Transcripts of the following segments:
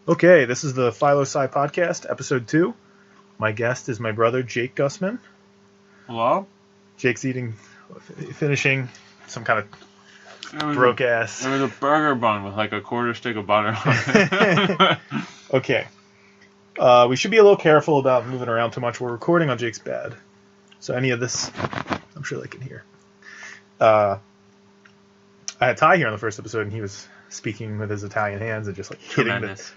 Okay, this is the PhiloSci podcast, episode 2. My guest is my brother, Jake Gussman. Hello? Jake's finishing some kind of broke-ass... It was a burger bun with like a quarter stick of butter on it. Okay. We should be a little careful about moving around too much. We're recording on Jake's bed. So any of this, I'm sure they can hear. I had Ty here on the first episode, and he was speaking with his Italian hands and just like hitting Tremendous.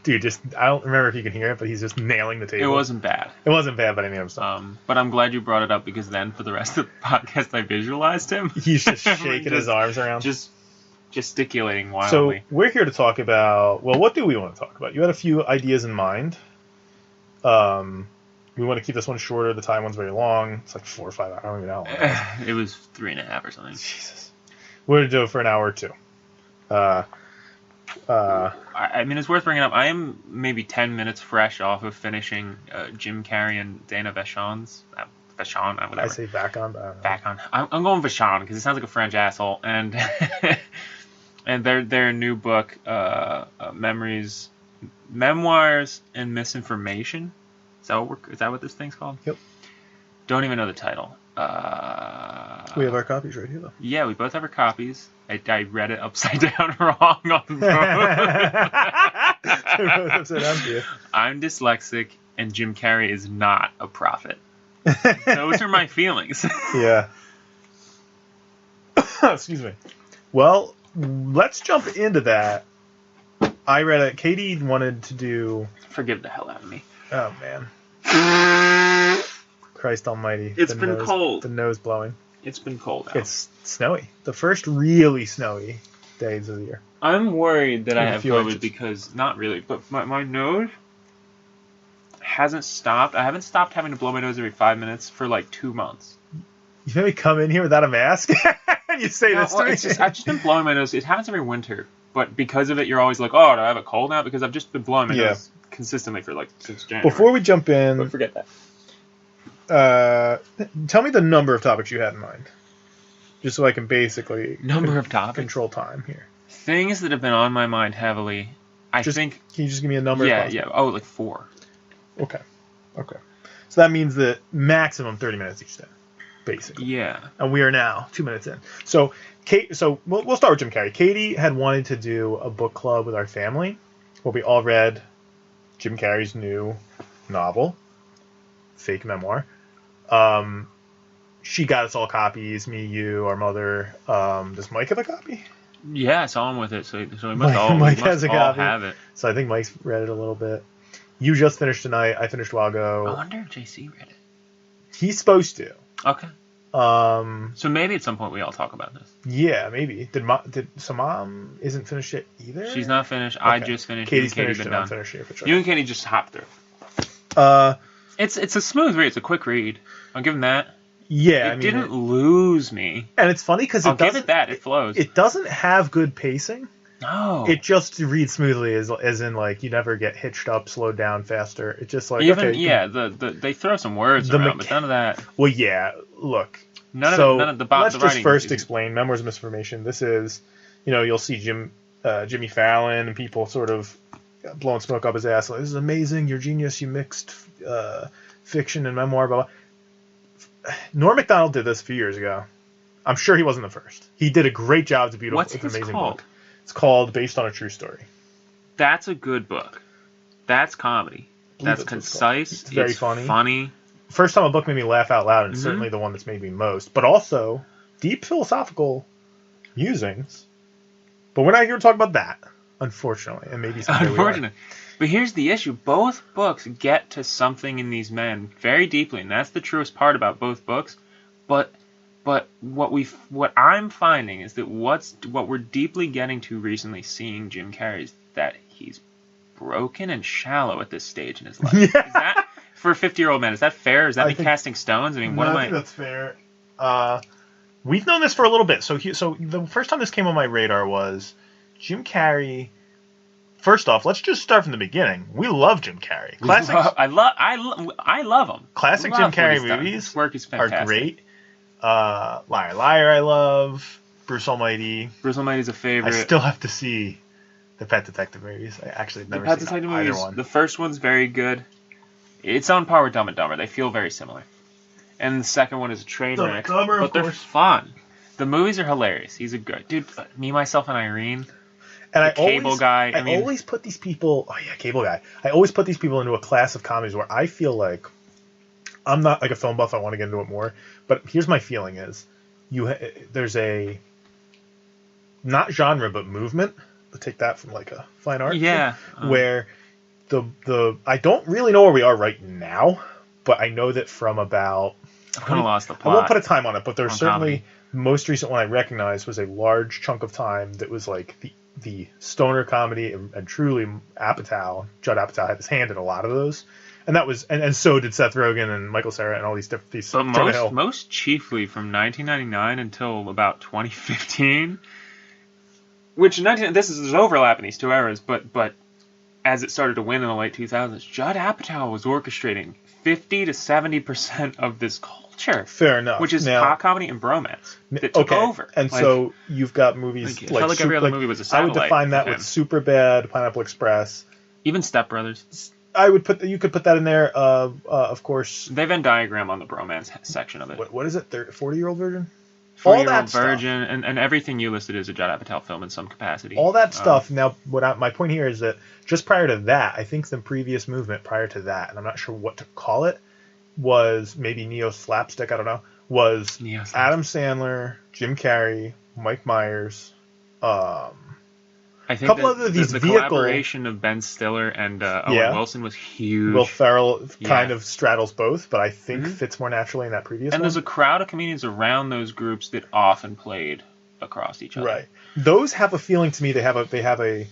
I don't remember if you can hear it, but he's just nailing the table. It wasn't bad. It wasn't bad, but any other stuff. But I'm glad you brought it up because then for the rest of the podcast I visualized him. He's just shaking his arms around. Just gesticulating wildly. So we're here to talk about, well, what do we want to talk about? You had a few ideas in mind. We want to keep this one shorter. The time one's very long. It's like 4 or 5 hours. I don't even know how long. It was 3.5 or something. Jesus. We're going to do it for an hour or two. I mean, it's worth bringing up. I am maybe 10 minutes fresh off of finishing Jim Carrey and Dana Vachon's Vachon, whatever. I say Vachon, but I don't know. Vachon. I'm going Vachon because it sounds like a French asshole. And and their new book, Memoirs and Misinformation. Is that what this thing's called? Yep. Don't even know the title. We have our copies right here, though. Yeah, we both have our copies. I read it upside down wrong on the boat. I'm dyslexic, and Jim Carrey is not a prophet. Those are my feelings. Yeah. Excuse me. Well, let's jump into that. I read it. Katie wanted to do... Forgive the hell out of me. Oh, man. Christ almighty. It's been cold. The nose blowing. It's been cold out. It's snowy. The first really snowy days of the year. I'm worried that I have COVID because, not really, but my nose hasn't stopped. I haven't stopped having to blow my nose every 5 minutes for like 2 months. You maybe come in here without a mask and you say this to me? I've just been blowing my nose. It happens every winter, but because of it, you're always like, oh, do I have a cold now? Because I've just been blowing my nose consistently for like since January. Before we jump in... But forget that. Tell me the number of topics you had in mind, just so I can basically control time here. Things that have been on my mind heavily. I think. Can you just give me a number? Yeah. Oh, like 4. Okay. So that means that maximum 30 minutes each day, basically. Yeah. And we are now 2 minutes in. So we'll start with Jim Carrey. Katie had wanted to do a book club with our family, where we all read Jim Carrey's new novel, fake memoir. She got us all copies, me, you, our mother. Does Mike have a copy? Yeah, I saw him with it, so we must all have it. So I think Mike's read it a little bit. You just finished tonight. I finished a while ago. I wonder if JC read it. He's supposed to. Okay. So maybe at some point we all talk about this. Yeah, maybe. So Mom isn't finished yet either? She's not finished. Okay. I just finished. Katie's finished and I'm finished here for sure. You and Katie just hopped through. It's a smooth read. It's a quick read. I'll give him that. Yeah, it didn't lose me. And it's funny because it flows. It doesn't have good pacing. No. It just reads smoothly, as in like you never get hitched up, slowed down faster. It's just like they throw some words around, but none of that. Well, yeah. Look. None of the let's just first explain Memoirs of Misinformation. This is, you'll see Jimmy Fallon and people sort of blowing smoke up his ass. Like, this is amazing. You're genius. You mixed fiction and memoir. Blah, blah. Norm Macdonald did this a few years ago. I'm sure he wasn't the first. He did a great job. It's a beautiful, it's an amazing book. It's called Based on a True Story. That's a good book. That's comedy. That's concise. It's very funny. First time a book made me laugh out loud, and certainly the one that's made me most. But also deep philosophical musings. But we're not here to talk about that, unfortunately, and maybe someday we are. But here's the issue. Both books get to something in these men very deeply, and that's the truest part about both books. But what I'm finding is that what we're deeply getting to recently seeing Jim Carrey is that he's broken and shallow at this stage in his life. Yeah. Is that, for a 50-year-old man, is that fair? Is that casting stones? I mean, I think that's fair. We've known this for a little bit. So the first time this came on my radar was Jim Carrey. First off, let's just start from the beginning. We love Jim Carrey. I love him. Classic Jim Carrey movies his work is fantastic. Are great. Liar, Liar, I love. Bruce Almighty. Bruce Almighty's a favorite. I still have to see The Pet Detective movies. I actually have The never Pet seen Detective either movies, one. the first one's very good. It's on par with Dumb and Dumber. They feel very similar. And the second one is a train Dumb wreck, and Dumber, but of they're course. fun. The movies are hilarious. He's a good dude. Me, Myself, and Irene. And The Cable Guy. I always put these people. Oh yeah, Cable Guy. I always put these people into a class of comedies where I feel like I'm not like a film buff. I want to get into it more, but here's my feeling: is there's a not genre but movement. I'll take that from like a fine art. Yeah. Thing, where the I don't really know where we are right now, but I know that from about I've kind of lost the plot. I won't put a time on it, but there's certainly comedy. most recent one I recognized was a large chunk of time that was like the stoner comedy and truly Judd Apatow had his hand in a lot of those, and that was and so did Seth Rogen and Michael Cera and all these different these. But most chiefly from 1999 until about 2015, which there's overlap in these two eras, but as it started to win in the late 2000s, Judd Apatow was orchestrating 50 to 70% of this culture. Fair enough. Which is pop comedy and bromance that took over. And so you've got movies like felt like every other movie was a satellite. I would define that with Superbad, Pineapple Express, even Step Brothers. You could put that in there. Of course, they Venn diagram on the bromance section of it. What is it? 40-year-old virgin. 40-year-old virgin, and everything you listed is a Judd Apatow film in some capacity. All that stuff. Now, my point here is that just prior to that, I think the previous movement prior to that, and I'm not sure what to call it, was maybe neo slapstick. I don't know. Was Adam Sandler, Jim Carrey, Mike Myers. I think the collaboration of Ben Stiller and Owen Wilson was huge. Will Ferrell kind of straddles both, but I think fits more naturally in that previous one. And there's a crowd of comedians around those groups that often played across each other. Right. Those have a feeling to me. They have a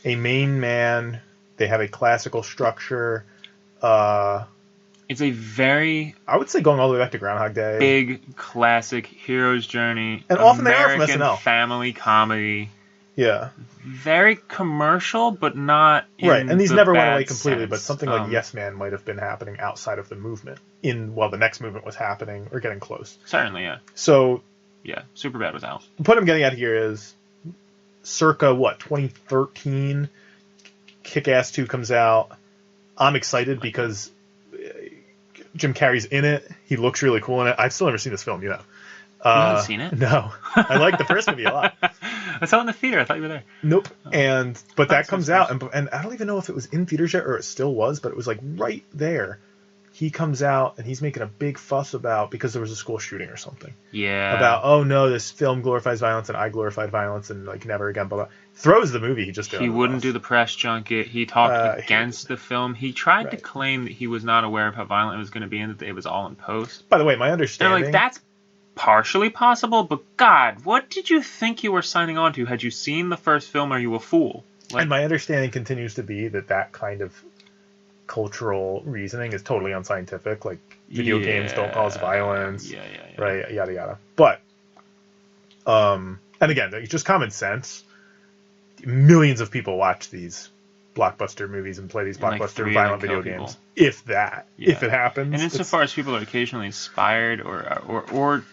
main man. They have a classical structure. It's a very, I would say, going all the way back to Groundhog Day, big classic hero's journey, and often American they are from SNL. Family comedy. Yeah. Very commercial, but not in right. And these never went away sense. completely. But something like Yes Man might have been happening outside of the movement while the next movement was happening or getting close. Certainly, yeah. So yeah, Superbad was out. The point I'm getting at here is, circa 2013, Kick-Ass 2 comes out. I'm excited because Jim Carrey's in it. He looks really cool in it. I've still never seen this film, you know. You haven't seen it? No. I like the first movie a lot. I saw it in the theater. I thought you were there. Nope. But that comes out, and I don't even know if it was in theaters yet or it still was, but it was like right there. He comes out and he's making a big fuss about, because there was a school shooting or something. Yeah. About, oh no, this film glorifies violence and I glorified violence and like never again, blah, blah. Throws the movie he just did. He wouldn't do the press junket. He talked against the film. He tried to claim that he was not aware of how violent it was going to be and that it was all in post. By the way, my understanding... They're like, that's partially possible, but God, what did you think you were signing on to? Had you seen the first film, are you a fool? And my understanding continues to be that kind of cultural reasoning is totally unscientific. Like, video games don't cause violence. Yeah. Right, yada, yada. But, and again, just common sense. Millions of people watch these blockbuster movies and play these blockbuster violent video games. If it happens. And insofar as people are occasionally inspired or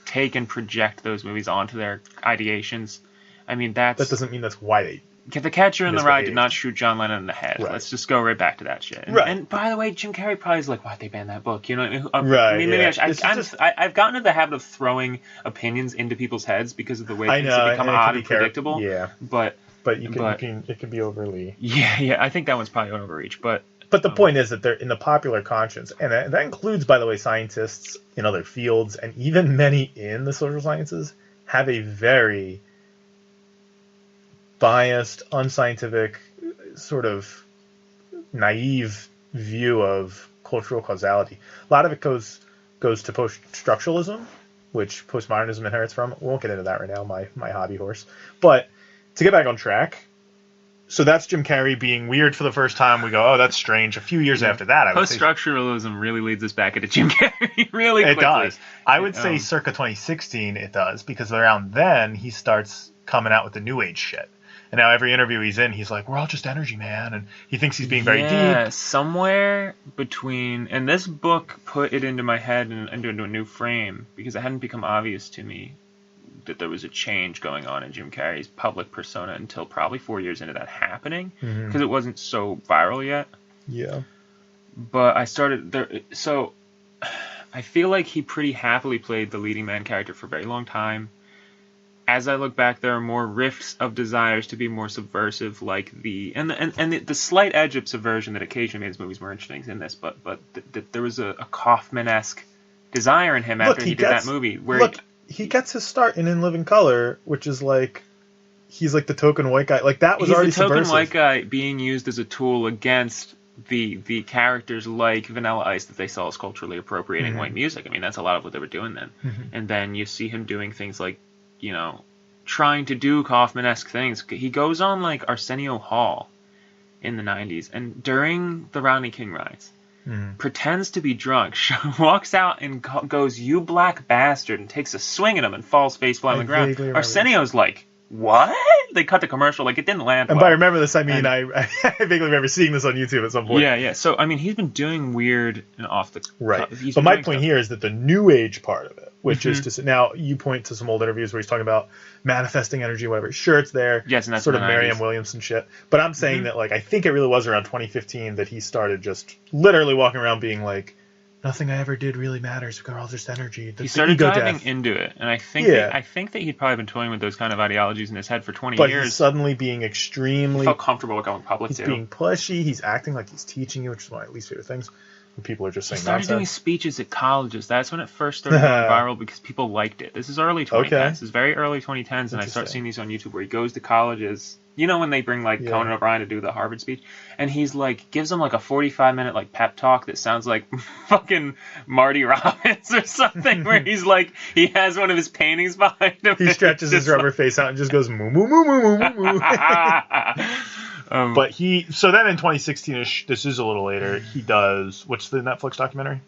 take and project those movies onto their ideations, I mean, that doesn't mean that's why they... The Catcher in the Rye did not shoot John Lennon in the head. Right. Let's just go right back to that shit. And by the way, Jim Carrey probably is like, why'd they ban that book? You know, right? I mean, maybe I've gotten into the habit of throwing opinions into people's heads because of the way things have become odd and predictable. Yeah, but it can be overly. Yeah. I think that one's probably an overreach, but the point is that they're in the popular conscience, and that includes, by the way, scientists in other fields and even many in the social sciences have a very biased, unscientific, sort of naive view of cultural causality. A lot of it goes to post-structuralism, which postmodernism inherits from. We won't get into that right now, my hobby horse. But to get back on track, so that's Jim Carrey being weird for the first time. We go, oh, that's strange. A few years after that, I would say... Post-structuralism really leads us back into Jim Carrey really quickly. It does. I would say circa 2016 it does, because around then he starts coming out with the new age shit. And now every interview he's in, he's like, we're all just energy, man. And he thinks he's being very deep. Yeah, somewhere between... And this book put it into my head and into a new frame, because it hadn't become obvious to me that there was a change going on in Jim Carrey's public persona until probably 4 years into that happening, because it wasn't so viral yet. Yeah. But I started there, so I feel like he pretty happily played the leading man character for a very long time. As I look back, there are more rifts of desires to be more subversive, like the slight edge of subversion that occasionally made his movies more interesting in this. But there was a Kaufman-esque desire in him after he did that movie. Where he gets his start in Living Color, which is like he's like the token white guy. Like that was already subversive. He's the token white guy being used as a tool against the characters like Vanilla Ice that they saw as culturally appropriating white music. I mean, that's a lot of what they were doing then. And then you see him doing things like, you know, trying to do Kaufman-esque things. He goes on like Arsenio Hall in the 90s, and during the Rodney King riots, pretends to be drunk, walks out and goes, "You black bastard," and takes a swing at him and falls face flat on the ground. Arsenio's like, "What?" They cut the commercial, like it didn't land well. And by remember this, I mean I vaguely remember seeing this on YouTube at some point. Yeah. So I mean, he's been doing weird and off the right. But my point here is that the new age part of it, which is to now you point to some old interviews where he's talking about manifesting energy, whatever. Sure, it's there. Yes, and that's sort of Marianne Williamson shit. But I'm saying that like I think it really was around 2015 that he started just literally walking around being like, nothing I ever did really matters. We're all just energy. He started diving into it, and I think that he'd probably been toying with those kind of ideologies in his head for 20 years. But he's suddenly being extremely... He felt comfortable with going public, He's being pushy. He's acting like he's teaching you, which is one of my least favorite things. When people are just saying nonsense. He started doing speeches at colleges. That's when it first started going viral because people liked it. This is early 2010s. Okay. This is very early 2010s, and I start seeing these on YouTube where he goes to colleges. You know when they bring like Conan O'Brien to do the Harvard speech, and he's like gives them like a 45-minute like pep talk that sounds like fucking Marty Robbins or something, where he's like he has one of his paintings behind him. He stretches his rubber face out and just goes moo moo moo moo moo moo. But so then in 2016ish, this is a little later. He does what's the Netflix documentary?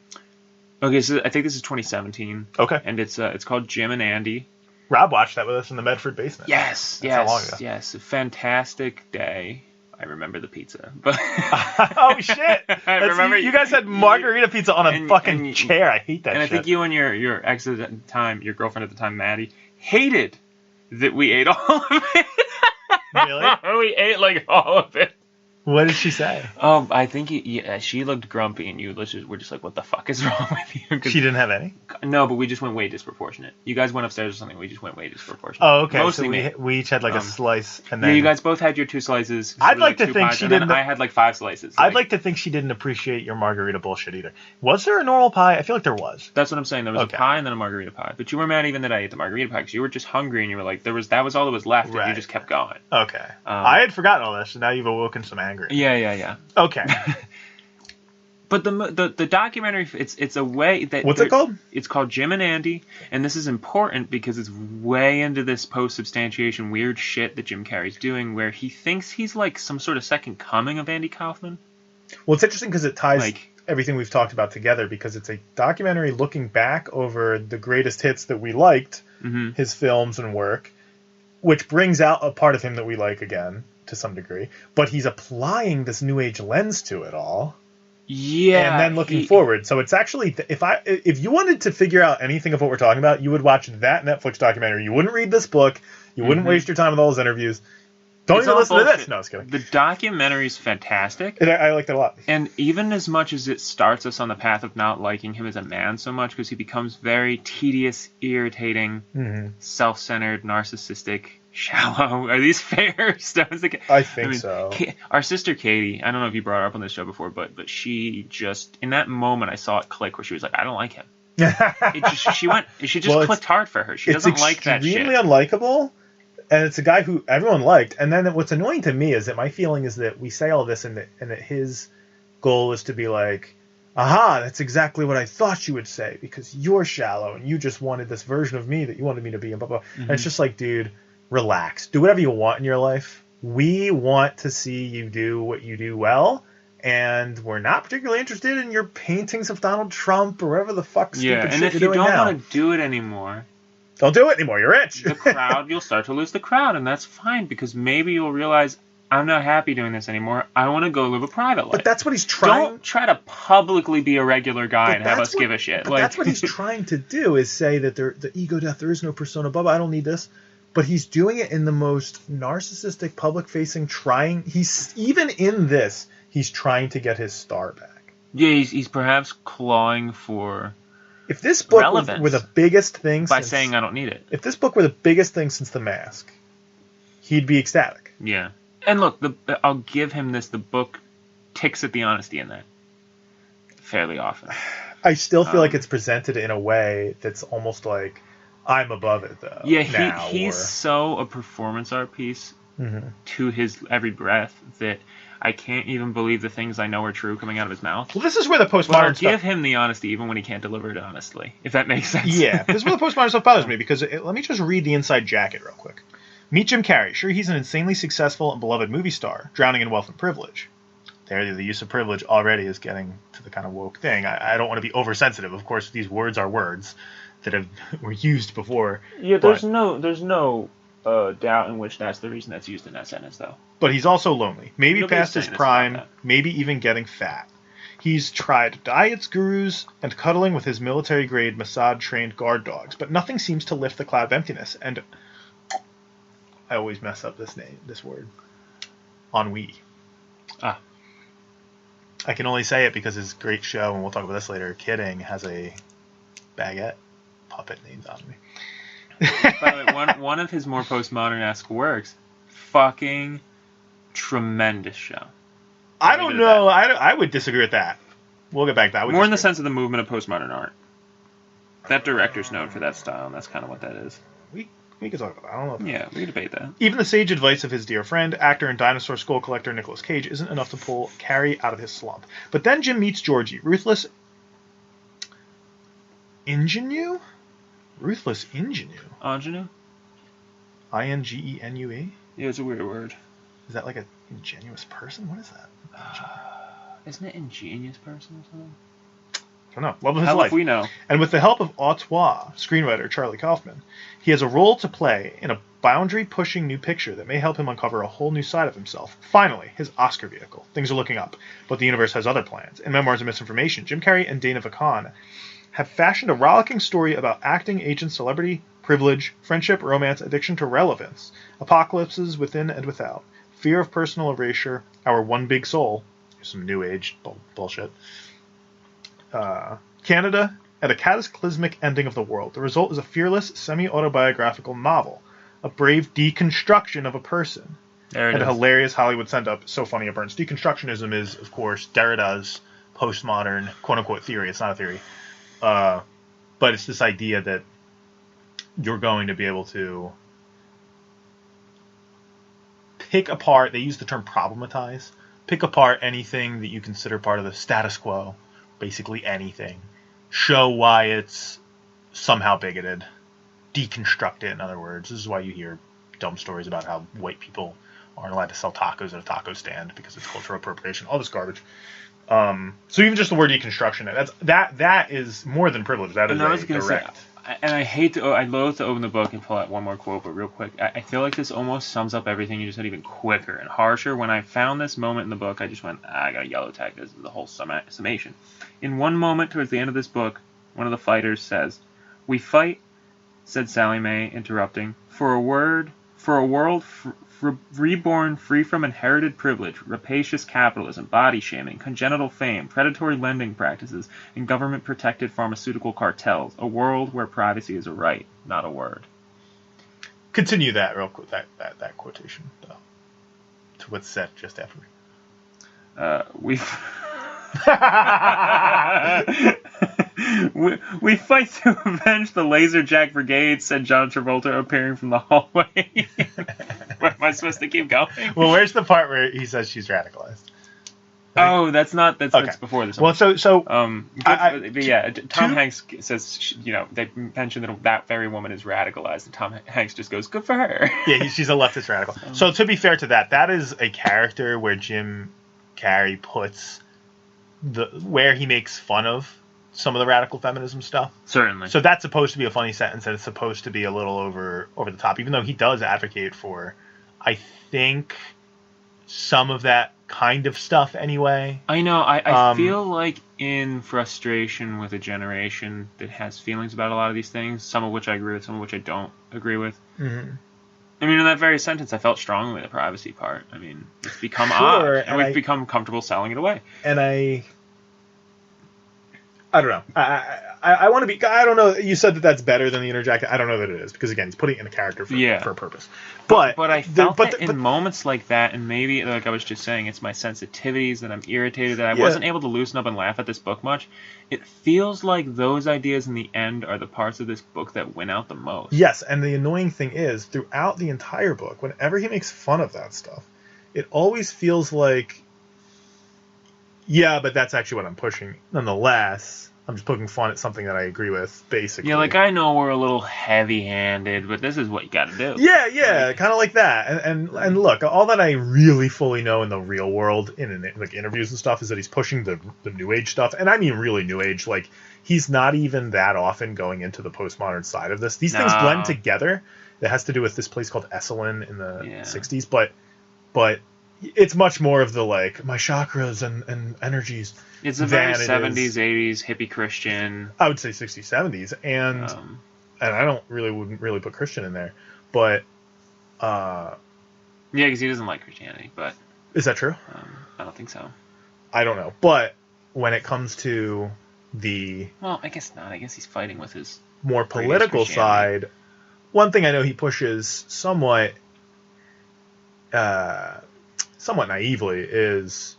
Okay, so I think this is 2017. Okay, and it's called Jim and Andy. Rob watched that with us in the Medford basement. Yes. How long ago? Yes. A fantastic day. I remember the pizza. But oh shit! I remember you guys had margarita pizza on a fucking chair. I hate that. And shit. I think you and your ex at the time, your girlfriend at the time, Maddie, hated that we ate all of it. Really? We ate like all of it. What did she say? I think she looked grumpy, and we're just like, what the fuck is wrong with you? She didn't have any? No, but we just went way disproportionate. You guys went upstairs or something. We just went way disproportionate. Oh, okay. Mostly so we each had like a slice, and then you guys both had your 2 slices. I'd like to think she didn't. I had like 5 slices. I'd like to think she didn't appreciate your margarita bullshit either. Was there a normal pie? I feel like there was. That's what I'm saying. There was a pie and then a margarita pie. But you were mad even that I ate the margarita pie because you were just hungry and you were like, that was all that was left, and you just kept going. Okay. I had forgotten all this, so now you've awoken some anger. Yeah. Okay. But the documentary, it's a way that... What's it called? It's called Jim and Andy, and this is important because it's way into this post-substantiation weird shit that Jim Carrey's doing, where he thinks he's like some sort of second coming of Andy Kaufman. Well, it's interesting because it ties everything we've talked about together, because it's a documentary looking back over the greatest hits that we liked, his films and work, which brings out a part of him that we like again, to some degree, but he's applying this new age lens to it all. Yeah. And then looking forward. So it's actually, if you wanted to figure out anything of what we're talking about, you would watch that Netflix documentary. You wouldn't read this book. You wouldn't waste your time with all those interviews. Don't even listen to this. No, I was kidding. The documentary is fantastic. I liked it a lot. And even as much as it starts us on the path of not liking him as a man so much, because he becomes very tedious, irritating, self-centered, narcissistic, shallow. Are these fair stones? I think so. Our sister Katie, I don't know if you brought her up on this show before, but she just, in that moment, I saw it click where she was like, I don't like him. She just clicked hard for her. She doesn't like that shit. It's extremely unlikable, and it's a guy who everyone liked. And then what's annoying to me is that my feeling is that we say all this and that his goal is to be like, aha, that's exactly what I thought you would say because you're shallow and you just wanted this version of me that you wanted me to be and blah, blah. And it's just like, dude, relax. Do whatever you want in your life. We want to see you do what you do well, and we're not particularly interested in your paintings of Donald Trump or whatever the fuck stupid shit you're doing now. And if you don't want to do it anymore, don't do it anymore. You're rich. The crowd, you'll start to lose the crowd, and that's fine because maybe you'll realize I'm not happy doing this anymore. I want to go live a private life. But that's what he's trying. Don't try to publicly be a regular guy and have us give a shit. But that's what he's trying to do, is say that the ego death, there is no persona, blah, blah, I don't need this. But he's doing it in the most narcissistic, public-facing, even in this, he's trying to get his star back. Yeah, he's perhaps clawing for if this book relevance were the biggest thing by saying I don't need it. If this book were the biggest thing since The Mask, he'd be ecstatic. Yeah. And look, I'll give him this. The book ticks at the honesty in that fairly often. I still feel like it's presented in a way that's almost like, I'm above it, though. Yeah, he's so a performance art piece to his every breath that I can't even believe the things I know are true coming out of his mouth. Well, this is where the postmodern I'll give him the honesty even when he can't deliver it honestly, if that makes sense. Yeah, this is where the postmodern stuff bothers me, because let me just read the inside jacket real quick. Meet Jim Carrey. Sure, he's an insanely successful and beloved movie star, drowning in wealth and privilege. There, the use of privilege already is getting to the kind of woke thing. I don't want to be oversensitive. Of course, these words are words that were used before. Yeah, there's no doubt in which that's the reason that's used in that sentence, though. But he's also lonely. Maybe Nobody's past his saying it's prime, not that. maybe even getting fat. He's tried diets, gurus, and cuddling with his military-grade Mossad-trained guard dogs, but nothing seems to lift the cloud of emptiness. And I always mess up this word. Ennui. Ah. I can only say it because his great show, and we'll talk about this later, Kidding, has a baguette puppet named Ennui. By the way, one of his more postmodern-esque works, fucking tremendous show. I don't know. I would disagree with that. We'll get back to that. More in the sense of the movement of postmodern art. That director's known for that style, and that's kind of what that is. We could talk about that. I don't know. Yeah, we can debate that. Even the sage advice of his dear friend, actor and dinosaur skull collector Nicolas Cage isn't enough to pull Carrey out of his slump. But then Jim meets Georgie, ruthless ingenue? Ruthless ingenue? Ingenue? I-N-G-E-N-U-E? Yeah, it's a weird word. Is that like an ingenuous person? What is that? Isn't it ingenious person or something? I don't know. Love of his Hell life. if we know. And with the help of Auteur screenwriter Charlie Kaufman, he has a role to play in a boundary-pushing new picture that may help him uncover a whole new side of himself. Finally, his Oscar vehicle. Things are looking up, but the universe has other plans. In Memoirs and Misinformation, Jim Carrey and Dana Vachon have fashioned a rollicking story about acting, agents, celebrity, privilege, friendship, romance, addiction to relevance, apocalypses within and without, fear of personal erasure, our one big soul, some new age bullshit, Canada, and a cataclysmic ending of the world. The result is a fearless, semi-autobiographical novel, a brave deconstruction of a person, and a hilarious Hollywood send-up. So funny it burns. Deconstructionism is, of course, Derrida's postmodern quote-unquote theory. It's not a theory. But it's this idea that you're going to be able to pick apart, they use the term problematize, pick apart anything that you consider part of the status quo, basically anything, show why it's somehow bigoted, deconstruct it, in other words. This is why you hear dumb stories about how white people aren't allowed to sell tacos at a taco stand because it's cultural appropriation, all this garbage. So even just the word deconstruction, that is more than privilege. That is a direct. And I loathe to open the book and pull out one more quote, but real quick, I feel like this almost sums up everything you just said even quicker and harsher. When I found this moment in the book, I just went, I gotta yellow tag this is the whole summation. In one moment towards the end of this book, one of the fighters says, "We fight," said Sally Mae, interrupting, "for a world reborn free from inherited privilege, rapacious capitalism, body shaming, congenital fame, predatory lending practices, and government-protected pharmaceutical cartels. A world where privacy is a right, not a word." Continue that real quick. That quotation though, to what's said just after. We fight to avenge the Laserjack Brigade," said John Travolta, appearing from the hallway. Where am I supposed to keep going? Well, where's the part where he says she's radicalized? Oh, that's before this one. Well, Tom Hanks says, they mentioned that very woman is radicalized, and Tom Hanks just goes, "Good for her." Yeah, she's a leftist radical. So to be fair to that is a character where Jim Carrey puts where he makes fun of some of the radical feminism stuff. Certainly. So that's supposed to be a funny sentence, and it's supposed to be a little over the top, even though he does advocate for, I think, some of that kind of stuff anyway. I know. I feel like in frustration with a generation that has feelings about a lot of these things, some of which I agree with, some of which I don't agree with. Mm-hmm. I mean, in that very sentence, I felt strongly the privacy part. I mean, it's become Sure, odd, and and we've become comfortable selling it away. And I don't know. I want to be. I don't know. You said that that's better than the interjected. I don't know that it is because again, he's putting it in a character for a purpose. But I felt that in moments like that, and maybe like I was just saying, it's my sensitivities that I'm irritated that I wasn't able to loosen up and laugh at this book much. It feels like those ideas in the end are the parts of this book that win out the most. Yes, and the annoying thing is, throughout the entire book, whenever he makes fun of that stuff, it always feels like, yeah, but that's actually what I'm pushing. Nonetheless, I'm just poking fun at something that I agree with, basically. Yeah, like, I know we're a little heavy-handed, but this is what you gotta do. Yeah, kind of like that. And look, all that I really fully know in the real world, in like interviews and stuff, is that he's pushing the New Age stuff. And I mean really New Age. Like, he's not even that often going into the postmodern side of this. These things blend together. It has to do with this place called Esalen in the 60s. But it's much more of the, like, my chakras and energies. It's a very 70s, 80s, hippie Christian. I would say 60s, 70s. And I wouldn't really put Christian in there. But, yeah, because he doesn't like Christianity, but... Is that true? I don't think so. I don't know. But when it comes to the... Well, I guess not. I guess he's fighting with his... more political side, one thing I know he pushes somewhat naively is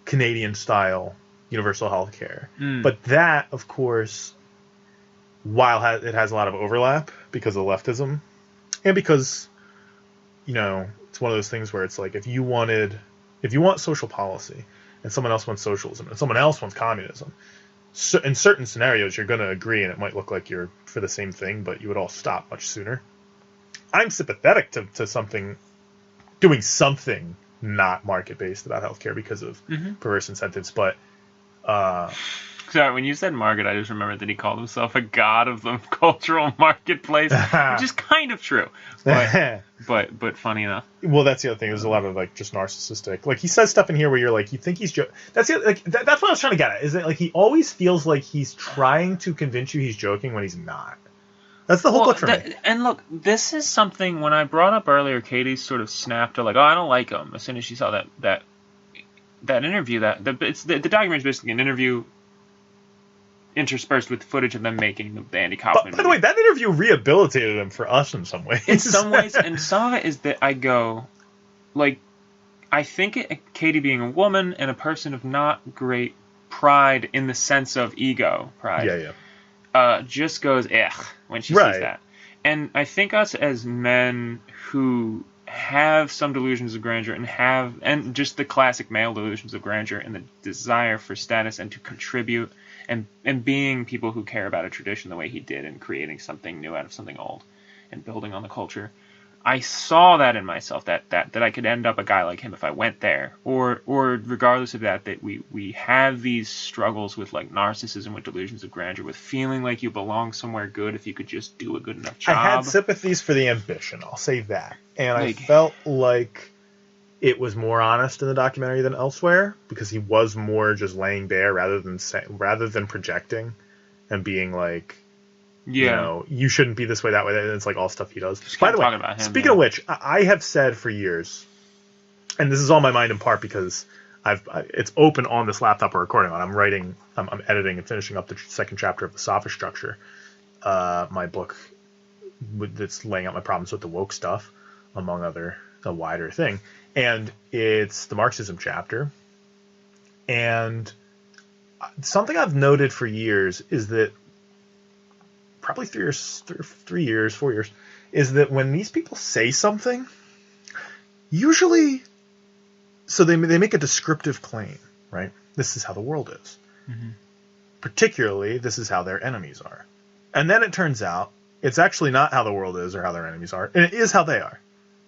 Canadian-style universal health care. But that, of course, while it has a lot of overlap because of leftism, and because, it's one of those things where it's like, if you want social policy, and someone else wants socialism, and someone else wants communism, so in certain scenarios, you're going to agree, and it might look like you're for the same thing, but you would all stop much sooner. I'm sympathetic to doing something not market-based about healthcare because of perverse incentives, but... Sorry, when you said market, I just remembered that he called himself a god of the cultural marketplace, which is kind of true, but funny enough. Well, that's the other thing. There's a lot of, like, just narcissistic... Like, he says stuff in here where you're like, you think he's... That's what I was trying to get at, is that, like, he always feels like he's trying to convince you he's joking when he's not. That's the whole book for me. And look, this is something, when I brought up earlier, Katie sort of snapped to, like, oh, I don't like him, as soon as she saw that interview. The documentary is basically an interview interspersed with footage of them making the Andy Kaufman movie. By the way, that interview rehabilitated him for us in some ways. In some ways, and some of it is that I go, like, I think Katie being a woman and a person of not great pride in the sense of ego pride. Just goes when she sees that. And I think us as men who have some delusions of grandeur and just the classic male delusions of grandeur and the desire for status and to contribute and being people who care about a tradition the way he did and creating something new out of something old and building on the culture. I saw that in myself, that I could end up a guy like him if I went there, or regardless of that we have these struggles with, like, narcissism, with delusions of grandeur, with feeling like you belong somewhere good if you could just do a good enough job. I had sympathies for the ambition, I'll say that. And I felt like it was more honest in the documentary than elsewhere, because he was more just laying bare rather than projecting and being like, you shouldn't be this way, that way. It's like all stuff he does. By the way, speaking of which, I have said for years, and this is on my mind in part because it's open on this laptop we're recording on. I'm editing and finishing up the second chapter of the Sophist Structure, my book that's laying out my problems with the woke stuff, among a wider thing. And it's the Marxism chapter. And something I've noted for years is that probably 4 years, is that when these people say something, usually, so they make a descriptive claim, right? This is how the world is. Particularly, this is how their enemies are. And then it turns out, it's actually not how the world is or how their enemies are, and it is how they are.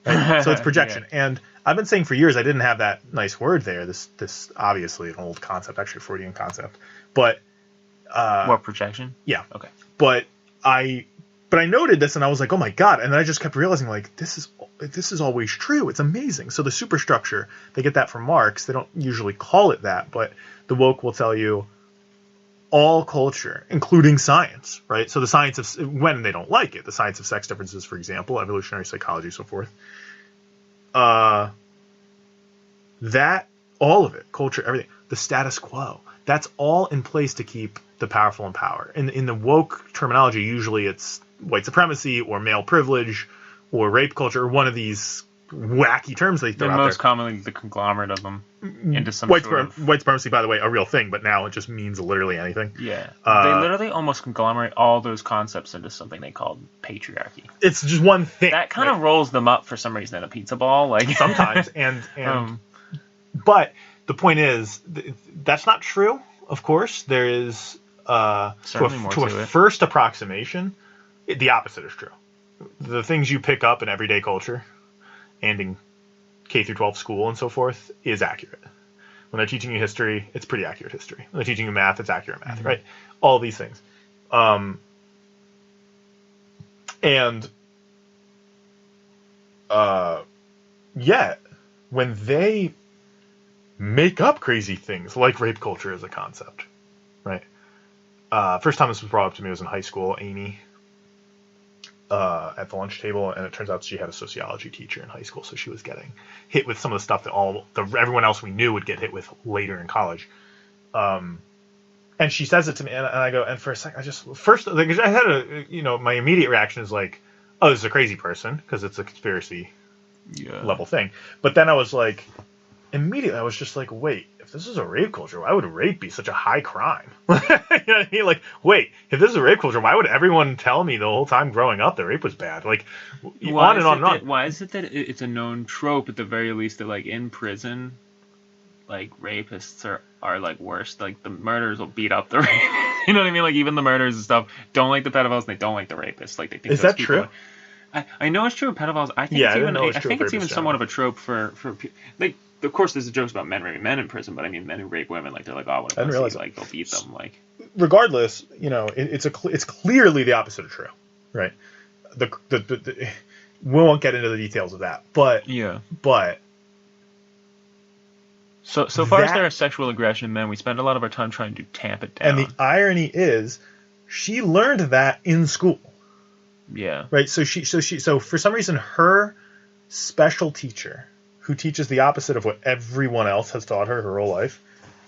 Right? So it's projection. And I've been saying for years, I didn't have that nice word there, this obviously an old concept, actually a Freudian concept. But... what, projection? Yeah. Okay. But I But I noted this and I was like, oh my God. And then I just kept realizing, like, this is always true. It's amazing. So the superstructure, they get that from Marx. They don't usually call it that, but the woke will tell you all culture, including science, right? So the science of, when they don't like it, the science of sex differences, for example, evolutionary psychology, so forth. That, all of it, culture, everything, the status quo, that's all in place to keep the powerful in power. In the woke terminology, usually it's white supremacy or male privilege or rape culture, or one of these wacky terms they throw out there. Most commonly the conglomerate of them into some white sort of... White supremacy, by the way, a real thing, but now it just means literally anything. Yeah. They literally almost conglomerate all those concepts into something they call patriarchy. It's just one thing. That kind of rolls them up for some reason in a pizza ball. Like sometimes. and but the point is, that's not true, of course. There is, certainly more to a it. first approximation, the opposite is true. The things you pick up in everyday culture and in K through 12 school and so forth is accurate. When they're teaching you history, it's pretty accurate history. When they're teaching you math, it's accurate math, right? All these things. Yet, when they make up crazy things like rape culture as a concept, right? First time this was brought up to me was in high school. Amy, at the lunch table, and it turns out she had a sociology teacher in high school, so she was getting hit with some of the stuff that everyone else we knew would get hit with later in college. And she says it to me, and I go, and for a second, I had my immediate reaction is like, oh, this is a crazy person, because it's a conspiracy level thing. But then I was like, immediately, I was just like, wait, if this is a rape culture, why would rape be such a high crime? You know what I mean? Like, wait, if this is a rape culture, why would everyone tell me the whole time growing up that rape was bad? Like, on and on. Why is it that it's a known trope, at the very least, that, like, in prison, like, rapists are like, worse. Like, the murderers will beat up the rapists. You know what I mean? Like, even the murderers and stuff don't like the pedophiles, and they don't like the rapists. Like, they think is that true? I know it's true of pedophiles. I think it's even somewhat of a trope for like. Of course, there's jokes about men raping men in prison, but I mean, men who rape women, like, they're like, oh, what a pussy, like, they'll beat them, like. Regardless, it's clearly the opposite of true, right? We won't get into the details of that, but so far as there is sexual aggression in men, we spend a lot of our time trying to tamp it down. And the irony is, she learned that in school. Yeah. Right. So for some reason, her special teacher, who teaches the opposite of what everyone else has taught her whole life,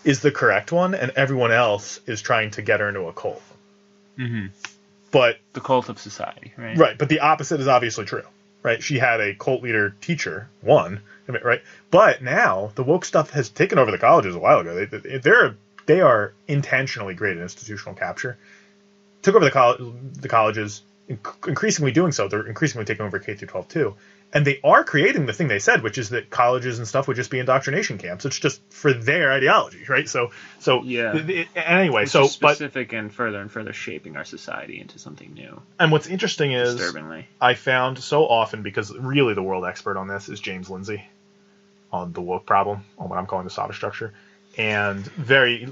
is the correct one, and everyone else is trying to get her into a cult. Mm-hmm. But the cult of society, right? Right, but the opposite is obviously true, right? She had a cult leader teacher, right? But now the woke stuff has taken over the colleges a while ago. They are intentionally great at institutional capture. Took over the colleges, increasingly doing so. They're increasingly taking over K through 12 too. And they are creating the thing they said, which is that colleges and stuff would just be indoctrination camps. It's just for their ideology, right? Anyway, so specific and further shaping our society into something new. And what's interesting is, disturbingly, I found so often, because really the world expert on this is James Lindsay, on the woke problem, on what I'm calling the Saba structure, and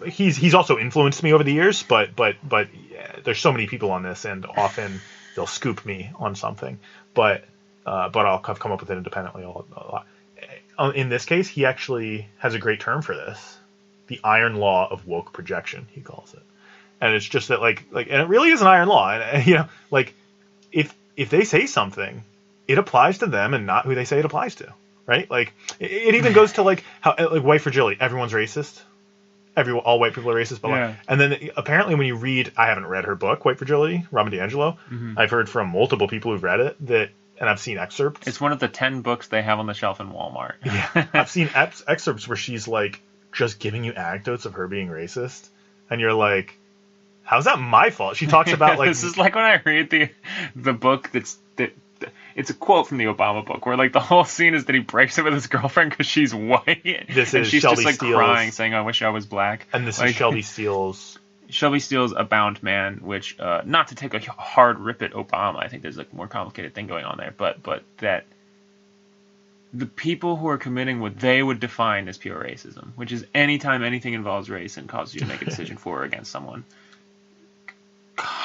he's also influenced me over the years. But there's so many people on this, and often they'll scoop me on something, but I'll come up with it independently a lot. In this case, he actually has a great term for this. The iron law of woke projection, he calls it. And it's just that, and it really is an iron law. And if they say something, it applies to them and not who they say it applies to, right? Like, it even goes to, how, white fragility. Everyone's racist. All white people are racist. But and then apparently when you read, I haven't read her book, White Fragility, Robin DiAngelo. Mm-hmm. I've heard from multiple people who've read it and I've seen excerpts. It's one of the 10 books they have on the shelf in Walmart. Yeah, I've seen excerpts where she's just giving you anecdotes of her being racist, and you're like, "How's that my fault?" She talks about this is like when I read the book that it's a quote from the Obama book where the whole scene is that he breaks up with his girlfriend because she's white, and she's Shelby just Steele's, crying, saying, "I wish I was black." And this is Shelby Steele's. Shelby Steele's A Bound Man, which, not to take a hard rip at Obama, I think there's a more complicated thing going on there, but that the people who are committing what they would define as pure racism, which is anytime anything involves race and causes you to make a decision for or against someone,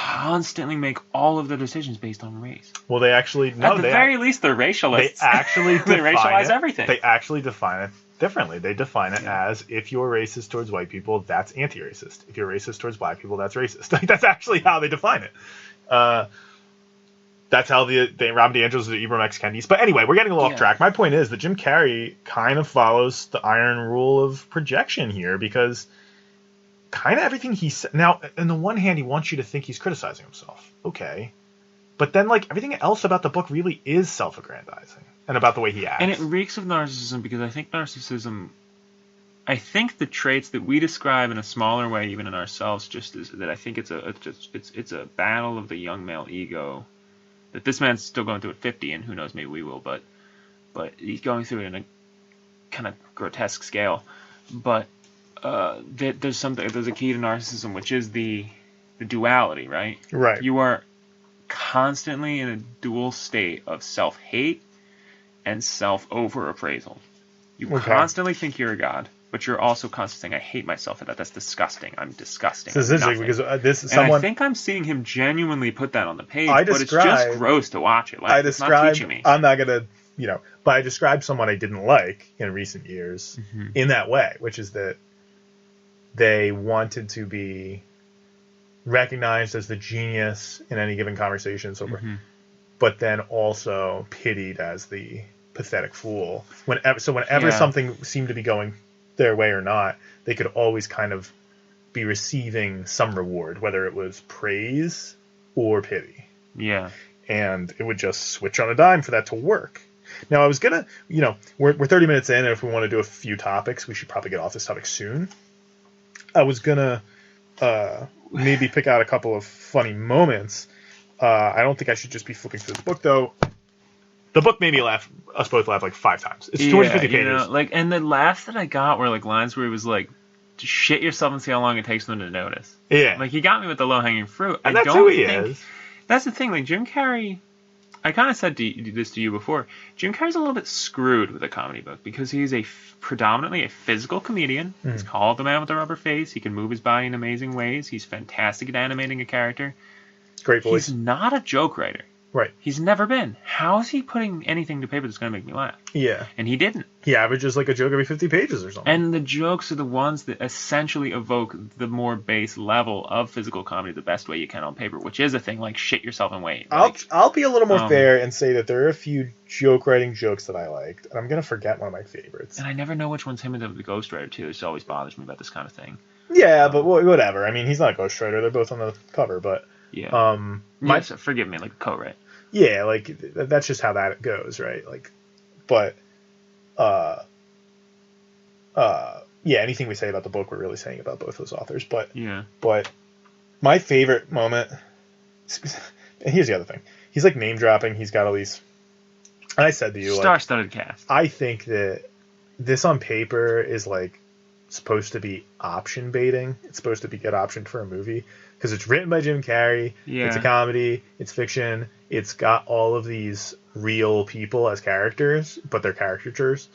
constantly make all of their decisions based on race. Well, they actually At the very least, they're racialists. They actually they racialize everything. They actually define it differently. They define it as, if you're racist towards white people, that's anti-racist. If you're racist towards black people, that's racist. Like, that's actually how they define it. That's how the Robin DeAngelis, the Ibram X. Kendis. But anyway, we're getting a little off track. My point is that Jim Carrey kind of follows the iron rule of projection here, because kind of everything he said. Now, on the one hand, he wants you to think he's criticizing himself. Okay. But then, like, everything else about the book really is self-aggrandizing and about the way he acts. And it reeks of narcissism, because I think the traits that we describe in a smaller way, even in ourselves, just is that I think it's a battle of the young male ego that this man's still going through at 50, and who knows, maybe we will, but he's going through it in a kind of grotesque scale. But there's a key to narcissism, which is the duality, right? Right. You are constantly in a dual state of self-hate and self-over-appraisal. You constantly think you're a god, but you're also constantly saying, I hate myself for that. That's disgusting. I'm disgusting. This is interesting, because I think I'm seeing him genuinely put that on the page, but it's just gross to watch it. Like, it's not teaching me. I'm not going to, but I described someone I didn't like in recent years in that way, which is that they wanted to be recognized as the genius in any given conversation and so forth, but then also pitied as the pathetic fool. Whenever something seemed to be going their way or not, they could always kind of be receiving some reward, whether it was praise or pity. Yeah. And it would just switch on a dime for that to work. Now, I was gonna, we're 30 minutes in, and if we want to do a few topics, we should probably get off this topic soon. I was gonna maybe pick out a couple of funny moments. I don't think I should just be flipping through the book, though. The book made me us both laugh like 5 times. It's 250 pages. And the laughs that I got were like lines where he was like, just shit yourself and see how long it takes them to notice. Yeah. Like, he got me with the low-hanging fruit. And that's who he is. That's the thing. Like, Jim Carrey, I kind of said this to you before. Jim Carrey's a little bit screwed with a comedy book, because he's predominantly a physical comedian. He's called the man with the rubber face. He can move his body in amazing ways. He's fantastic at animating a character. Great voice. He's not a joke writer. Right. He's never been. How is he putting anything to paper that's going to make me laugh? Yeah. And he didn't. He averages like a joke every 50 pages or something. And the jokes are the ones that essentially evoke the more base level of physical comedy the best way you can on paper, which is a thing like shit yourself and wait. I'll be a little more fair and say that there are a few joke writing jokes that I liked, and I'm going to forget one of my favorites. And I never know which one's him and the ghostwriter, too. This always bothers me about this kind of thing. Yeah, but whatever. I mean, he's not a ghostwriter. They're both on the cover, but... Yeah. Forgive me, like a co-write. Yeah, like, that's just how that goes, right? Like, but, anything we say about the book, we're really saying about both those authors. But, but my favorite moment, and here's the other thing. He's, like, name-dropping. He's got all these, and I said to you, star-studded cast. I think that this on paper is, like, supposed to be option baiting. It's supposed to be get optioned for a movie. Because it's written by Jim Carrey, it's a comedy, it's fiction, it's got all of these real people as characters, but they're caricatures.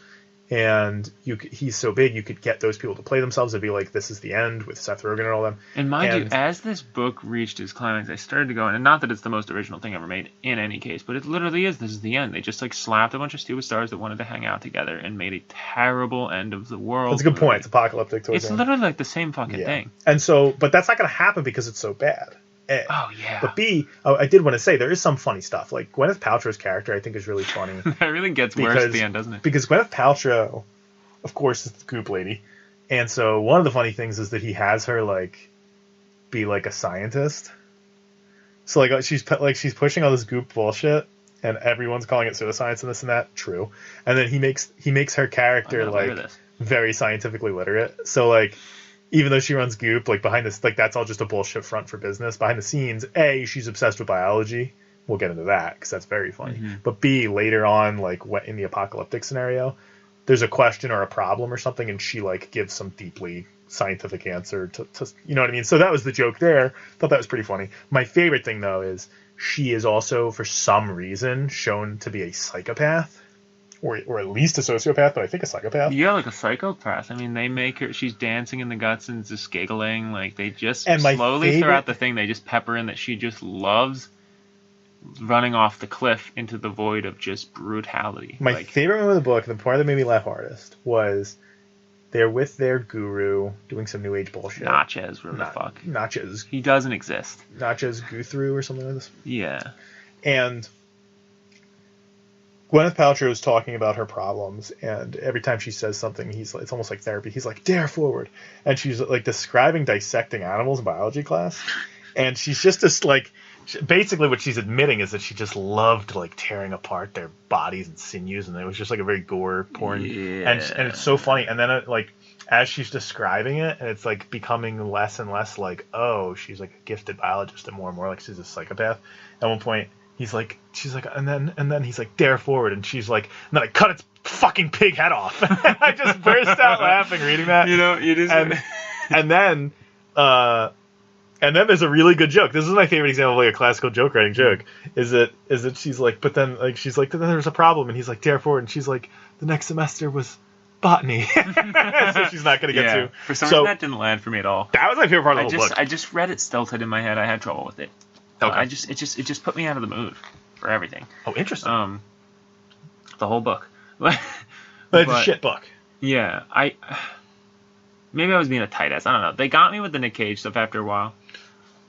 And he's so big, you could get those people to play themselves. It'd be like, this is the end with Seth Rogen and all them. And mind you, as this book reached its climax, I started to go, and not that it's the most original thing ever made in any case, but it literally is. This is the end. They just like slapped a bunch of stupid stars that wanted to hang out together and made a terrible end of the world. That's a good point. It's apocalyptic towards It's literally like the same fucking thing. And so, but that's not going to happen because it's so bad. A. Oh, yeah. But B, I did want to say, there is some funny stuff. Like, Gwyneth Paltrow's character, I think, is really funny. That really gets worse at the end, doesn't it? Because Gwyneth Paltrow, of course, is the Goop lady. And so one of the funny things is that he has her, like, be, like, a scientist. So, like, she's pushing all this Goop bullshit, and everyone's calling it pseudoscience and this and that. True. And then he makes her character, like, very scientifically literate. So, like, even though she runs Goop, like, behind this, like, that's all just a bullshit front for business. Behind the scenes, A, she's obsessed with biology. We'll get into that, because that's very funny. Mm-hmm. But B, later on, like, in the apocalyptic scenario, there's a question or a problem or something, and she, like, gives some deeply scientific answer to you know what I mean? So that was the joke there. Thought that was pretty funny. My favorite thing, though, is she is also, for some reason, shown to be a psychopath, or at least a sociopath, but I think a psychopath. Yeah, like a psychopath. I mean, they make her. She's dancing in the guts and just giggling. Like they just And my slowly favorite- throughout the thing, they just pepper in that she just loves running off the cliff into the void of just brutality. My favorite moment of the book, the part that made me laugh hardest, was they're with their guru doing some new age bullshit. Natchez, whatever the fuck. Natchez. He doesn't exist. Natchez Guthrie or something like this. Yeah. And Gwyneth Paltrow is talking about her problems, and every time she says something, it's almost like therapy. He's like, dare forward. And she's like describing dissecting animals in biology class. And she's just this like, basically what she's admitting is that she just loved like tearing apart their bodies and sinews, and it was just like a very gore porn. Yeah. And it's so funny. And then like as she's describing it, and it's like becoming less and less like, oh, she's like a gifted biologist, and more like she's a psychopath. At one point, she's like, and then he's like, dare forward, and she's like, and then I cut its fucking pig head off. I just burst out laughing reading that. You know, it is. And then there's a really good joke. This is my favorite example of like a classical joke writing joke. Is that she's like, but then like she's like, then there's a problem, and he's like, dare forward, and she's like, the next semester was botany, so she's not gonna get to. For some reason, that didn't land for me at all. That was my favorite part of the whole book. I just read it stilted in my head. I had trouble with it. Okay. It just put me out of the mood for everything. Oh, interesting. The whole book. But it's a shit book. Yeah, maybe I was being a tight ass. I don't know. They got me with the Nick Cage stuff after a while.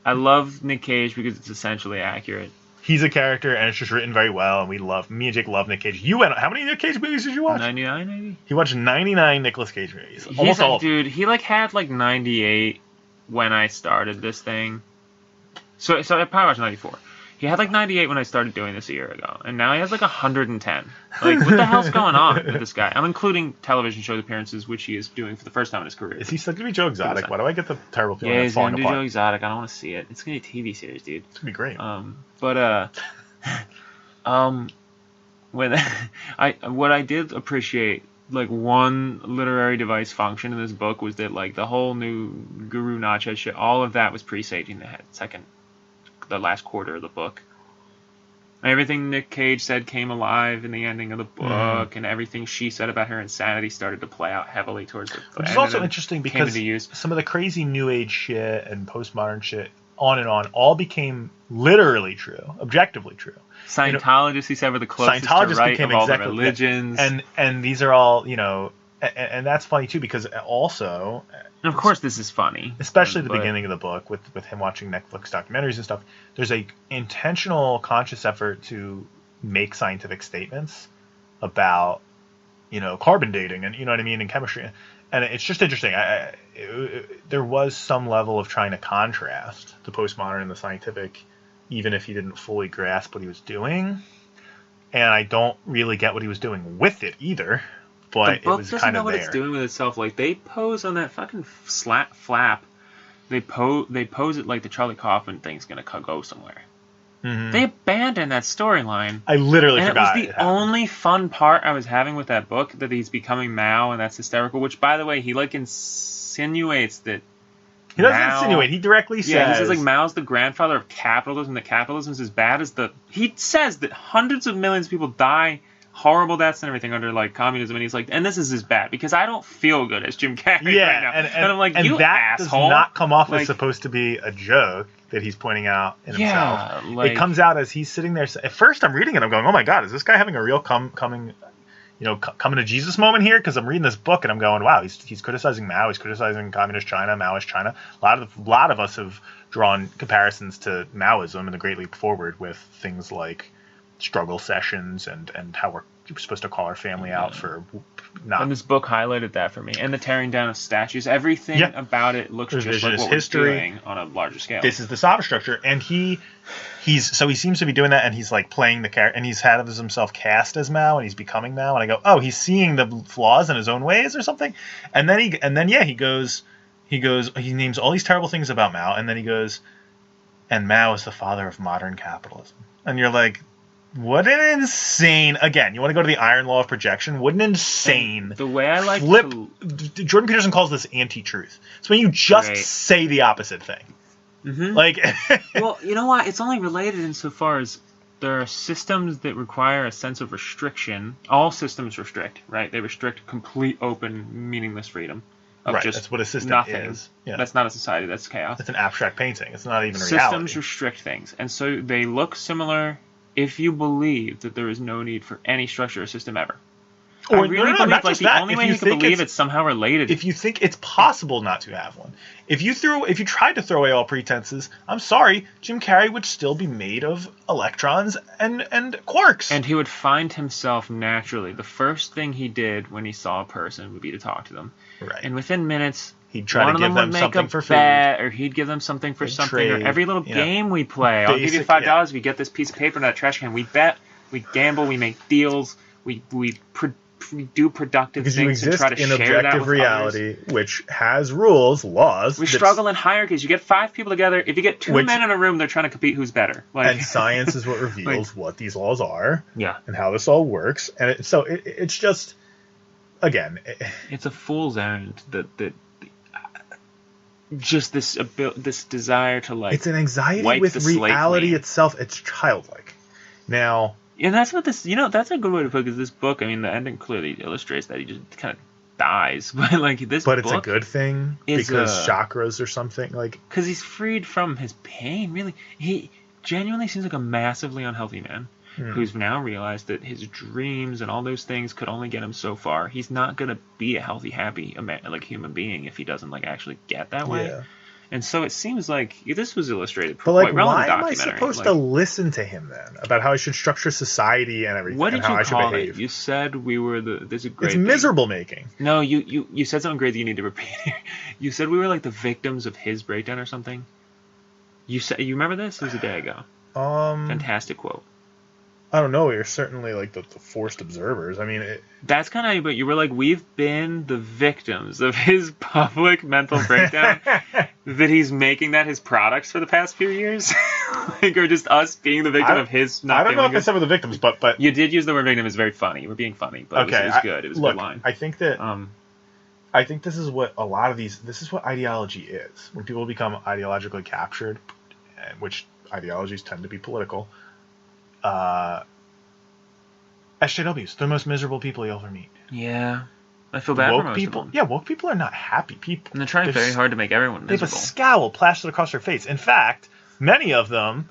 I love Nick Cage because it's essentially accurate. He's a character, and it's just written very well, and me and Jake love Nick Cage. How many Nick Cage movies did you watch? 99, maybe? He watched 99 Nicolas Cage movies. Almost all of them. Dude, he had 98 when I started this thing. So I probably watched 94. He had 98 when I started doing this a year ago, and now he has 110. What the hell's going on with this guy? I'm including television show appearances, which he is doing for the first time in his career. Is he still going to be Joe Exotic? Why do I get the terrible feeling yeah, that's falling apart? Yeah, he's going to do Joe Exotic. I don't want to see it. It's going to be a TV series, dude. It's going to be great. What I did appreciate, one literary device function in this book was that, the whole new Guru Natchez shit, all of that was presaging the last quarter of the book. Everything Nick Cage said came alive in the ending of the book, and everything she said about her insanity started to play out heavily towards the end. Which is also interesting because some of the crazy new age shit and postmodern shit, on and on, all became literally true, objectively true. Scientologists, he said, were the closest to right of all the religions. And these are all, and that's funny too, because also... And of course this is funny. Especially at the beginning of the book, with him watching Netflix documentaries and stuff, there's a intentional, conscious effort to make scientific statements about, carbon dating and, and chemistry. And it's just interesting. There was some level of trying to contrast the postmodern and the scientific, even if he didn't fully grasp what he was doing. And I don't really get what he was doing with it either. But the book it was doesn't kind know of what there. it's doing with itself. They pose on that fucking flap. They pose it like the Charlie Kaufman thing's gonna go somewhere. Mm-hmm. They abandoned that storyline. I literally forgot. And it was the only fun part I was having with that book, that he's becoming Mao, and that's hysterical. Which, by the way, he insinuates that. He doesn't insinuate. He directly says. Yeah, he says Mao's the grandfather of capitalism. That capitalism is as bad as He says that hundreds of millions of people die. Horrible deaths and everything under communism, and he's and this is as bad because I don't feel good as Jim Carrey right now. And I'm like, you that asshole. Does not come off as supposed to be a joke that he's pointing out in himself. It comes out as he's sitting there. At first, I'm reading it, I'm going, oh my god, is this guy having a real coming to Jesus moment here? Because I'm reading this book and I'm going, wow, he's criticizing Mao, he's criticizing communist China, Maoist China. A lot of us have drawn comparisons to Maoism and the Great Leap Forward with things like struggle sessions and how we're supposed to call our family out for not. And this book highlighted that for me, and the tearing down of statues. Everything about it looks just like what we're doing on a larger scale. This is the Saba structure, and he seems to be doing that, and he's playing the character, and he's had himself cast as Mao, and he's becoming Mao, and I go, oh, he's seeing the flaws in his own ways or something, and then he names all these terrible things about Mao, and then he goes, and Mao is the father of modern capitalism, and you're like. What an insane... Again, you want to go to the iron law of projection? What an insane... And the way I like Jordan Peterson calls this anti-truth. It's when you just say the opposite thing. Mm-hmm. Well, you know what? It's only related insofar as there are systems that require a sense of restriction. All systems restrict, right? They restrict complete, open, meaningless freedom. Right, that's what a system nothing. is. Yeah. That's not a society, that's chaos. It's an abstract painting. It's not even Systems reality. Systems restrict things. And so they look similar if you believe that there is no need for any structure or system ever. Or, I really believe like the only way you can believe it's somehow related. If you think it's possible not to have one. If you tried to throw away all pretenses, I'm sorry, Jim Carrey would still be made of electrons and quarks. And he would find himself naturally. The first thing he did when he saw a person would be to talk to them. Right. And within minutes, he'd try to give them something for food. Or he'd give them something for something. Trade, or every little game we play. I'll give you $5 if you get this piece of paper in that trash can. We bet, we gamble, we make deals, we do productive things and try to share that with objective reality, others. Which has rules, laws. We struggle in hierarchies. You get 5 people together. If you get 2 men in a room, they're trying to compete who's better. And science is what reveals what these laws are. Yeah. And how this all works. And it's just, again, it's a fool's errand that just this desire to it's an anxiety with reality itself. It's childlike. Now. And that's what this, that's a good way to put it, because this book, I mean, the ending clearly illustrates that he just kind of dies. But, But it's a good thing, because chakras or something, because he's freed from his pain, really. He genuinely seems like a massively unhealthy man who's now realized that his dreams and all those things could only get him so far. He's not going to be a healthy, happy, human being if he doesn't, actually get that way. Yeah. And so it seems like this was illustrated quite well in the documentary. Why am I supposed to listen to him then about how I should structure society and everything? What did you call it? You said we were there's a great. It's miserable making. No, you said something great that you need to repeat. You said we were like the victims of his breakdown or something. You remember this? It was a day ago. Fantastic quote. I don't know. You're certainly the forced observers. I mean, that's kind of. But you were like, we've been the victims of his public mental breakdown. That he's making that his products for the past few years, or just us being the victim of his. I don't know if it's some of the victims, but you did use the word victim. It's very funny. We're being funny, but okay, it was good. It was a good line. I think that. I think this is what a lot of these. This is what ideology is. When people become ideologically captured, which ideologies tend to be political. SJWs, the most miserable people you'll ever meet. Yeah. I feel bad for most people. Yeah, woke people are not happy people. And they're trying very hard to make everyone miserable. They have a scowl plastered across their face. In fact, many of them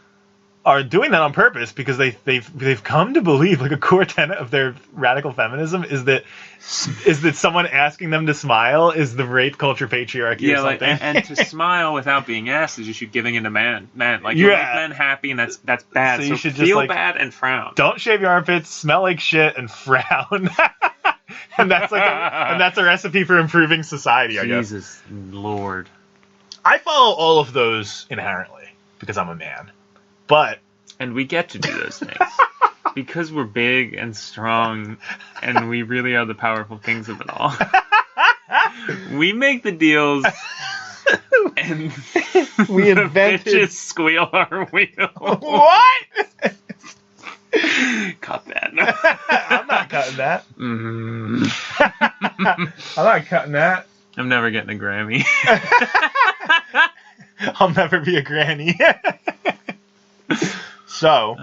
are doing that on purpose because they've come to believe, a core tenet of their radical feminism is that someone asking them to smile is the rape culture patriarchy or something. And to smile without being asked is just you giving in to man. You make men happy, and that's bad. So you should feel bad and frown. Don't shave your armpits, smell like shit, and frown. And that's a recipe for improving society, I guess. Jesus Lord. I follow all of those inherently because I'm a man. And we get to do those things because we're big and strong, and we really are the powerful kings of it all. We make the deals, and we invented bitches squeal our wheel. What? Cut that. I'm not cutting that. I'm not cutting that. I'm never getting a Grammy. I'll never be a granny. So,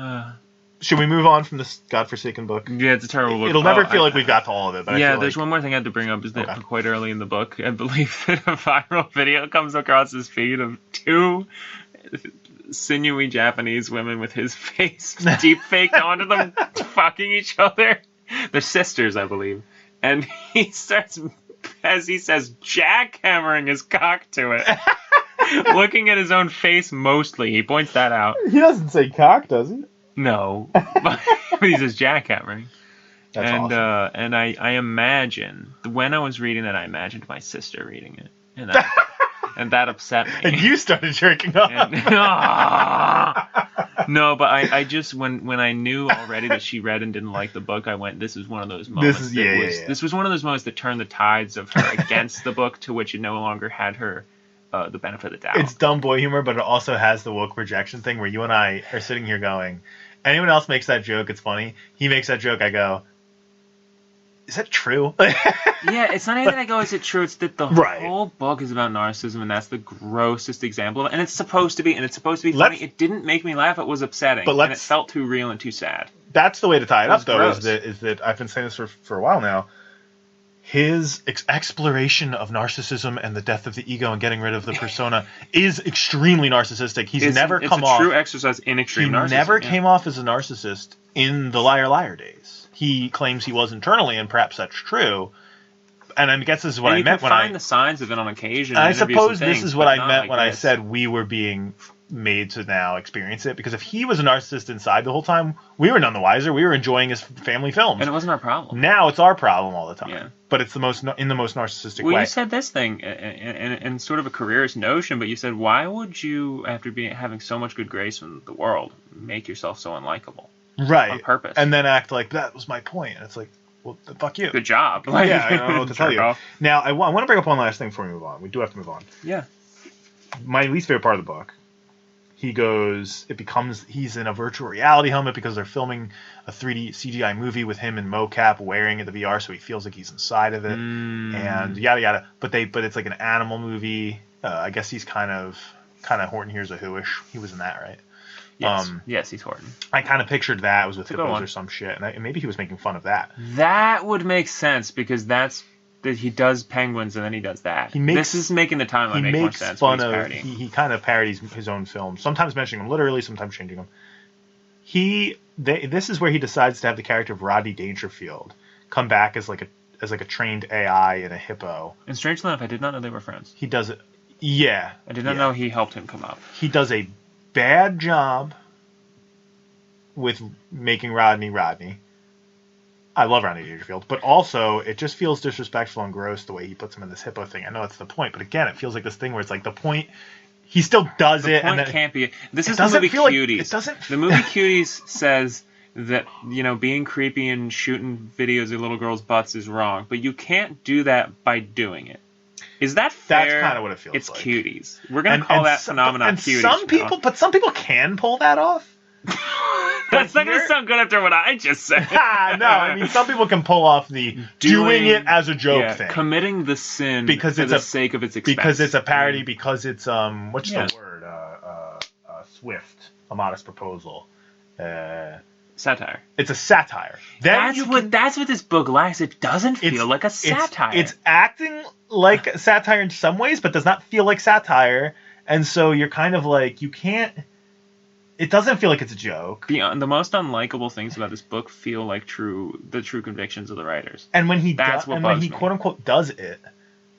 should we move on from this godforsaken book? Yeah, it's a terrible book. It'll never feel like we've got to all of it. But there's one more thing I had to bring up. Is that quite early in the book, I believe that a viral video comes across his feed of 2 sinewy Japanese women with his face deep faked onto them, fucking each other. They're sisters, I believe. And he starts, as he says, jackhammering his cock to it. Looking at his own face mostly. He points that out. He doesn't say cock, does he? No. But he says jackhammering. That's awesome. And I imagine, when I was reading it, I imagined my sister reading it. And that upset me. And you started jerking off. No, but I just, when I knew already that she read and didn't like the book, I went, this is one of those moments. This was one of those moments that turned the tides of her against the book, to which it no longer had her the benefit of the doubt. It's dumb boy humor, but it also has the woke projection thing where you and I are sitting here going, anyone else makes that joke, it's funny. He makes that joke, I go, is that true? Yeah, it's not even that I go, is it true? It's that the Right. whole book is about narcissism, and that's the grossest example of it. And it's supposed to be, funny. It didn't make me laugh. It was upsetting, and it felt too real and too sad. That's the way to tie it up, though, gross. is that I've been saying this for a while now. His exploration of narcissism and the death of the ego and getting rid of the persona is extremely narcissistic. It's a true exercise in extreme narcissism. He never came off as a narcissist in the Liar days. He claims he was internally, and perhaps that's true. And I guess this is what I meant when I... You can find the signs of it on occasion. I suppose this is what I meant when I said we were being made to now experience it. Because if he was a narcissist inside the whole time, we were none the wiser. We were enjoying his family films. And it wasn't our problem. Now it's our problem all the time. Yeah. But it's in the most narcissistic way. Well, you said this thing in sort of a careerist notion, but you said, why would you, after having so much good grace from the world, make yourself so unlikable? Right. On purpose. And then act like that was my point. And it's like, well, fuck you. Good job. Yeah, I don't know what to tell you. Now, I want to bring up one last thing before we move on. We do have to move on. Yeah. My least favorite part of the book, he's in a virtual reality helmet because they're filming a 3D CGI movie with him in mocap wearing the VR, so he feels like he's inside of it, and yada yada. But it's like an animal movie. I guess he's kind of Horton Hears a Who-ish. He was in that, right? Yes, yes, he's Horton. I kind of pictured that it was with hippos or some shit, and maybe he was making fun of that. That would make sense because he does penguins and then he does that. This is making the timeline make more sense. He kind of parodies his own films, sometimes mentioning them literally, sometimes changing them. This is where he decides to have the character of Rodney Dangerfield come back as like a trained AI in a hippo. And strangely enough, I did not know they were friends. He does it. Yeah. I did not know he helped him come up. He does a bad job with making Rodney. I love Rodney Dangerfield, but also it just feels disrespectful and gross the way he puts him in this hippo thing. I know that's the point, but again, it feels like this thing where it's like the point. He still does it. The point can't be. This is the movie Cuties. The movie Cuties says that being creepy and shooting videos of little girls' butts is wrong, but you can't do that by doing it. Is that fair? That's kind of what it feels it's like. It's Cuties. We're gonna call that phenomenon Cuties. Some people can pull that off. That's not going to sound good after what I just said. No, I mean, some people can pull off the doing it as a joke thing. Committing the sin for the sake of its expense. Because it's a parody, because it's, what's the word? Swift. A Modest Proposal. Satire. It's a satire. That's what this book lacks. It doesn't feel like a satire. It's acting like satire in some ways, but does not feel like satire. And so you're kind of like, you can't... It doesn't feel like it's a joke. The most unlikable things about this book feel like the true convictions of the writers. And when he quote unquote does it,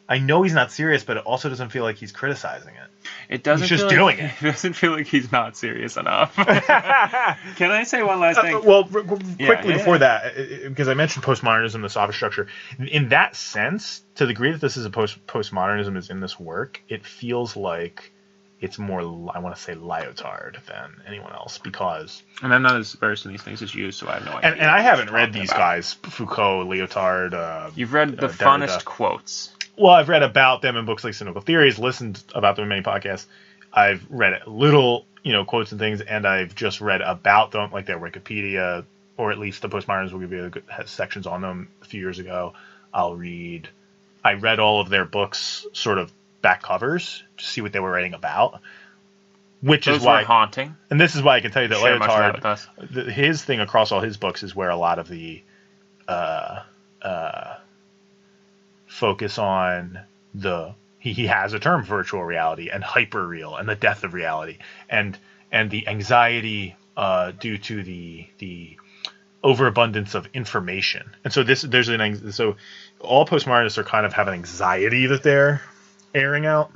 I know he's not serious, but it also doesn't feel like he's criticizing it. It doesn't. He's just doing it. It doesn't feel like he's not serious enough. Can I say one last thing? Quickly before that, because I mentioned postmodernism, the sophist structure. In that sense, to the degree that this is a postmodernism is in this work, it feels like it's more, I want to say, Lyotard than anyone else, because... And I'm not as versed in these things as you, so I have no idea. And I haven't read these guys, Foucault, Lyotard... You've read the funnest quotes. Well, I've read about them in books like Cynical Theories, listened about them in many podcasts. I've read little, quotes and things, and I've just read about them, like their Wikipedia, or at least the postmodernists will give you sections on them a few years ago. I read all of their books, sort of, back covers to see what they were writing about, Those were haunting. And this is why I can tell you that Lyotard, his thing across all his books is where a lot of the focus on he has a term, virtual reality and hyperreal and the death of reality and the anxiety due to the overabundance of information. And so so all postmodernists are kind of have an anxiety that they're airing out.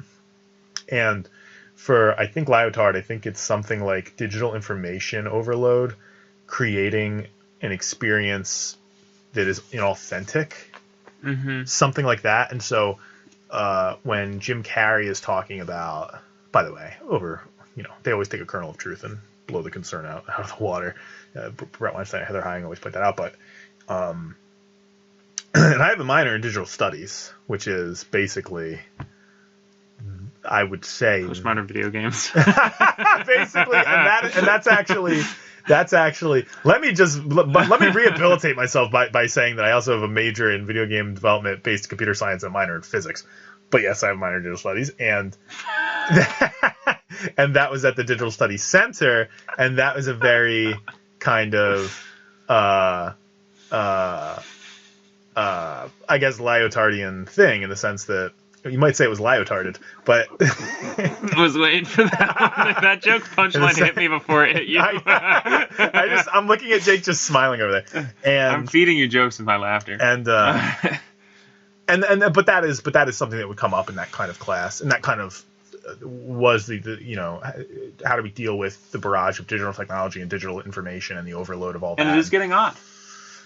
And for, I think, Lyotard, I think it's something like digital information overload, creating an experience that is inauthentic, something like that. And so when Jim Carrey is talking about, by the way, they always take a kernel of truth and blow the concern out of the water. Brett Weinstein and Heather Hying always point that out. But and I have a minor in digital studies, which is basically, I would say, postmodern video games. Basically, and that's actually That's actually, let me rehabilitate myself by saying that I also have a major in video game development based computer science and a minor in physics. But yes, I have a minor in digital studies, and and that was at the Digital Studies Center, and that was a very kind of I guess Lyotardian thing, in the sense that you might say it was Lyotarded, but I was waiting for that one. That joke punchline hit me before it hit you. I'm looking at Jake just smiling over there, and I'm feeding you jokes with my laughter. And but that is something that would come up in that kind of class, and that kind of was the how do we deal with the barrage of digital technology and digital information and the overload of all that. And it is getting on.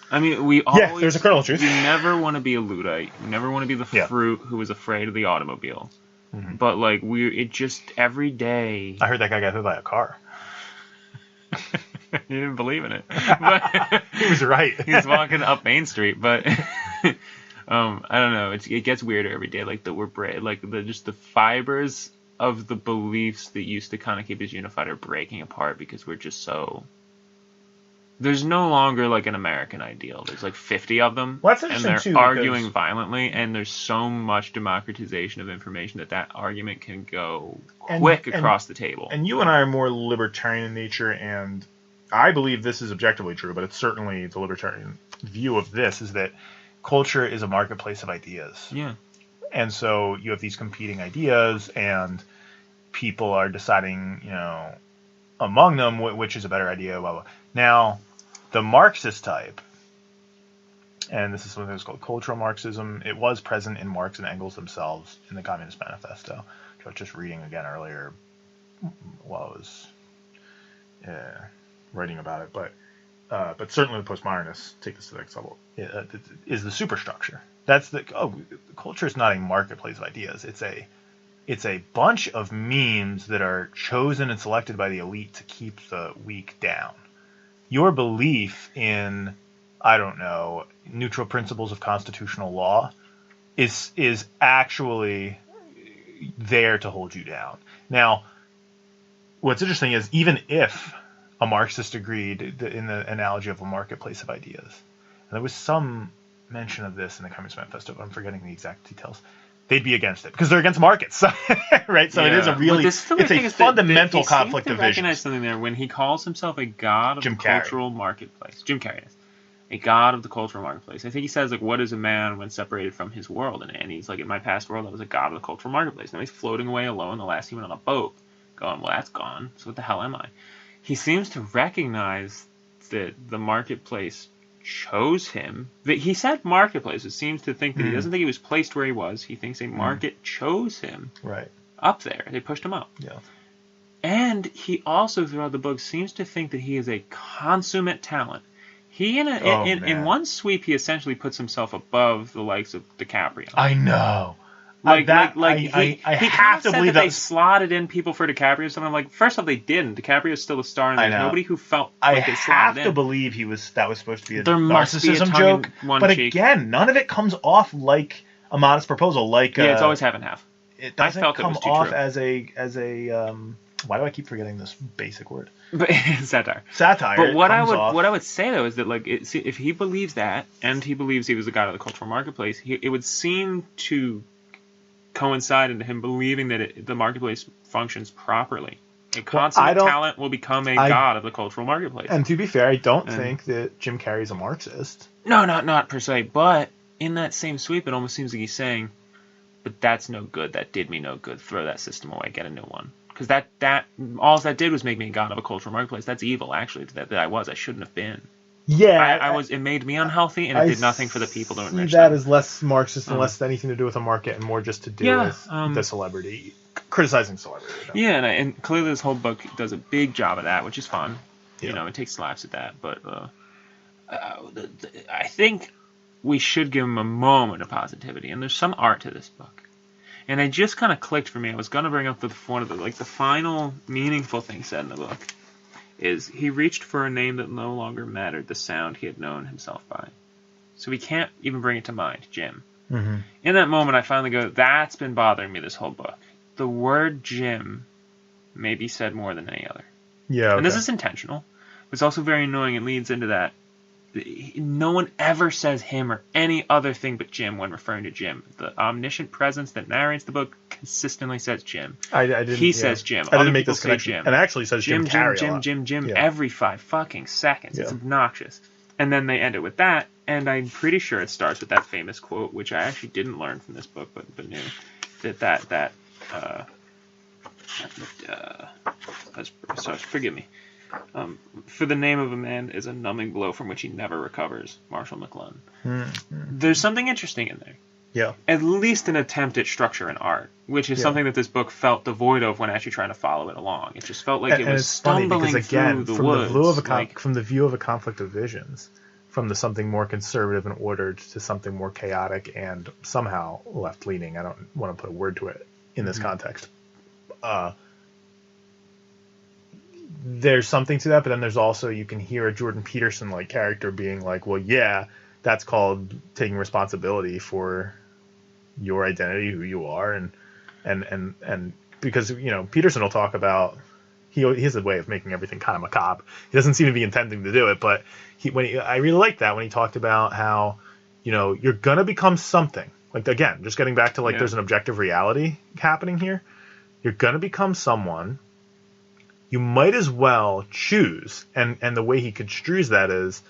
I mean, we always... there's a kernel of truth. You never want to be a Luddite. You never want to be the fruit who was afraid of the automobile. Mm-hmm. But, like, it just, every day... I heard that guy got hit by a car. You didn't believe in it. But he was right. He was walking up Main Street, but... I don't know. It gets weirder every day. Like, just the fibers of the beliefs that used to kind of keep us unified are breaking apart because we're just so... There's no longer, like, an American ideal. There's, like, 50 of them, well, that's and they're arguing violently, and there's so much democratization of information that argument can go quick across the table. And you and I are more libertarian in nature, and I believe this is objectively true, but it's certainly the libertarian view of this, is that culture is a marketplace of ideas. Yeah. And so you have these competing ideas, and people are deciding, among them, which is a better idea, blah, blah. Now, the Marxist type, and this is something that's called cultural Marxism, it was present in Marx and Engels themselves in the Communist Manifesto, which I was just reading again earlier while I was writing about it. But certainly the postmodernists take this to the next level, is the superstructure. That's culture is not a marketplace of ideas. It's a bunch of memes that are chosen and selected by the elite to keep the weak down. Your belief in, I don't know, neutral principles of constitutional law is actually there to hold you down. Now, what's interesting is, even if a Marxist agreed in the analogy of a marketplace of ideas, and there was some mention of this in the Communist Manifesto, but I'm forgetting the exact details, they'd be against it because they're against markets, right? So it is a fundamental conflict of vision. Recognize something there when he calls himself a god of the cultural marketplace. Jim Carrey is a god of the cultural marketplace. I think he says, like, what is a man when separated from his world? And he's like, in my past world, I was a god of the cultural marketplace. Now he's floating away alone, the last human on a boat, going, well, that's gone. So what the hell am I? He seems to recognize that the marketplace chose him. He said marketplace. It seems to think that he doesn't think he was placed where he was. He thinks a market chose him up there. They pushed him up. Yeah. And he also, throughout the book, seems to think that he is a consummate talent. He, in one sweep, he essentially puts himself above the likes of DiCaprio. I know. I have to believe that they slotted in people for DiCaprio. So I'm like, first off, they didn't. DiCaprio's still a star, and there's nobody who felt like they slotted in. I have to believe that was supposed to be a narcissism joke. But again, none of it comes off like a modest proposal. It's always half and half. It doesn't come off as a why do I keep forgetting this basic word? But satire. But what I would say though is that, like, if he believes that, and he believes he was the god of the cultural marketplace, it would seem to coincide into him believing that the marketplace functions properly. A consummate talent will become a god of the cultural marketplace. And to be fair, I don't think that Jim Carrey's a Marxist. No, not per se. But in that same sweep, it almost seems like he's saying, but that's no good. That did me no good. Throw that system away. Get a new one. Because that all that did was make me a god of a cultural marketplace. That's evil, actually, that I shouldn't have been. Yeah, it made me unhealthy, and it did nothing for the people to enrich that them. as less Marxist and less anything to do with a market, and more just to do with the celebrity, criticizing celebrity. Yeah, and clearly this whole book does a big job of that, which is fun. Yeah. It takes slaps at that, but I think we should give him a moment of positivity, and there's some art to this book. And it just kind of clicked for me. I was going to bring up the final meaningful thing said in the book. Is he reached for a name that no longer mattered the sound he had known himself by. So he can't even bring it to mind, Jim. Mm-hmm. In that moment, I finally go, that's been bothering me this whole book. The word Jim may be said more than any other. Yeah. Okay. And this is intentional. It's also very annoying. It leads into that. No one ever says him or any other thing but Jim when referring to Jim. The omniscient presence that narrates the book consistently says Jim. I didn't. He says Jim. I Other didn't make people this say connection. Jim. And it actually says Jim Carrey a lot. Jim, Yeah. every 5 fucking seconds. It's obnoxious. And then they end it with that, and I'm pretty sure it starts with that famous quote, which I actually didn't learn from this book, but knew sorry, forgive me. For the name of a man is a numbing blow from which he never recovers. Marshall McLuhan. There's something interesting in there. Yeah. At least an attempt at structure and art, which is something that this book felt devoid of when actually trying to follow it along. It just felt like it was stumbling through the woods. From the view of a conflict of visions, from the something more conservative and ordered to something more chaotic and somehow left-leaning. I don't want to put a word to it in this context. There's something to that, but then there's also, you can hear a Jordan Peterson-like character being like, well, yeah, that's called taking responsibility for your identity, who you are, and because, you know, Peterson will talk about, he has a way of making everything kind of macabre. He doesn't seem to be intending to do it, but I really like that when he talked about how, you know, you're gonna become something. Like, again, just getting back to there's an objective reality happening here. You're gonna become someone. You might as well choose, and the way he construes that is,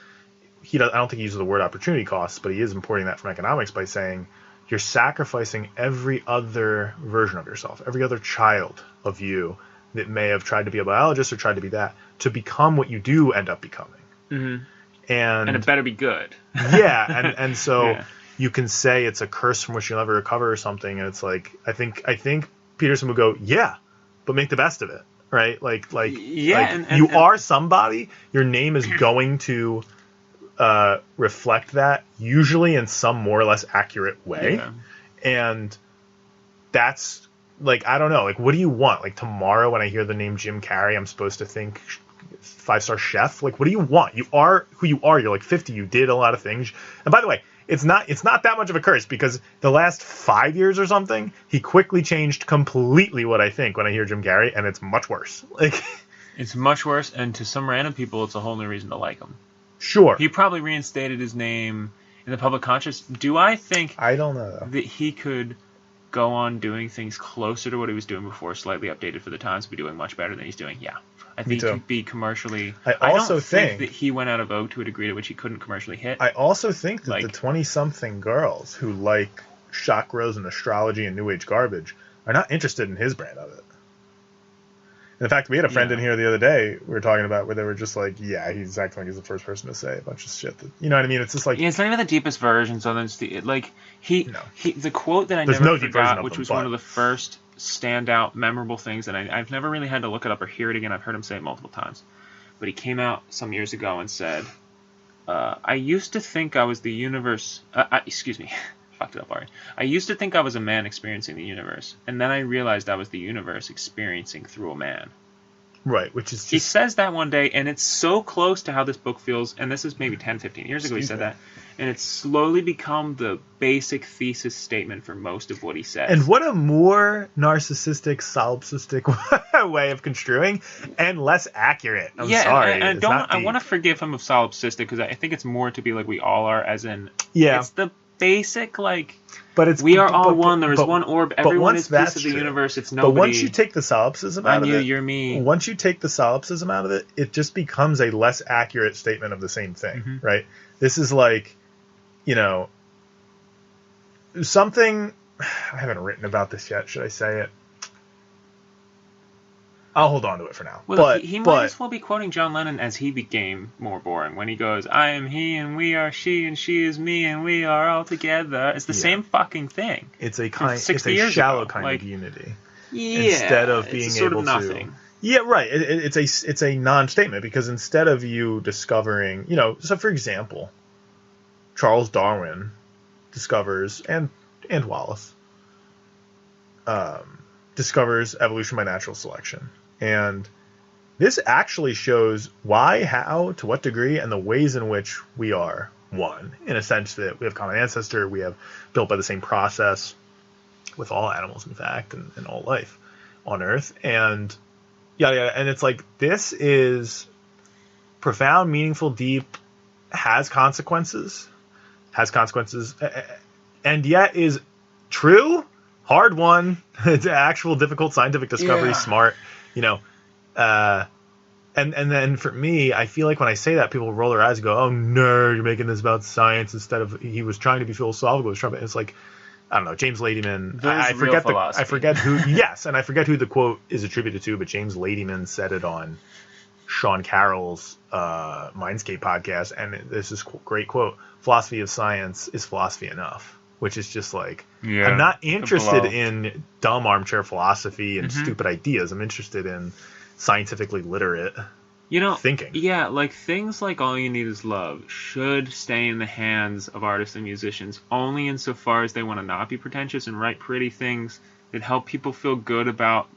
I don't think he uses the word opportunity costs, but he is importing that from economics by saying you're sacrificing every other version of yourself, every other child of you that may have tried to be a biologist or tried to be that, to become what you do end up becoming. Mm-hmm. And it better be good. Yeah, and so you can say it's a curse from which you'll never recover or something, and it's like, I think Peterson would go, yeah, but make the best of it. Right, you are somebody. Your name is going to reflect that, usually in some more or less accurate way, and that's I don't know. What do you want? Tomorrow, when I hear the name Jim Carrey, I'm supposed to think 5-star chef. What do you want? You are who you are. You're 50. You did a lot of things, and by the way, it's not that much of a curse, because the last 5 years or something, he quickly changed completely what I think when I hear Jim Carrey, and it's much worse. It's much worse, and to some random people, it's a whole new reason to like him. Sure. He probably reinstated his name in the public conscious. Do I think I don't know that he could go on doing things closer to what he was doing before, slightly updated for the times, be doing much better than he's doing? Yeah. I think he'd be commercially. I don't think that he went out of vogue to a degree to which he couldn't commercially hit. I also think that the 20-something girls who like chakras and astrology and New Age garbage are not interested in his brand of it. In fact, we had a friend in here the other day we were talking about where they were just like, yeah, he's acting like he's the first person to say a bunch of shit. That, you know what I mean? It's just it's not even the deepest versions of them. The quote that I never forgot, which was one of the first standout, memorable things, and I've never really had to look it up or hear it again. I've heard him say it multiple times. But he came out some years ago and said, I used to think I was the universe... excuse me. Fucked it up already. I used to think I was a man experiencing the universe, and then I realized I was the universe experiencing through a man. Right, which is just... He says that one day, and it's so close to how this book feels, and this is maybe 10, 15 years ago he said that, and it's slowly become the basic thesis statement for most of what he says. And what a more narcissistic, solipsistic way of construing, and less accurate. I'm sorry. And I want to forgive him of solipsistic, because I think it's more to be like we all are, as in... Yeah. It's the basic, but it's we are all one. There is one orb. Everyone is piece of the universe. It's nobody. But once you take the solipsism out of it, you're me. Once you take the solipsism out of it, it just becomes a less accurate statement of the same thing, right? This is something. I haven't written about this yet. Should I say it? I'll hold on to it for now. Well, he might as well be quoting John Lennon as he became more boring when he goes, I am he and we are she and she is me and we are all together. It's the same fucking thing. It's a shallow kind of unity. Yeah. Instead of being sort able of nothing. to. Yeah, right. It's a non-statement, because instead of you discovering, so for example, Charles Darwin discovers and Wallace discovers evolution by natural selection. And this actually shows why, how, to what degree, and the ways in which we are one, in a sense that we have common ancestor, we have built by the same process with all animals, in fact, and all life on Earth. And and it's this is profound, meaningful, deep, has consequences, and yet is true, hard one. It's actual difficult scientific discovery, smart, and then for me, I feel like when I say that, people roll their eyes and go, "Oh, nerd, you're making this about science," instead of he was trying to be philosophical. It's like, I don't know, James Ladyman. I forget who. Yes, and I forget who the quote is attributed to, but James Ladyman said it on Sean Carroll's Mindscape podcast, and this is great quote: "Philosophy of science is philosophy enough." Which is just like, I'm not interested in dumb armchair philosophy and stupid ideas. I'm interested in scientifically literate thinking. Yeah, like things like All You Need Is Love should stay in the hands of artists and musicians only insofar as they want to not be pretentious and write pretty things that help people feel good about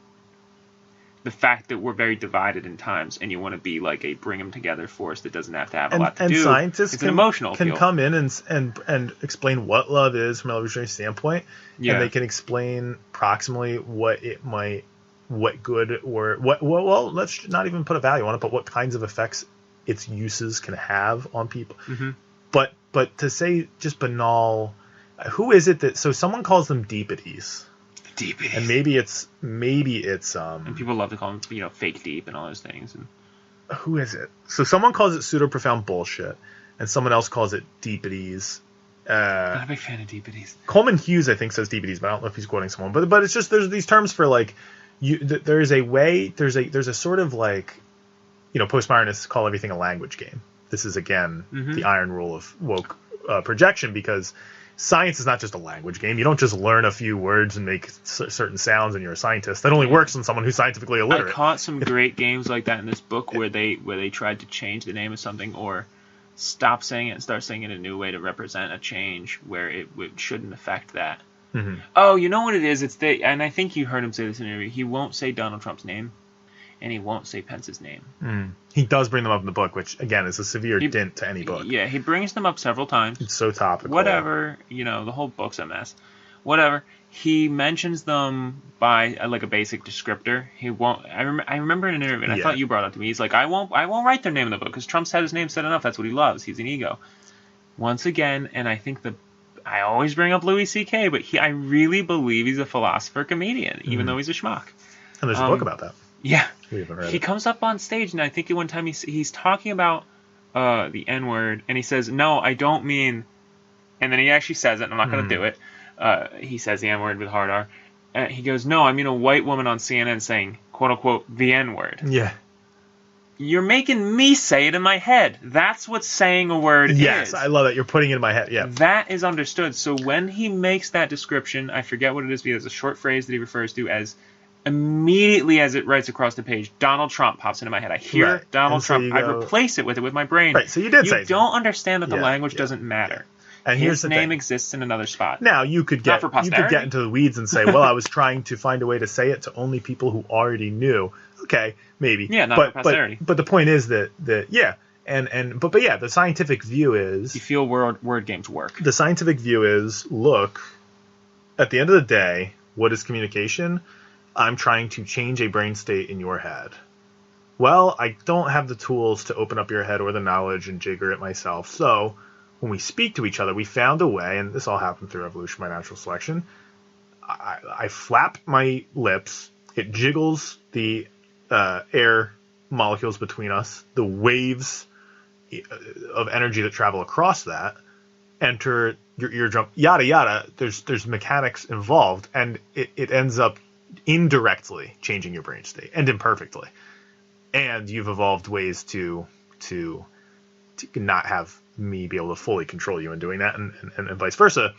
the fact that we're very divided in times, and you want to be like a bring them together force that doesn't have to have a lot to do. And scientists it's an emotional can appeal. come in and explain what love is from an evolutionary standpoint, and they can explain proximally what good or what. Well, let's not even put a value on it, but what kinds of effects its uses can have on people. But to say just banal, who is it that? So someone calls them deepities. Deepies. And maybe it's and people love to call them fake deep and all those things. And who is it? So someone calls it pseudo profound bullshit, and someone else calls it deepities. Not a big fan of deepities. Coleman Hughes, I think, says deepities, but I don't know if he's quoting someone. But it's just there's these terms for like there's a sort of like postmodernists call everything a language game. This is again the iron rule of woke projection, because science is not just a language game. You don't just learn a few words and make certain sounds and you're a scientist. That only works on someone who's scientifically illiterate. I caught some great games like that in this book where they tried to change the name of something or stop saying it and start saying it in a new way to represent a change where it shouldn't affect that. Oh, you know what it is? And I think you heard him say this in an interview. He won't say Donald Trump's name, and he won't say Pence's name. He does bring them up in the book, which, again, is a severe dint to any book. Yeah, he brings them up several times. It's so topical. Whatever, the whole book's a mess. Whatever. He mentions them by like a basic descriptor. He won't. I remember in an interview, and I thought you brought it up to me. He's like, I won't write their name in the book because Trump's had his name said enough. That's what he loves. He's an ego. Once again, and I think I always bring up Louis C.K., but I really believe he's a philosopher comedian, even though he's a schmuck. And there's a book about that. Yeah. We haven't read he it. comes up on stage, and I think one time he's talking about the N-word, and he says, "No, I don't mean," and then he actually says it, and I'm not going to do it. He says the N-word with hard R. He goes, "No, I mean a white woman on CNN saying, quote unquote, the N-word." Yeah. You're making me say it in my head. That's what saying a word is. Yes, I love it. You're putting it in my head. Yeah. That is understood. So when he makes that description, I forget what it is, because it's a short phrase that he refers to as, immediately as it writes across the page, Donald Trump pops into my head. I hear Donald Trump. I replace it with my brain. Right, so you did say You don't understand that the language doesn't matter. And his name exists in another spot. Now, you could get into the weeds and say, well, I was trying to find a way to say it to only people who already knew. Okay, maybe. Yeah, not for posterity. But the point is that yeah. But yeah, the scientific view is... You feel word games work. The scientific view is, look, at the end of the day, what is communication? I'm trying to change a brain state in your head. Well, I don't have the tools to open up your head or the knowledge and jigger it myself. So when we speak to each other, we found a way, and this all happened through evolution by natural selection. I flap my lips. It jiggles the air molecules between us. The waves of energy that travel across that enter your eardrum. Yada yada. There's mechanics involved, and it ends up indirectly changing your brain state, and imperfectly. And you've evolved ways to not have me be able to fully control you in doing that, and vice versa.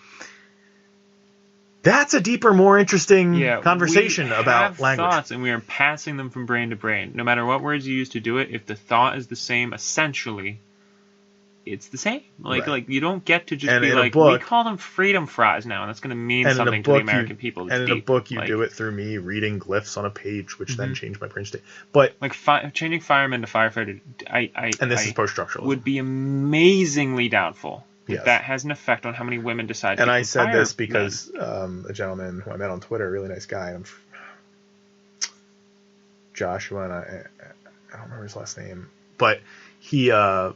That's a deeper, more interesting conversation about language. Thoughts, and we are passing them from brain to brain. No matter what words you use to do it, if the thought is the same, essentially, it's the same. Like you don't get to just be like, we call them freedom fries now, and that's going to mean something to the American people. And in a book, you do it through me reading glyphs on a page, which then change my brain state. But like changing fireman to firefighter, and this is post-structuralism, would be amazingly doubtful. Yes. That has an effect on how many women decide to And I said this because a gentleman who I met on Twitter, a really nice guy, Joshua, and I don't remember his last name, But he, I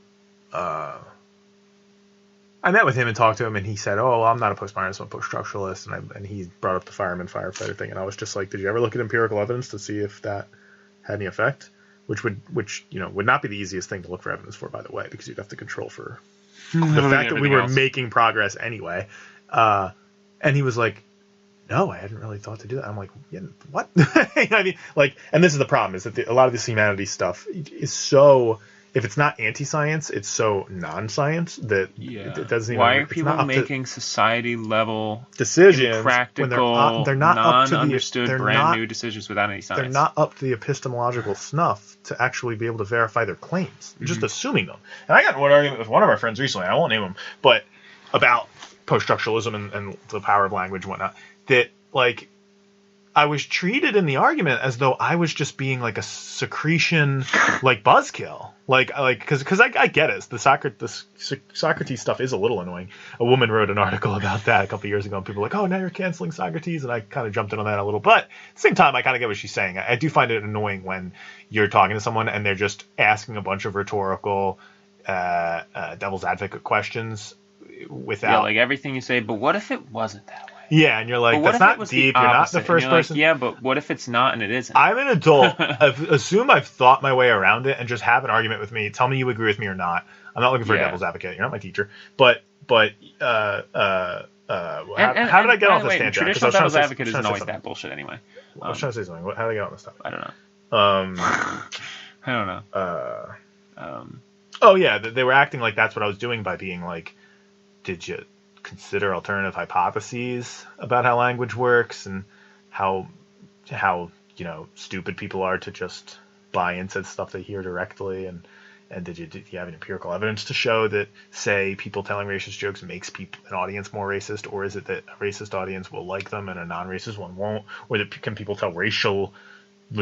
met with him and talked to him, and he said, "Oh, well, I'm not a postmodernist, I'm a post-structuralist," and he brought up the firefighter thing, and I was just like, "Did you ever look at empirical evidence to see if that had any effect?" Which would not be the easiest thing to look for evidence for, by the way, because you'd have to control for the fact that we were making progress anyway. And he was like, "No, I hadn't really thought to do that." I'm like, "Yeah, what?" I mean, like, and this is the problem: is that a lot of this humanities stuff is so. If it's not anti-science, it's so non-science that it doesn't even... Why are people making society-level decisions impractical, they're not non-understood, brand-new decisions without any science? They're not up to the epistemological snuff to actually be able to verify their claims. They're just assuming them. And I got in one argument with one of our friends recently, I won't name him, but about post-structuralism and the power of language and whatnot, that, like... I was treated in the argument as though I was just being like a secretion, like buzzkill, because I get it. The Socrates stuff is a little annoying. A woman wrote an article about that a couple of years ago, and people were like, "Oh, now you're canceling Socrates," and I kind of jumped in on that a little. But at the same time, I kind of get what she's saying. I do find it annoying when you're talking to someone and they're just asking a bunch of rhetorical, devil's advocate questions without like everything you say. But what if it wasn't that way? Yeah, and you're like, that's not deep. You're not the first person. Like, yeah, but what if it's not and it isn't? I'm an adult. Assume I've thought my way around it and just have an argument with me. Tell me you agree with me or not. I'm not looking for a devil's advocate. You're not my teacher. But how did I get off this tangent? Traditional devil's advocate isn't always that bullshit anyway. I was trying to say something. How did I get on this topic? I don't know. I don't know. Oh yeah, they were acting like that's what I was doing by being like, did you consider alternative hypotheses about how language works and how stupid people are to just buy into stuff they hear directly, and did you have any empirical evidence to show that, say, people telling racist jokes makes an audience more racist, or is it that a racist audience will like them and a non-racist one won't, or that can people tell racially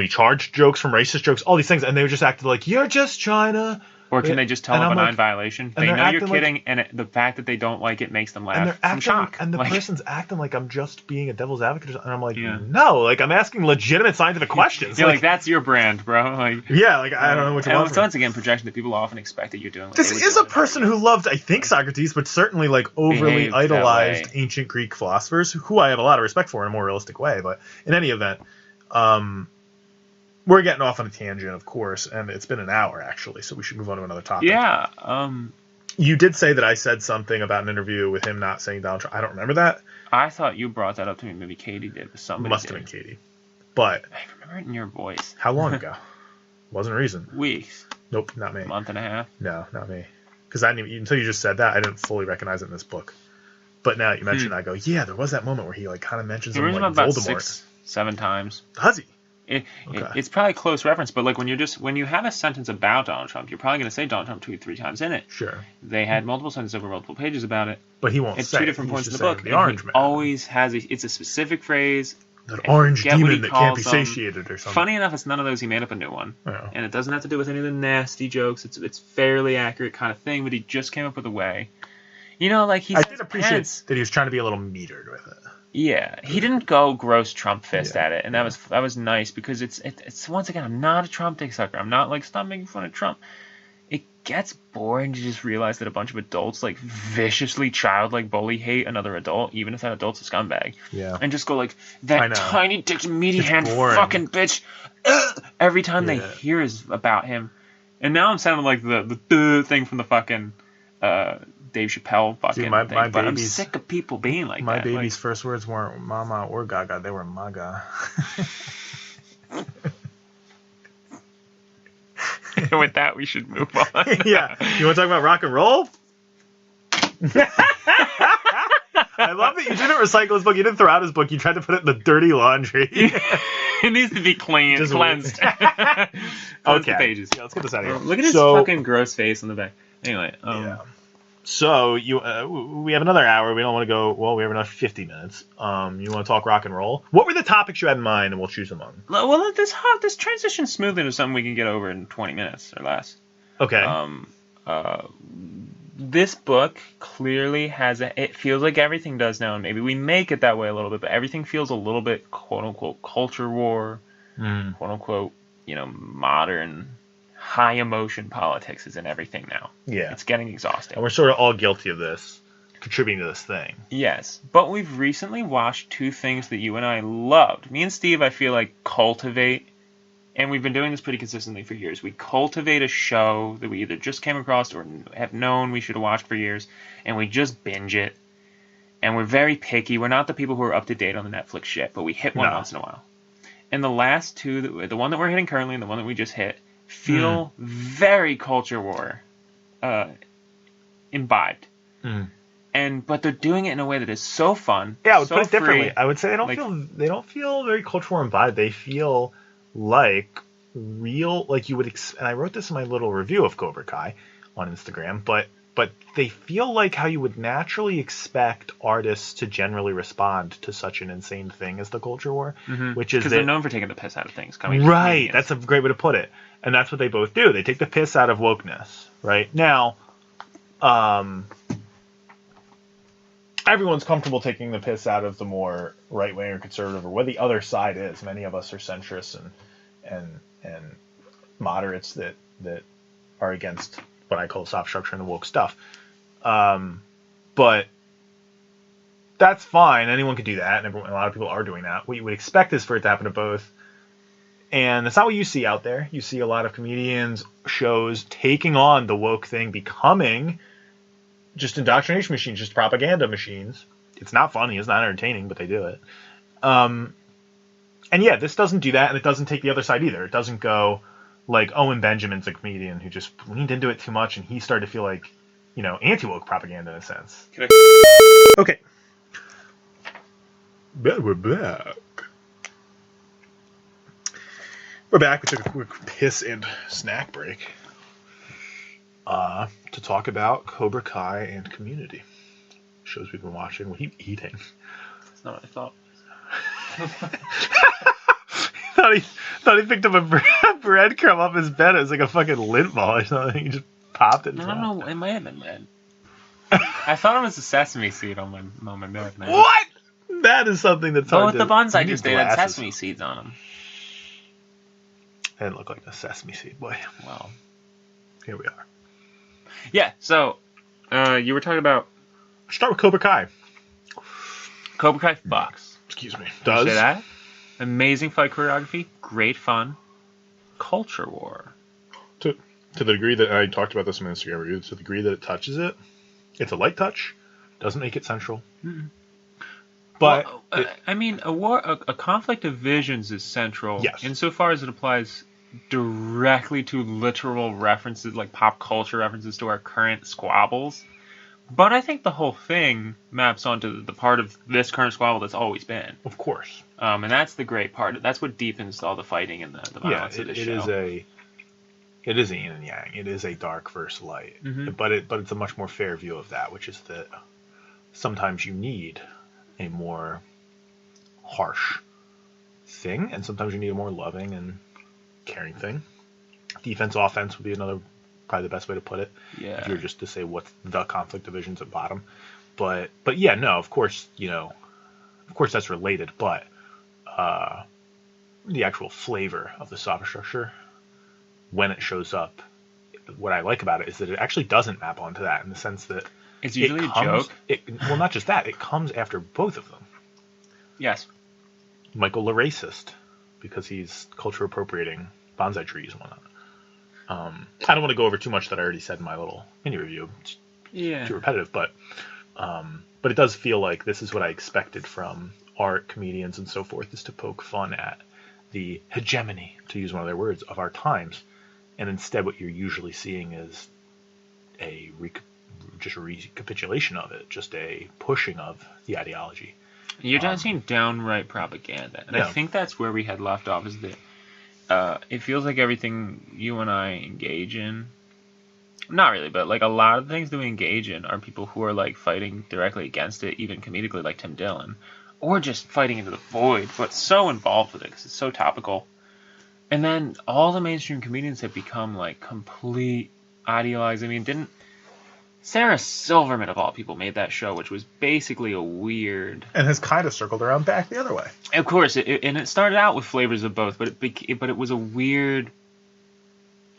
charged jokes from racist jokes, all these things, and they just acted like you're just trying to. Or can they just tell a benign violation? They know you're kidding, and the fact that they don't like it makes them laugh from shock. And the person's acting like I'm just being a devil's advocate, and I'm like, no, like I'm asking legitimate scientific questions. Like that's your brand, bro. I don't know what you want. It's once again projection that people often expect that you're doing. This is a person who loved, I think, Socrates, but certainly like overly idolized ancient Greek philosophers, who I have a lot of respect for in a more realistic way. But in any event, we're getting off on a tangent, of course, and it's been an hour, actually, so we should move on to another topic. Yeah. You did say that I said something about an interview with him not saying Donald Trump. I don't remember that. I thought you brought that up to me. Maybe Katie did, but somebody must have been Katie. But I remember it in your voice. How long ago? Wasn't recent. Weeks. Nope, not me. A month and a half? No, not me. Because until you just said that, I didn't fully recognize it in this book. But now that you mentioned it, I go, yeah, there was that moment where he like kind of mentions him like about Voldemort. 6-7 times. Does he? It's probably close reference, but like when you have a sentence about Donald Trump, you're probably going to say Donald Trump 2 or 3 times in it. Sure. They had multiple sentences over multiple pages about it. But he won't it's say 2 different points in the book. The orange man always has it's a specific phrase. That orange demon that can't be satiated or something. Funny enough, it's none of those. He made up a new one, and it doesn't have to do with any of the nasty jokes. It's fairly accurate kind of thing, but he just came up with a way. Like he. I did appreciate that he was trying to be a little metered with it. Yeah, he didn't go gross Trump fist at it, and that was nice because it's once again, I'm not a Trump dick sucker. I'm not like stop making fun of Trump. It gets boring to just realize that a bunch of adults like viciously childlike bully hate another adult, even if that adult's a scumbag. Yeah. And just go like that tiny dick meaty hand fucking bitch every time they hear about him. And now I'm sounding like the thing from the fucking Dave Chappelle fucking thing, but I'm sick of people being like that. My baby's first words weren't mama or gaga, they were maga. With that, we should move on. Yeah. You want to talk about rock and roll? I love that you didn't recycle his book. You didn't throw out his book. You tried to put it in the dirty laundry. It needs to be cleansed. Cleanse okay. The pages. Yeah, let's get this out of here. Look at his fucking gross face on the back. Anyway. So we have another hour. We don't want to go. Well, we have another 50 minutes. You want to talk rock and roll? What were the topics you had in mind, and we'll choose among? Well, this transitions smoothly into something we can get over in 20 minutes or less. Okay. This book clearly has it feels like everything does now, and maybe we make it that way a little bit, but everything feels a little bit quote unquote culture war, quote unquote, modern high emotion politics is in everything now. Yeah. It's getting exhausting. And we're sort of all guilty of this, contributing to this thing. Yes, but we've recently watched two things that you and I loved. Me and Steve, I feel like, cultivate, and we've been doing this pretty consistently for years. We cultivate a show that we either just came across or have known we should have watched for years, and we just binge it. And we're very picky. We're not the people who are up to date on the Netflix shit, but we hit one once in a while. And the last two, the one that we're hitting currently and the one that we just hit, feel very culture war imbibed. But they're doing it in a way that is so fun. Yeah, I would so put it differently. free. I would say they don't feel very cultural imbibed. They feel like real, like you would. And I wrote this in my little review of Cobra Kai on Instagram, but they feel like how you would naturally expect artists to generally respond to such an insane thing as the culture war, which is because they're known for taking the piss out of things. Right, that's a great way to put it, and that's what they both do. They take the piss out of wokeness. Right now, everyone's comfortable taking the piss out of the more right wing or conservative or where the other side is. Many of us are centrists and moderates that are against what I call soft structure and the woke stuff. But that's fine. Anyone can do that, and a lot of people are doing that. What you would expect is for it to happen to both. And that's not what you see out there. You see a lot of comedians, shows taking on the woke thing, becoming just indoctrination machines, just propaganda machines. It's not funny, it's not entertaining, but they do it. And yeah, this doesn't do that, and it doesn't take the other side either. It doesn't go like Owen Benjamin's a comedian who just leaned into it too much, and he started to feel like, anti-woke propaganda in a sense. Okay. But we're back. We're back. We took a quick piss and snack break to talk about Cobra Kai and Community. Shows we've been watching. What are you eating? That's not what I thought. thought he picked up a breadcrumb off his bed. It was like a fucking lint ball or something. He just popped it. I don't know. It might have been red. I thought it was a sesame seed on my bed. Man. What? That is something that's hard with to... the buns I just ate had sesame seeds on them. They didn't look like a sesame seed, boy. Well, here we are. Yeah, so you were talking about... Start with Cobra Kai. Cobra Kai fucks. Excuse me. Does. Say that? Amazing fight choreography. Great fun. Culture war. To the degree that I talked about this in my Instagram review, to the degree that it touches it, it's a light touch. Doesn't make it central. Mm-mm. But a conflict of visions is central. Yes. Insofar as it applies directly to literal references, like pop culture references to our current squabbles. But I think the whole thing maps onto the part of this current squabble that's always been. Of course. And that's the great part. That's what deepens all the fighting and the violence of this show. It is a yin and yang. It is a dark versus light. Mm-hmm. But it's a much more fair view of that, which is that sometimes you need a more harsh thing, and sometimes you need a more loving and caring thing. Defense, offense would be another, probably the best way to put it. Yeah. If you're just to say what's the conflict divisions at bottom. But yeah, no, of course, that's related, but the actual flavor of the soft structure, when it shows up, what I like about it is that it actually doesn't map onto that, in the sense that it's usually a joke. Well, not just that, it comes after both of them. Yes. Michael the racist, because he's culture appropriating bonsai trees and whatnot. I don't want to go over too much that I already said in my little mini review. It's too repetitive, but it does feel like this is what I expected from art, comedians, and so forth, is to poke fun at the hegemony, to use one of their words, of our times. And instead what you're usually seeing is a recapitulation of it, just a pushing of the ideology. You're not seeing downright propaganda. And I think that's where we had left off, is that it feels like everything you and I engage in, not really, but like a lot of the things that we engage in are people who are like fighting directly against it, even comedically, like Tim Dillon, or just fighting into the void, but so involved with it because it's so topical. And then all the mainstream comedians have become like complete idealized. I mean, didn't Sarah Silverman, of all people, made that show, which was basically a weird... And has kind of circled around back the other way. Of course, and it started out with flavors of both, but it was a weird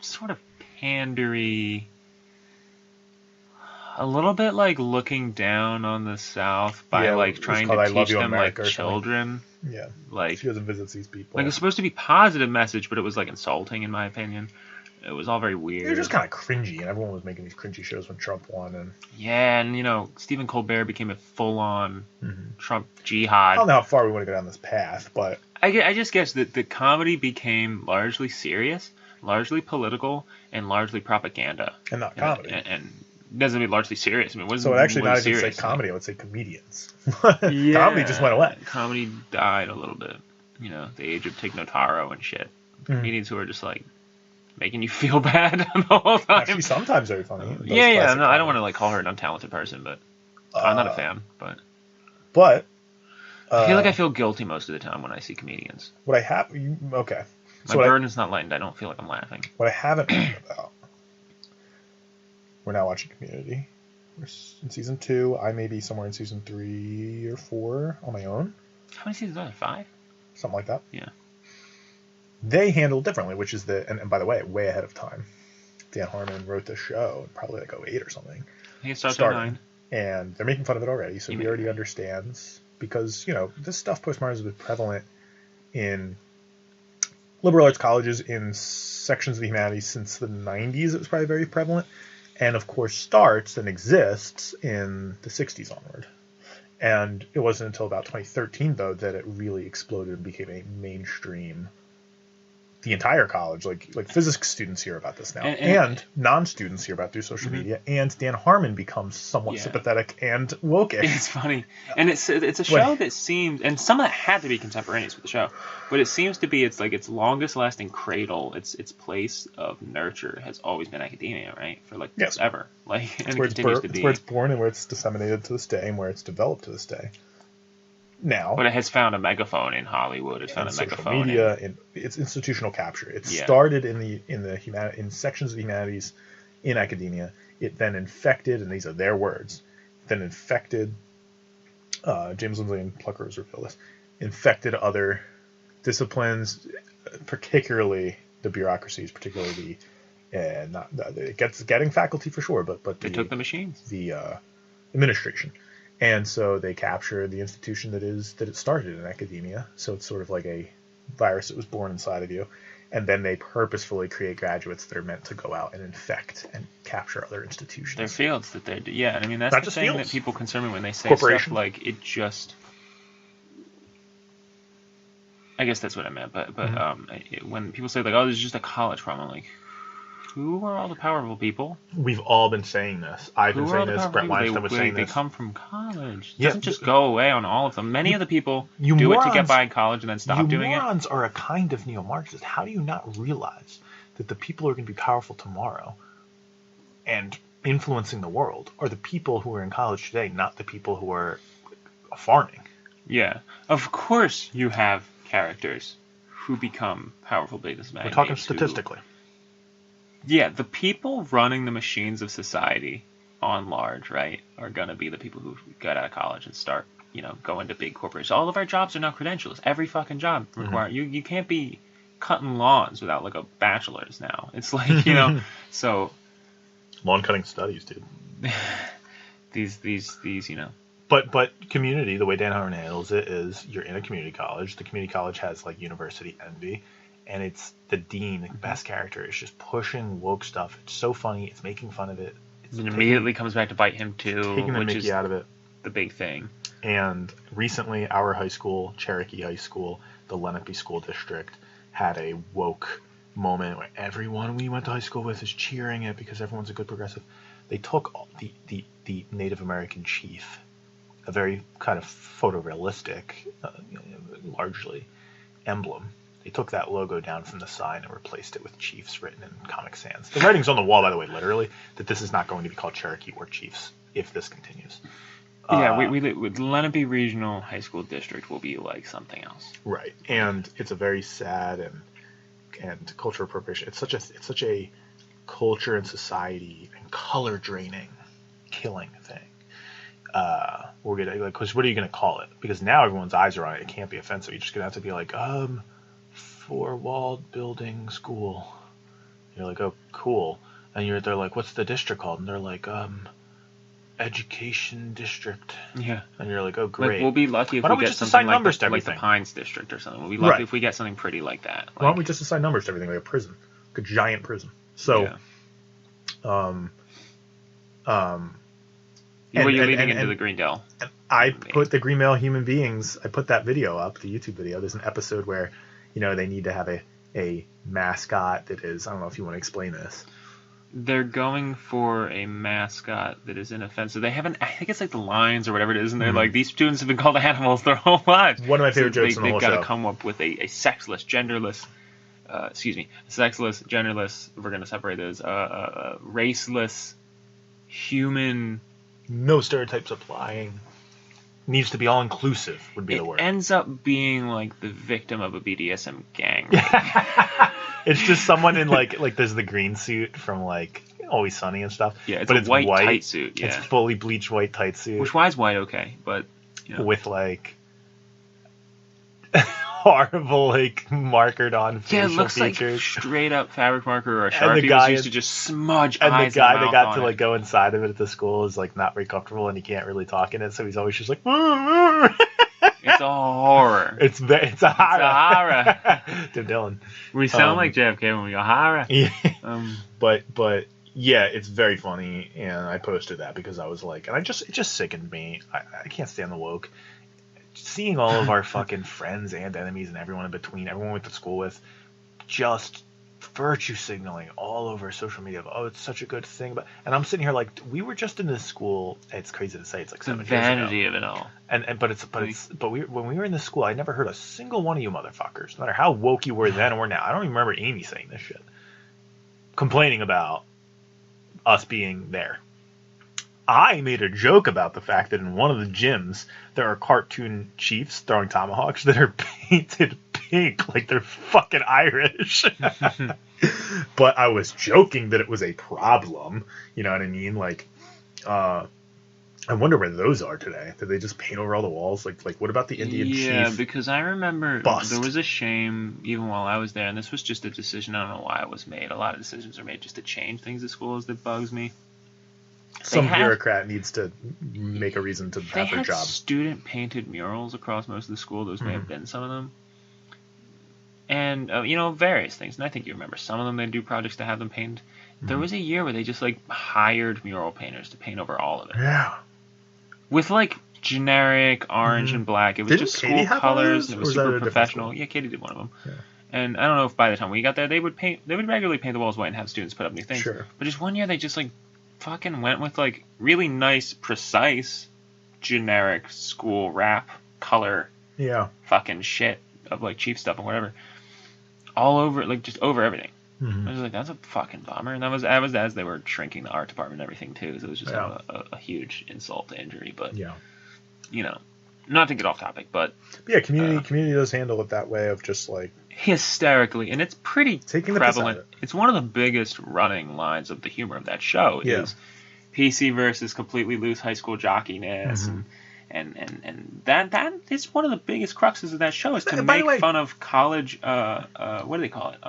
sort of pandery, a little bit like looking down on the South by like trying to teach them like children. Yeah, like she doesn't visit these people. Like, it's supposed to be positive message, but it was like insulting in my opinion. It was all very weird. It was just kind of cringy, and everyone was making these cringy shows when Trump won. And yeah, and you know, Stephen Colbert became a full-on Trump jihad. I don't know how far we want to go down this path, but I just guess that the comedy became largely serious, largely political, and largely propaganda. And not comedy. And doesn't mean largely serious. I mean, so it actually not even say comedy. I would say comedians. Comedy just went away. Comedy died a little bit. You know, the age of Tig Notaro and shit. Comedians who are just like making you feel bad the whole time. Actually, sometimes very funny. Yeah. No, I don't want to like call her an untalented person, but I'm not a fan. But I feel like I feel guilty most of the time when I see comedians. What I have, okay. My burden is not lightened. I don't feel like I'm laughing. What I haven't written about. We're now watching Community. We're in season 2. I may be somewhere in season 3 or 4 on my own. How many seasons are there? 5? Something like that. Yeah. They handle differently, which is and by the way, way ahead of time. Dan Harmon wrote this show, probably like 2008 or something. I think it starts at 9. And they're making fun of it already, so he already understands. Because, you know, this stuff postmodernism has been prevalent in liberal arts colleges in sections of the humanities since the 90s. It was probably very prevalent. And, of course, starts and exists in the 60s onward. And it wasn't until about 2013, though, that it really exploded and became a mainstream. The entire college, like physics students hear about this now, and non-students hear about it through social media, and Dan Harmon becomes somewhat sympathetic and woke-ish. It's funny, and it's a show that seems, and some of that had to be contemporaneous with the show, but it seems to be its longest-lasting cradle, its place of nurture has always been academia, right? For like ever, like, and it continues to be. It's where it's born and where it's disseminated to this day, and where it's developed to this day. Now, but it has found a megaphone in Hollywood. It's found a megaphone media, in it's institutional capture. It started in sections of the humanities in academia. It then infected, and these are their words, then infected. James Lindsay and Pluckers reveal this. Infected other disciplines, particularly the bureaucracies, particularly getting faculty for sure, but they took the machines, the administration. And so they capture the institution that it started in academia. So it's sort of like a virus that was born inside of you. And then they purposefully create graduates that are meant to go out and infect and capture other institutions. They're fields that they're... Yeah, I mean, that's the thing that people concern me when they say stuff like it just... I guess that's what I meant. But when people say, like, oh, this is just a college problem, I'm like... Who are all the powerful people? We've all been saying this. I've been saying this. Brett Weinstein was saying this. They come from college. It doesn't just go away on all of them. Many of the people do it to get by in college and then stop doing it. Morons are a kind of neo-Marxist. How do you not realize that the people who are going to be powerful tomorrow and influencing the world are the people who are in college today, not the people who are farming? Yeah. Of course you have characters who become powerful businessmen. We're talking statistically. Yeah, the people running the machines of society on large, right, are going to be the people who get out of college and start, going to big corporations. All of our jobs are now credentials. Every fucking job requires... You can't be cutting lawns without, like, a bachelor's now. It's like, so... Lawn cutting studies, dude. these. But community, the way Dan Harmon handles it is you're in a community college. The community college has, like, university envy. And it's the dean, the best character, is just pushing woke stuff. It's so funny. It's making fun of it. It immediately comes back to bite him, too. Taking the mickey out of it. The big thing. And recently, our high school, Cherokee High School, the Lenape School District, had a woke moment where everyone we went to high school with is cheering it because everyone's a good progressive. They took the Native American chief, a very kind of photorealistic, largely, emblem. They took that logo down from the sign and replaced it with Chiefs written in Comic Sans. The writing's on the wall, by the way, literally, that this is not going to be called Cherokee or Chiefs if this continues. Yeah, with Lenape Regional High School District will be like something else. Right, and it's a very sad and cultural appropriation. It's such a culture and society and color draining, killing thing. We're gonna because what are you gonna call it? Because now everyone's eyes are on it. It can't be offensive. You're just gonna have to be like, four-walled building school, You're like, oh, cool. And they're like, what's the district called? And they're like, Education District. Yeah. And you're like, oh, great. Like, we'll be lucky if Why don't we we get just something assign like numbers to like the everything? Pines District or something. We'll be lucky Right. if we get something pretty like that. Why don't we just assign numbers to everything, like a prison, like a giant prison? So, yeah. um, Well, you're leading into the Green Dell. I put the Green Male Human Beings, I put that video up, the YouTube video. There's an episode where, they need to have a mascot that is, I don't know if you want to explain this. They're going for a mascot that is inoffensive. They haven't, I think it's like the Lions or whatever it is, and they're like, these students have been called animals their whole lives. One of my favorite jokes in the whole show. They've got to come up with a sexless, genderless, sexless, genderless, we're going to separate those, raceless, human. No stereotypes applying. Needs to be all inclusive would be the word. It ends up being like the victim of a BDSM gang. It's just someone in like there's the green suit from like Always Sunny and stuff. Yeah, but it's white tight suit. Yeah, it's fully bleached white tight suit. Which why is white okay? But with like horrible like markered on facial features. Yeah, it looks features. like straight up fabric marker or a Sharpie was used to just smudge eyes. And the guy that got to like go inside of it at the school is like not very comfortable and he can't really talk in it, so he's always just like. It's a horror. It's a horror. It's a horror. To Dylan. We sound like JFK when we go horror. Yeah. But yeah, it's very funny, and I posted that because I was like, and it just sickened me. I can't stand the woke. Seeing all of our fucking friends and enemies and everyone in between, everyone we went to school with, just virtue signaling all over social media of, oh, it's such a good thing. And I'm sitting here like, we were just in this school. It's crazy to say, it's like 7 years ago. The vanity of it all. But when we were in this school, I never heard a single one of you motherfuckers, no matter how woke you were then or now. I don't even remember Amy saying this shit, complaining about us being there. I made a joke about the fact that in one of the gyms there are cartoon chiefs throwing tomahawks that are painted pink like they're fucking Irish. But I was joking that it was a problem. You know what I mean? Like, I wonder where those are today. Did they just paint over all the walls? Like what about the Indian chief? Yeah, because I remember bust? There was a shame even while I was there, and this was just a decision. I don't know why it was made. A lot of decisions are made just to change things at schools that bugs me. Some bureaucrat needs to make a reason to have their job. Student-painted murals across most of the school. Those may have been some of them. And, various things. And I think you remember some of them, they do projects to have them painted. There was a year where they just, hired mural painters to paint over all of it. Yeah. With, generic orange and black. It was just school colors, and it was super professional. Yeah, Katie did one of them. Yeah. And I don't know if by the time we got there, they would regularly paint the walls white and have students put up new things. Sure. But just one year, they just, fucking went with really nice, precise, generic school wrap color fucking shit of cheap stuff and whatever all over just over everything. I was like, that's a fucking bummer. And that was as they were shrinking the art department and everything too, so it was just a huge insult to injury. But not to get off topic, but community does handle it that way of just hysterically, and it's pretty taking prevalent. It's one of the biggest running lines of the humor of that show is PC versus completely loose high school jockiness, and that is one of the biggest cruxes of that show is to make fun of college. What do they call it?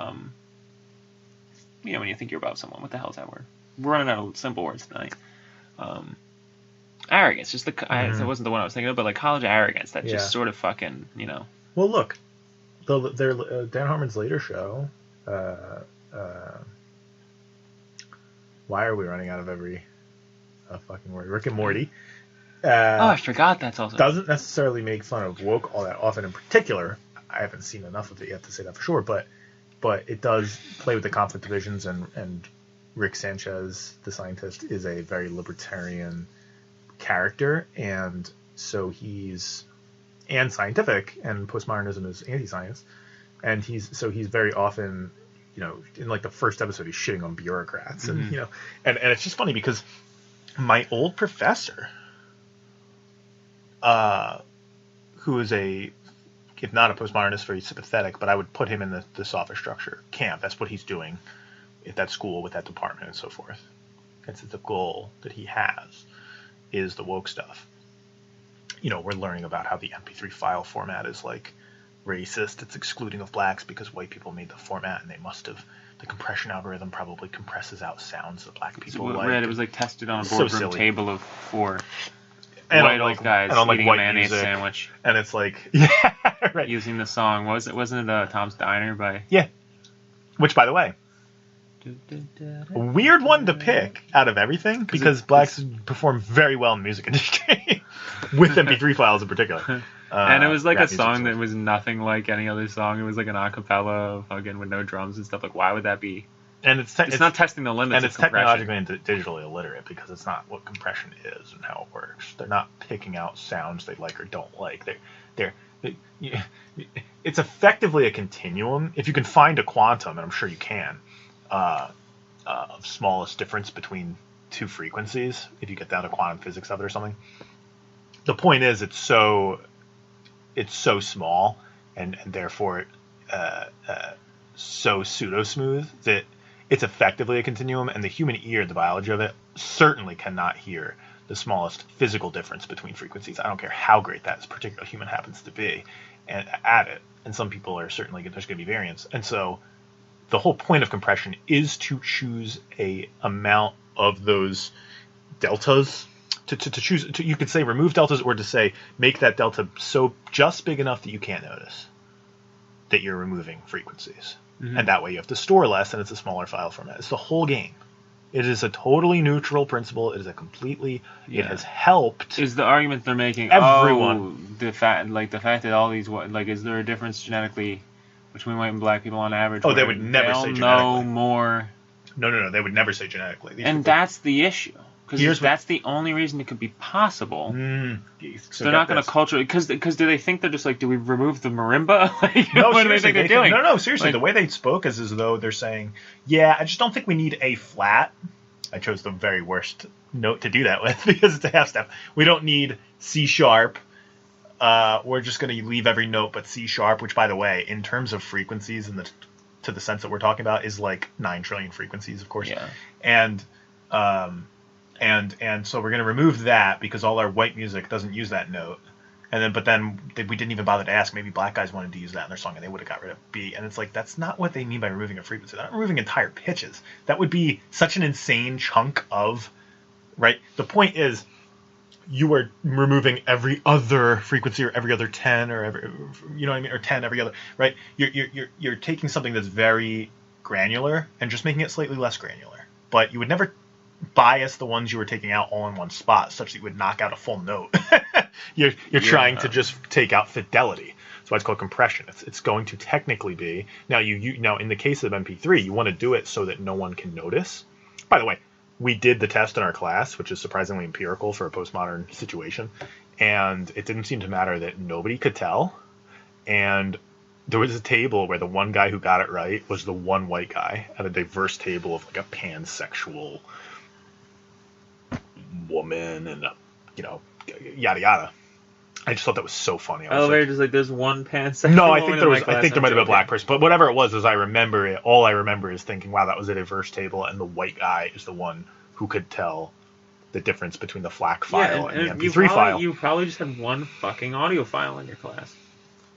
When you think you're above someone, what the hell is that word? We're running out of simple words tonight. Arrogance, just it wasn't the one I was thinking of, but college arrogance that just sort of fucking Well, look. Their Dan Harmon's later show, why are we running out of every fucking word? Rick and Morty. I forgot that's also doesn't necessarily make fun of woke all that often. In particular, I haven't seen enough of it yet to say that for sure, but it does play with the conflict divisions, and Rick Sanchez, the scientist, is a very libertarian character, and so he's scientific, and postmodernism is anti-science, and he's very often, in the first episode, he's shitting on bureaucrats, and and it's just funny because my old professor, who is if not a postmodernist, very sympathetic, but I would put him in the sophist structure camp. That's what he's doing at that school with that department and so forth. That's the goal that he has, is the woke stuff. We're learning about how the MP3 file format is racist. It's excluding of blacks because white people made the format, and they must have. The compression algorithm probably compresses out sounds that black people like. Right, it was like tested on a So boardroom silly. table of 4 And white on, old guys and on, eating a white mayonnaise music, sandwich. And it's like, yeah, right. Using the song. Wasn't it Tom's Diner by... Yeah. Which, by the way, a weird one to pick out of everything because blacks perform very well in the music industry, with MP3 files in particular. And it was like a song music. that was nothing like any other song. It was like an acapella, fucking with no drums and stuff. Like, why would that be? And it's not testing the limits. And of it's compression. technologically and digitally illiterate because it's not what compression is and how it works. They're not picking out sounds they like or don't like. It's effectively a continuum. If you can find a quantum, and I'm sure you can, of smallest difference between two frequencies, if you get down to quantum physics of it or something. The point is, it's so small and therefore so pseudo smooth that it's effectively a continuum, and the human ear, the biology of it, certainly cannot hear the smallest physical difference between frequencies. I don't care how great that particular human happens to be and at it. And some people are certainly, there's going to be variance. And so the whole point of compression is to choose a amount of those deltas to choose. You could say remove deltas, or to say make that delta so just big enough that you can't notice that you're removing frequencies. Mm-hmm. And that way you have to store less, and it's a smaller file format. It's the whole game. It is a totally neutral principle. It is a completely. Yeah. It has helped. Is the argument they're making everyone the fact that all these is there a difference genetically between white and black people on average? Oh, they would never say genetically. No more. No. They would never say genetically. And that's the issue. Because that's the only reason it could be possible. So they're not going to culturally... Because do they think they're just like, do we remove the marimba? No, what do they think they're doing? No, seriously. The way they spoke is as though they're saying, yeah, I just don't think we need a flat. I chose the very worst note to do that with because it's a half step. We don't need C sharp. We're just going to leave every note but C sharp, which, by the way, in terms of frequencies to the sense that we're talking about, is like 9 trillion frequencies, of course. Yeah. And so we're going to remove that because all our white music doesn't use that note. But then we didn't even bother to ask. Maybe black guys wanted to use that in their song, and they would have got rid of B. And it's like, that's not what they mean by removing a frequency. They're not removing entire pitches. That would be such an insane chunk of, right? The point is, you are removing every other frequency or every other 10 or every, you know what I mean, or 10 every other, right? You're taking something that's very granular and just making it slightly less granular. But you would never bias the ones you were taking out all in one spot such that you would knock out a full note. You're trying to just take out fidelity. That's why it's called compression. It's going to technically be now now in the case of MP3, you want to do it so that no one can notice. By the way, we did the test in our class, which is surprisingly empirical for a postmodern situation, and it didn't seem to matter that nobody could tell. And there was a table where the one guy who got it right was the one white guy, at a diverse table of like a pansexual woman and yada yada. I just thought that was so funny. Just like there's one pansexual. No, I think there was. I think there might have been a black person, but whatever it was, as I remember it, all I remember is thinking, "Wow, that was a diverse table," and the white guy is the one who could tell the difference between the FLAC file and the MP3 file. You probably just had one fucking audio file in your class.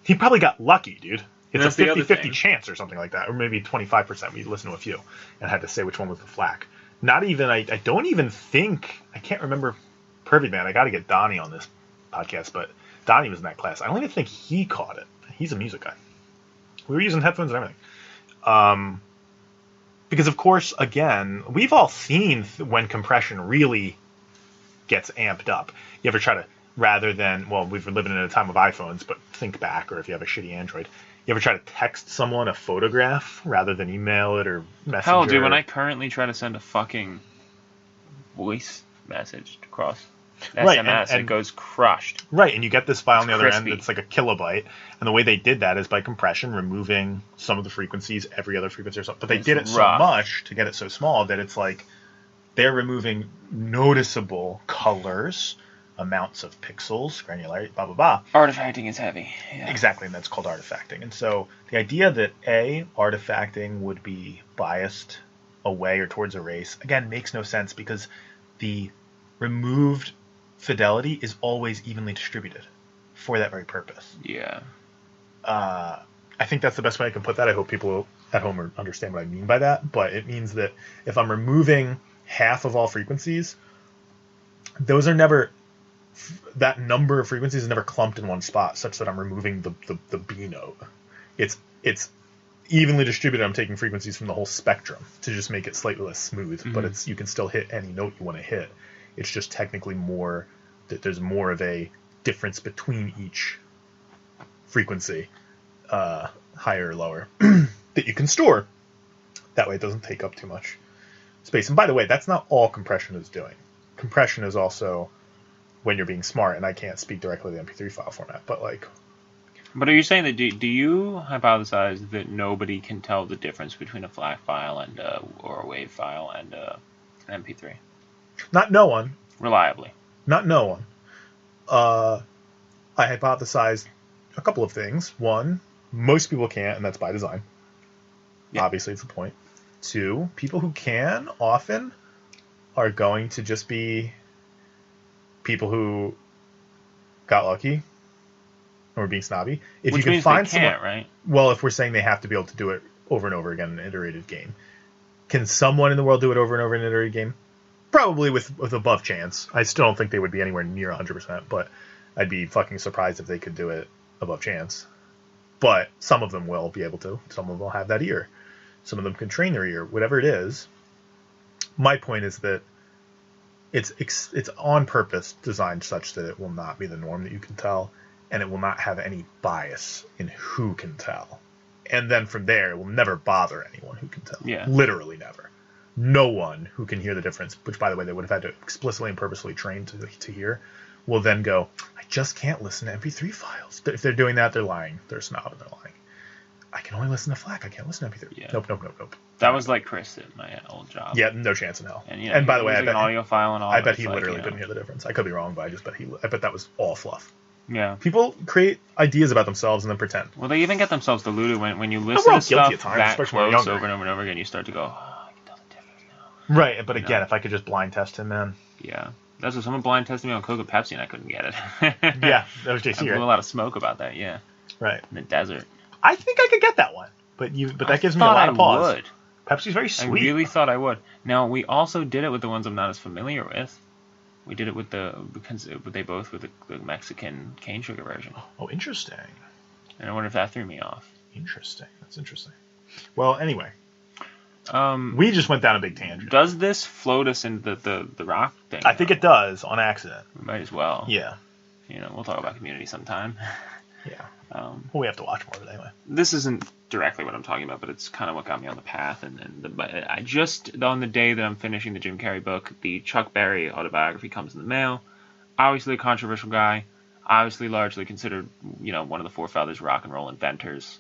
He probably got lucky, dude. It's a 50-50 50-50 chance or something like that, or maybe 25%. We listened to a few and had to say which one was the FLAC. Not even. I don't even think. I can't remember. Perfect, man. I got to get Donnie on this podcast, but Donnie was in that class. I don't even think he caught it. He's a music guy. We were using headphones and everything. Because, of course, again, we've all seen when compression really gets amped up. You ever try to, rather than, well, we've been living in a time of iPhones, but think back, or if you have a shitty Android, you ever try to text someone a photograph rather than email it or messenger? Hell, dude, when I currently try to send a fucking voice message across SMS, and it goes crushed. Right, and you get this file on the other crispy. end that's like a kilobyte, and the way they did that is by compression, removing some of the frequencies, every other frequency or something. But they did it so much to get it so small that it's like they're removing noticeable colors, amounts of pixels, granularity, blah, blah, blah. Artifacting is heavy. Yeah. Exactly, and that's called artifacting. And so the idea that artifacting would be biased away or towards a race, again, makes no sense because the removed fidelity is always evenly distributed for that very purpose. Yeah. I think that's the best way I can put that. I hope people at home understand what I mean by that. But it means that if I'm removing half of all frequencies, those are never, that number of frequencies is never clumped in one spot such that I'm removing the B note. It's evenly distributed. I'm taking frequencies from the whole spectrum to just make it slightly less smooth, but you can still hit any note you want to hit. It's just technically more that there's more of a difference between each frequency, higher or lower, that you can store. That way it doesn't take up too much space. And by the way, that's not all compression is doing. Compression is also when you're being smart, and I can't speak directly to the MP3 file format, but like... But are you saying that, do you hypothesize that nobody can tell the difference between a FLAC file and or a WAV file and an MP3? Not no one. Reliably. Not no one. I hypothesized a couple of things. One, most people can't, and that's by design. Yeah. Obviously, it's the point. Two, people who can often are going to just be people who got lucky or being snobby. If Which you can means find they can't, someone, right? Well, if we're saying they have to be able to do it over and over again in an iterated game, can someone in the world do it over and over in an iterated game? Probably with above chance. I still don't think they would be anywhere near 100%, but I'd be fucking surprised if they could do it above chance. But some of them will be able to. Some of them will have that ear. Some of them can train their ear. Whatever it is, my point is that it's on purpose designed such that it will not be the norm that you can tell, and it will not have any bias in who can tell. And then from there, it will never bother anyone who can tell. Yeah. Literally never. No one who can hear the difference, which, by the way, they would have had to explicitly and purposely train to hear, will then go, I just can't listen to MP3 files. If they're doing that, they're lying. They're a snob and they're lying. I can only listen to FLAC. I can't listen to MP3. Yeah. Nope. That was like Chris at my old job. Yeah, no chance in hell. And, by the way, I like bet an audio file and all. I bet he literally couldn't hear the difference. I could be wrong, but I bet that was all fluff. Yeah. People create ideas about themselves and then pretend. Well, they even get themselves deluded when you listen to stuff that close over and over again. You start to go, I can tell the difference now. Right, but again, if I could just blind test him, man. Yeah. That's what someone blind tested me on Coca Pepsi and I couldn't get it. Yeah, that was JC, I blew a lot of smoke about that, yeah. Right. In the desert. I think I could get that one. But that gives me a lot of pause. Would. Pepsi's very sweet. I really thought I would. Now, we also did it with the ones I'm not as familiar with. We did it with because they both were the Mexican cane sugar version. Oh, interesting. And I wonder if that threw me off. Interesting. That's interesting. Well, anyway. We we just went down a big tangent. Does this float us into the rock thing? I think it does, on accident. We might as well. Yeah. We'll talk about Community sometime. Yeah. Well, we have to watch more of it anyway. This isn't directly what I'm talking about, but it's kind of what got me on the path. I just, on the day that I'm finishing the Jim Carrey book, the Chuck Berry autobiography comes in the mail. Obviously a controversial guy. Obviously largely considered, one of the forefathers rock and roll inventors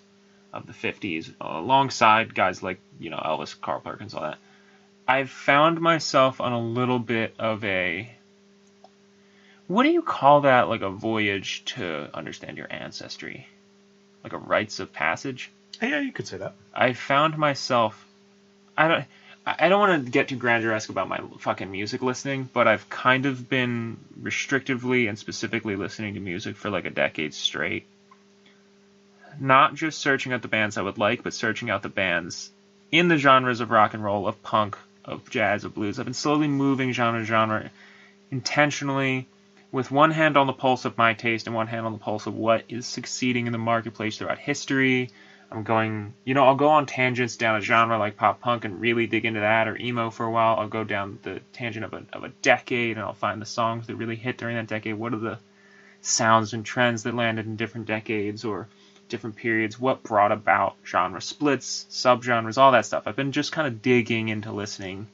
of the 50s, alongside guys like, Elvis, Carl Perkins, all that. I've found myself on a little bit of a... What do you call that? Like a voyage to understand your ancestry? Like a rites of passage? Yeah, you could say that. I found myself... I don't want to get too grandeur-esque about my fucking music listening, but I've kind of been restrictively and specifically listening to music for like a decade straight. Not just searching out the bands I would like, but searching out the bands in the genres of rock and roll, of punk, of jazz, of blues. I've been slowly moving genre to genre, intentionally, with one hand on the pulse of my taste and one hand on the pulse of what is succeeding in the marketplace throughout history. I'm going, I'll go on tangents down a genre like pop punk and really dig into that, or emo for a while. I'll go down the tangent of a decade and I'll find the songs that really hit during that decade. What are the sounds and trends that landed in different decades or different periods? What brought about genre splits, subgenres, all that stuff. I've been just kind of digging into listening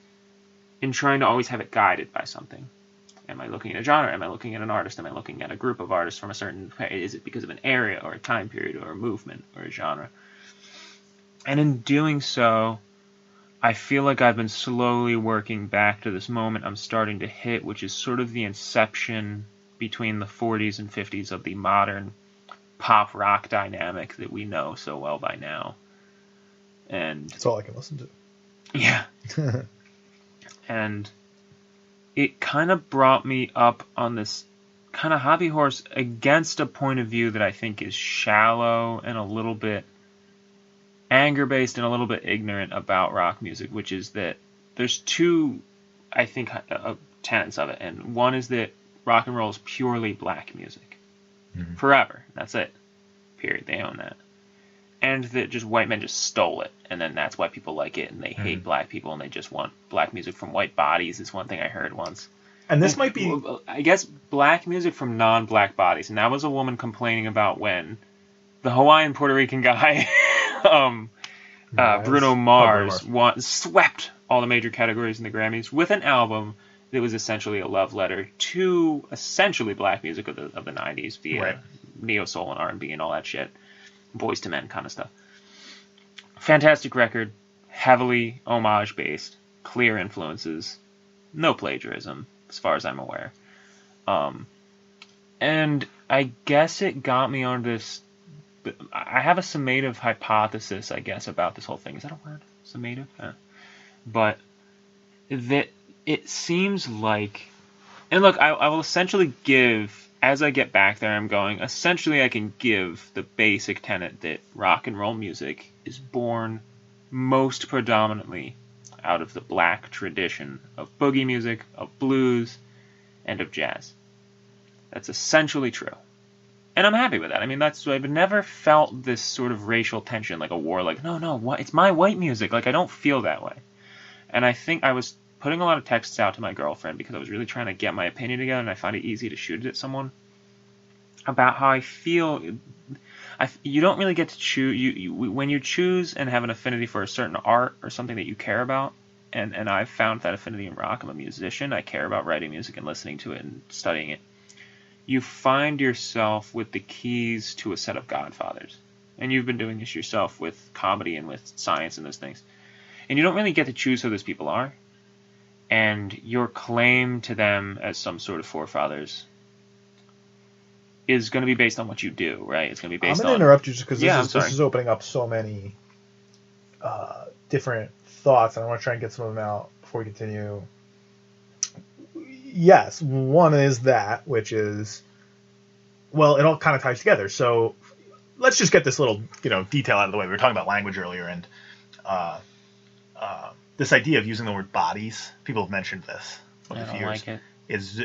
and trying to always have it guided by something. Am I looking at a genre? Am I looking at an artist? Am I looking at a group of artists from a certain... Is it because of an area or a time period or a movement or a genre? And in doing so, I feel like I've been slowly working back to this moment I'm starting to hit, which is sort of the inception between the 40s and 50s of the modern pop rock dynamic that we know so well by now. And that's all I can listen to. Yeah. And it kind of brought me up on this kind of hobby horse against a point of view that I think is shallow and a little bit anger-based and a little bit ignorant about rock music, which is that there's two, I think, tenets of it. And one is that rock and roll is purely black music. Forever. That's it. Period. They own that. And that just white men just stole it, and then that's why people like it, and they hate black people, and they just want black music from white bodies, is one thing I heard once. And this might be... I guess black music from non-black bodies. And that was a woman complaining about when the Hawaiian Puerto Rican guy, Bruno Mars, swept all the major categories in the Grammys with an album that was essentially a love letter to essentially black music of the 90s via neo-soul and R&B and all that shit. Boys to Men kind of stuff. Fantastic record. Heavily homage-based. Clear influences. No plagiarism, as far as I'm aware. And I guess it got me on this... I have a summative hypothesis, I guess, about this whole thing. Is that a word? Summative? But that it seems like... And look, I will essentially give... As I get back there, I'm going, essentially I can give the basic tenet that rock and roll music is born most predominantly out of the black tradition of boogie music, of blues, and of jazz. That's essentially true. And I'm happy with that. I mean, I've never felt this sort of racial tension, like a war, like, no, it's my white music. Like, I don't feel that way. And I think I was putting a lot of texts out to my girlfriend because I was really trying to get my opinion together, and I find it easy to shoot it at someone about how I feel. You don't really get to choose. When you choose and have an affinity for a certain art or something that you care about, and I've found that affinity in rock. I'm a musician. I care about writing music and listening to it and studying it. You find yourself with the keys to a set of godfathers. And you've been doing this yourself with comedy and with science and those things. And you don't really get to choose who those people are. And your claim to them as some sort of forefathers is going to be based on what you do, right? It's going to be based on... I'm going to interrupt you just because this is opening up so many different thoughts, and I want to try and get some of them out before we continue. Yes, one is that, which is... Well, it all kind of ties together. So let's just get this little detail out of the way. We were talking about language earlier, and this idea of using the word bodies, people have mentioned this over the years. Like it. Is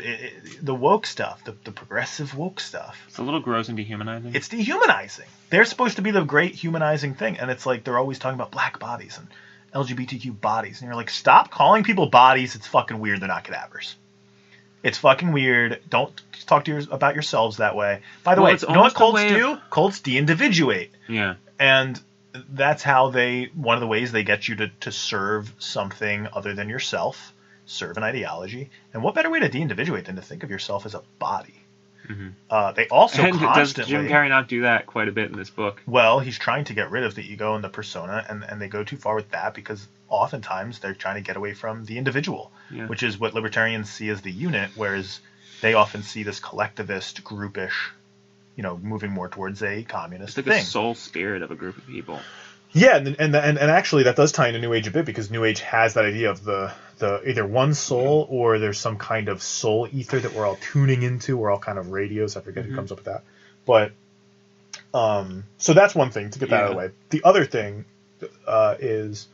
the woke stuff, the progressive woke stuff. It's a little gross and dehumanizing. It's dehumanizing. They're supposed to be the great humanizing thing, and it's like they're always talking about black bodies and LGBTQ bodies, and you're like, stop calling people bodies. It's fucking weird. They're not cadavers. It's fucking weird. Don't talk to about yourselves that way. By the way, you know what cults do? Cults de-individuate. Yeah. And that's how one of the ways they get you to serve something other than yourself, serve an ideology. And what better way to de-individuate than to think of yourself as a body? Mm-hmm. They also constantly... Does Jim Carrey not do that quite a bit in this book? Well, he's trying to get rid of the ego and the persona, and they go too far with that because oftentimes they're trying to get away from the individual, which is what libertarians see as the unit, whereas they often see this collectivist, groupish, moving more towards a communist thing. It's like a soul spirit of a group of people. Yeah, and actually that does tie into New Age a bit, because New Age has that idea of the either one soul or there's some kind of soul ether that we're all tuning into. We're all kind of radios. I forget who comes up with that. But so that's one thing, to get that out of the way. The other thing is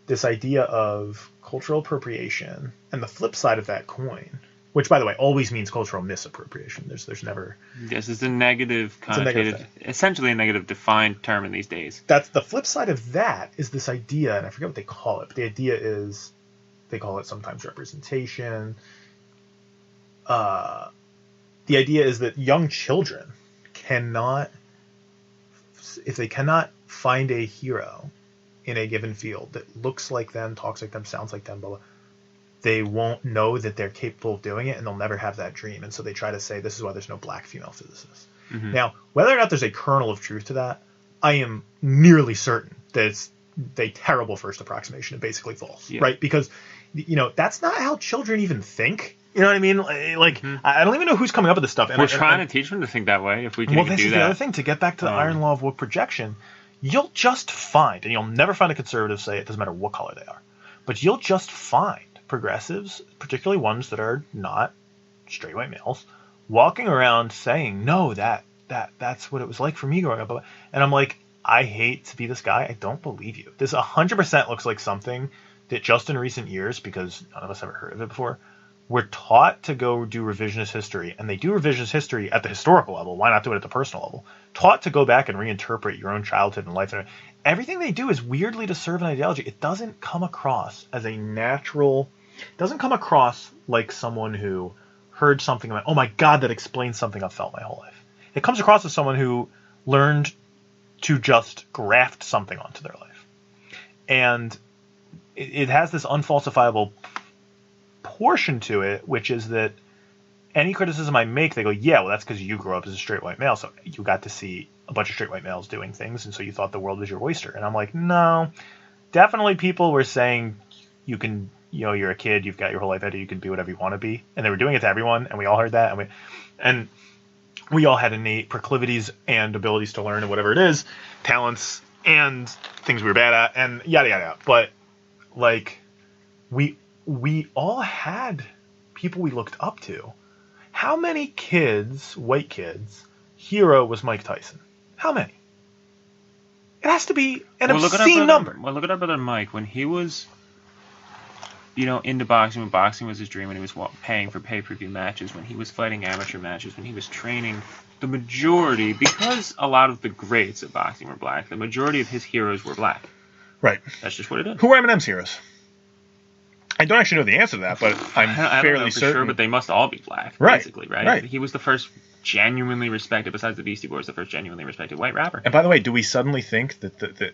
this idea of cultural appropriation and the flip side of that coin, which, by the way, always means cultural misappropriation. There's never... Yes, it's a negative connotated, essentially a negative defined term in these days. That's the flip side of that is this idea, and I forget what they call it, but the idea is, they call it sometimes representation. The idea is that young children cannot, if they cannot find a hero in a given field that looks like them, talks like them, sounds like them, blah, blah, they won't know that they're capable of doing it, and they'll never have that dream. And so they try to say, this is why there's no black female physicists. Mm-hmm. Now, whether or not there's a kernel of truth to that, I am nearly certain that it's a terrible first approximation and basically false, right? Because, that's not how children even think. You know what I mean? Like, I don't even know who's coming up with this stuff. We're trying to teach them to think that way, if we can even do that. Well, this is the other thing. To get back to the iron law of woke projection, you'll just find, and you'll never find a conservative say it doesn't matter what color they are, but you'll just find progressives, particularly ones that are not straight white males, walking around saying, no, that's what it was like for me growing up. And I'm like, I hate to be this guy. I don't believe you. This 100% looks like something that just in recent years, because none of us ever heard of it before, we're taught to go do revisionist history, and they do revisionist history at the historical level. Why not do it at the personal level? Taught to go back and reinterpret your own childhood and life. Everything they do is weirdly to serve an ideology. It doesn't come across as a natural, it doesn't come across like someone who heard something like, oh my God, that explains something I've felt my whole life. It comes across as someone who learned to just graft something onto their life. And it has this unfalsifiable portion to it, which is that any criticism I make, they go, yeah, well, that's because you grew up as a straight white male, so you got to see a bunch of straight white males doing things, and so you thought the world was your oyster. And I'm like, no, definitely people were saying you can, you're a kid, you've got your whole life ahead of you, can be whatever you want to be. And they were doing it to everyone, and we all heard that, and we all had innate proclivities and abilities to learn and whatever it is, talents and things we were bad at, and yada, yada, yada. But, like, we all had people we looked up to. How many kids, white kids, hero was Mike Tyson? How many? It has to be an obscene number. Well, look at our brother Mike. When he was, into boxing, when boxing was his dream, when he was paying for pay-per-view matches, when he was fighting amateur matches, when he was training, the majority, because a lot of the greats of boxing were black, the majority of his heroes were black. Right. That's just what it is. Who are Eminem's heroes? I don't actually know the answer to that, but I'm I fairly don't know for certain. Sure, but they must all be black, right. Basically, right? Right. He was the first genuinely respected, besides the Beastie Boys, the first genuinely respected white rapper. And by the way, do we suddenly think that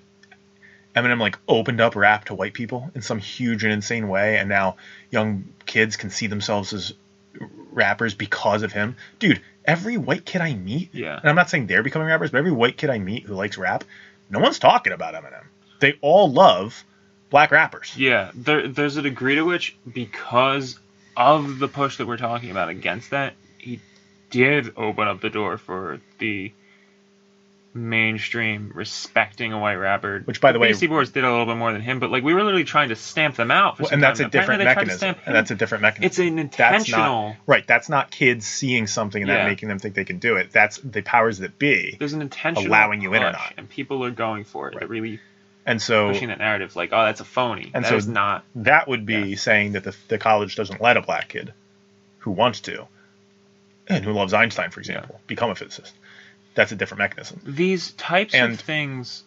Eminem opened up rap to white people in some huge and insane way, and now young kids can see themselves as rappers because of him? Dude, every white kid I meet, and I'm not saying they're becoming rappers, but every white kid I meet who likes rap, no one's talking about Eminem. They all love black rappers. Yeah, there's a degree to which, because of the push that we're talking about against that, he did open up the door for the mainstream respecting a white rapper. Which, by the way, Beastie Boys did a little bit more than him, but like we were literally trying to stamp them out for some and that's time. a different mechanism. And that's a different mechanism. It's an intentional. That's not kids seeing something and that making them think they can do it. That's the powers that be. There's an intentional allowing you in or not, and people are going for it. Right. They're really. And so pushing that narrative, like, oh, that's a phony. And that so is not. That would be saying that the college doesn't let a black kid who wants to, and who loves Einstein, for example, become a physicist. That's a different mechanism. These types of things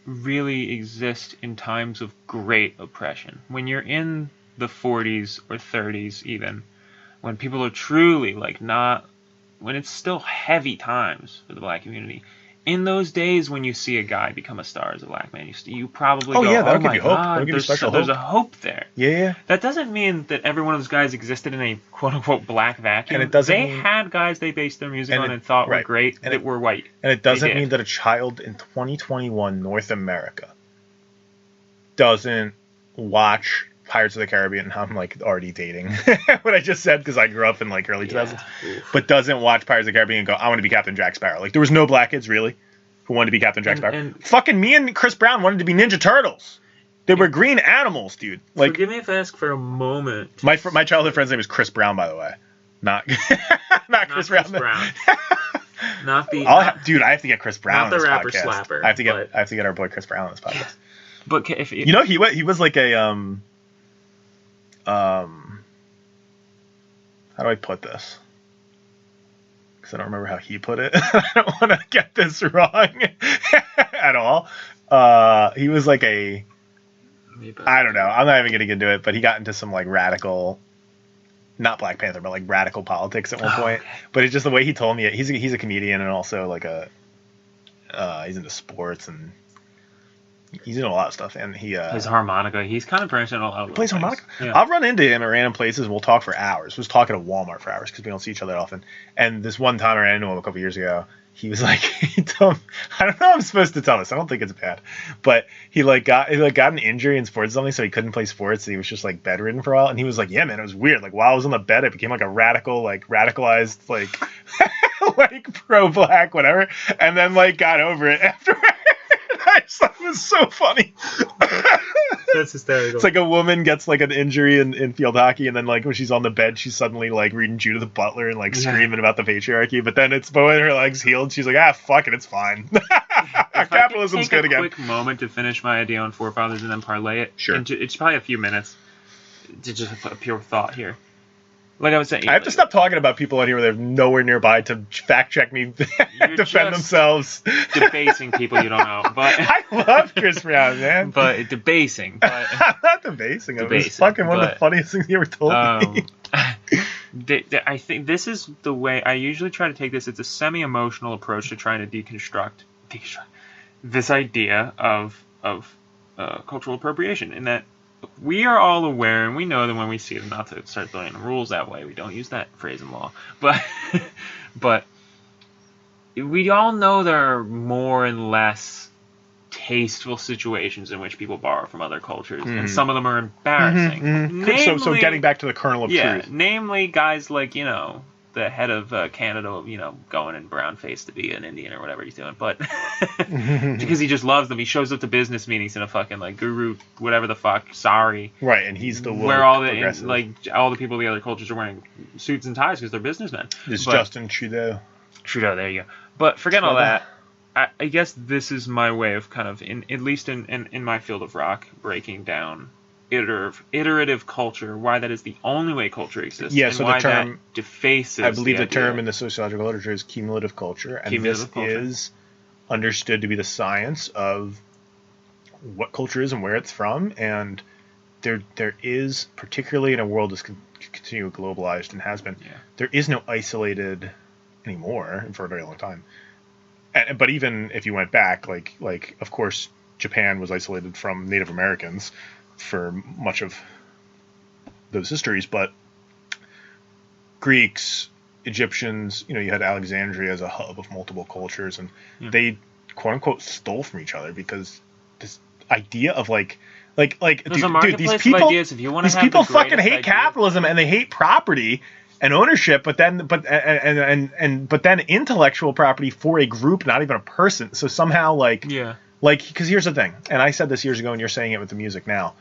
really exist in times of great oppression. When you're in the 40s or 30s, even, when people are truly, like, not. When it's still heavy times for the black community. In those days, when you see a guy become a star as a black man, you probably go, that'll oh my give you hope. God, there's a hope there. Yeah. That doesn't mean that every one of those guys existed in a quote-unquote black vacuum. And it doesn't they mean, had guys they based their music on and thought were great that were white. And it doesn't mean that a child in 2021 North America doesn't watch Pirates of the Caribbean. I'm like already dating what I just said because I grew up in like early 2000s, but doesn't watch Pirates of the Caribbean and go, I want to be Captain Jack Sparrow. Like there was no black kids really who wanted to be Captain Jack Sparrow. And fucking me and Chris Brown wanted to be Ninja Turtles. They were green animals, dude. Like, forgive me if I ask for a moment. My childhood friend's name was Chris Brown, by the way. Not Chris Brown. Not the. Dude, I have to get Chris Brown on this rapper podcast. Slapper. I have to get our boy Chris Brown on this podcast. But if he was like a how do I put this? Because I don't remember how he put it. I don't want to get this wrong at all. He was like I don't know. I'm not even going to get into it, but he got into some like radical, not Black Panther, but like radical politics at one point. Okay. But it's just the way he told me it. He's a comedian and also like he's into sports and he's into a lot of stuff. And he plays harmonica. He's kind of branching all out. Plays harmonica. Yeah. I'll run into him at random places and we'll talk for hours. We was talking at Walmart for hours because we don't see each other often. And this one time I ran into him a couple years ago. He was like, he told me, I don't know how I'm supposed to tell this. I don't think it's bad, but he got an injury in sports or something, so he couldn't play sports. So he was just like bedridden for a while, and he was like, yeah, man, it was weird. Like while I was on the bed, I became like a radicalized, like, like pro-black, whatever, and then like got over it after. I just thought it was so funny. That's hysterical. It's like a woman gets like an injury in field hockey, and then like when she's on the bed, she's suddenly like reading Judith Butler and like screaming about the patriarchy. But then when her leg's healed, she's like, fuck it, it's fine. Capitalism's good again. Quick moment to finish my idea on forefathers and then parlay it. Sure. It's probably a few minutes to just a pure thought here. Like I was saying, I have to stop talking about people out here where they're nowhere nearby to fact check me and defend themselves. Debasing people you don't know. But I love Chris Brown, man. But debasing. But I'm not debasing him. It's fucking one of the funniest things he ever told me. I think this is the way I usually try to take this. It's a semi-emotional approach to trying to deconstruct this idea of cultural appropriation, in that we are all aware, and we know that when we see them, not to start throwing rules that way, we don't use that phrase in law, but we all know there are more and less tasteful situations in which people borrow from other cultures, and some of them are embarrassing. Namely, so getting back to the kernel of truth. Namely guys like, the head of Canada, going in brown face to be an Indian or whatever he's doing, but because he just loves them. He shows up to business meetings in a fucking like guru, whatever the fuck, sorry. Right, and he's the one where all the people of the other cultures are wearing suits and ties because they're businessmen. It's Justin Trudeau. Trudeau, there you go. But forget all that. I guess this is my way of kind of, at least in my field of rock, breaking down iterative culture, why that is the only way culture exists, and so why the term that defaces. I believe the term in the sociological literature is cumulative culture, and this is understood to be the science of what culture is and where it's from, and there is, particularly in a world that's continually globalized and has been, there is no isolated anymore, and for a very long time. But even if you went back, like of course Japan was isolated from Native Americans for much of those histories, but Greeks, Egyptians, you had Alexandria as a hub of multiple cultures, and they quote unquote stole from each other because this idea of like dude, these people, ideas, if you want to these people fucking hate capitalism and they hate property and ownership, but then intellectual property for a group, not even a person. So somehow because here's the thing, and I said this years ago, and you're saying it with the music now.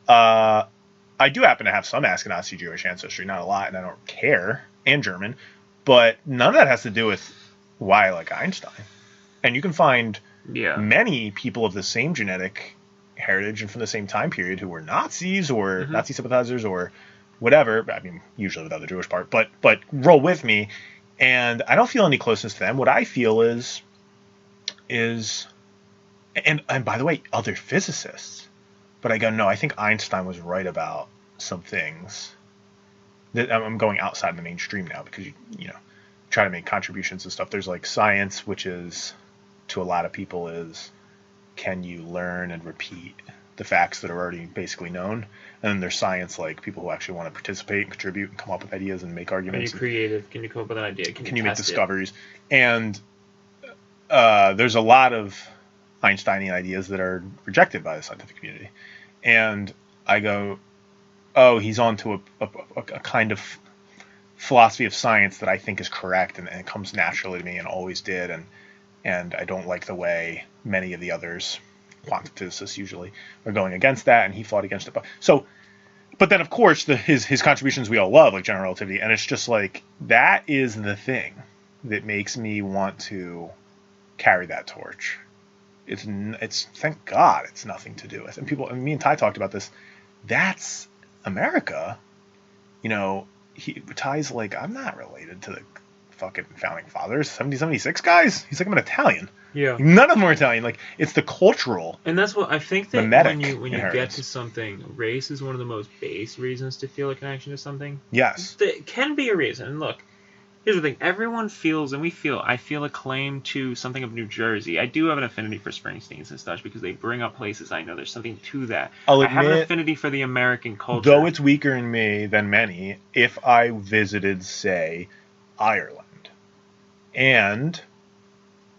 I do happen to have some Ashkenazi Jewish ancestry, not a lot, and I don't care, and German, but none of that has to do with why I like Einstein. And you can find many people of the same genetic heritage and from the same time period who were Nazis or Nazi sympathizers or whatever. I mean, usually without the Jewish part, but roll with me, and I don't feel any closeness to them. What I feel is and by the way, other physicists. But I go, no, I think Einstein was right about some things. That I'm going outside the mainstream now because you try to make contributions and stuff. There's like science, which is to a lot of people is, can you learn and repeat the facts that are already basically known? And then there's science, like people who actually want to participate and contribute and come up with ideas and make arguments. Are you creative? Can you come up with an idea? Can you make discoveries? And there's a lot of Einsteinian ideas that are rejected by the scientific community. And I go, oh, he's on to a kind of philosophy of science that I think is correct, and it comes naturally to me and always did. And I don't like the way many of the others, quantum physicists usually, are going against that, and he fought against it. But then, of course, his contributions we all love, like general relativity, and it's just like, that is the thing that makes me want to carry that torch. It's thank God it's nothing to do with. And me and Ty talked about this. That's America. Ty's like, I'm not related to the fucking founding fathers, 1776 guys. He's like, I'm an Italian. Yeah. None of them are Italian. Like, it's the cultural. And that's what I think that when you get to something, race is one of the most base reasons to feel a connection to something. Yes. It can be a reason. And look, here's the thing. Everyone feels, and I feel a claim to something of New Jersey. I do have an affinity for Springsteens and such because they bring up places I know. There's something to that. I have an affinity for the American culture. Though it's weaker in me than many, if I visited, say, Ireland and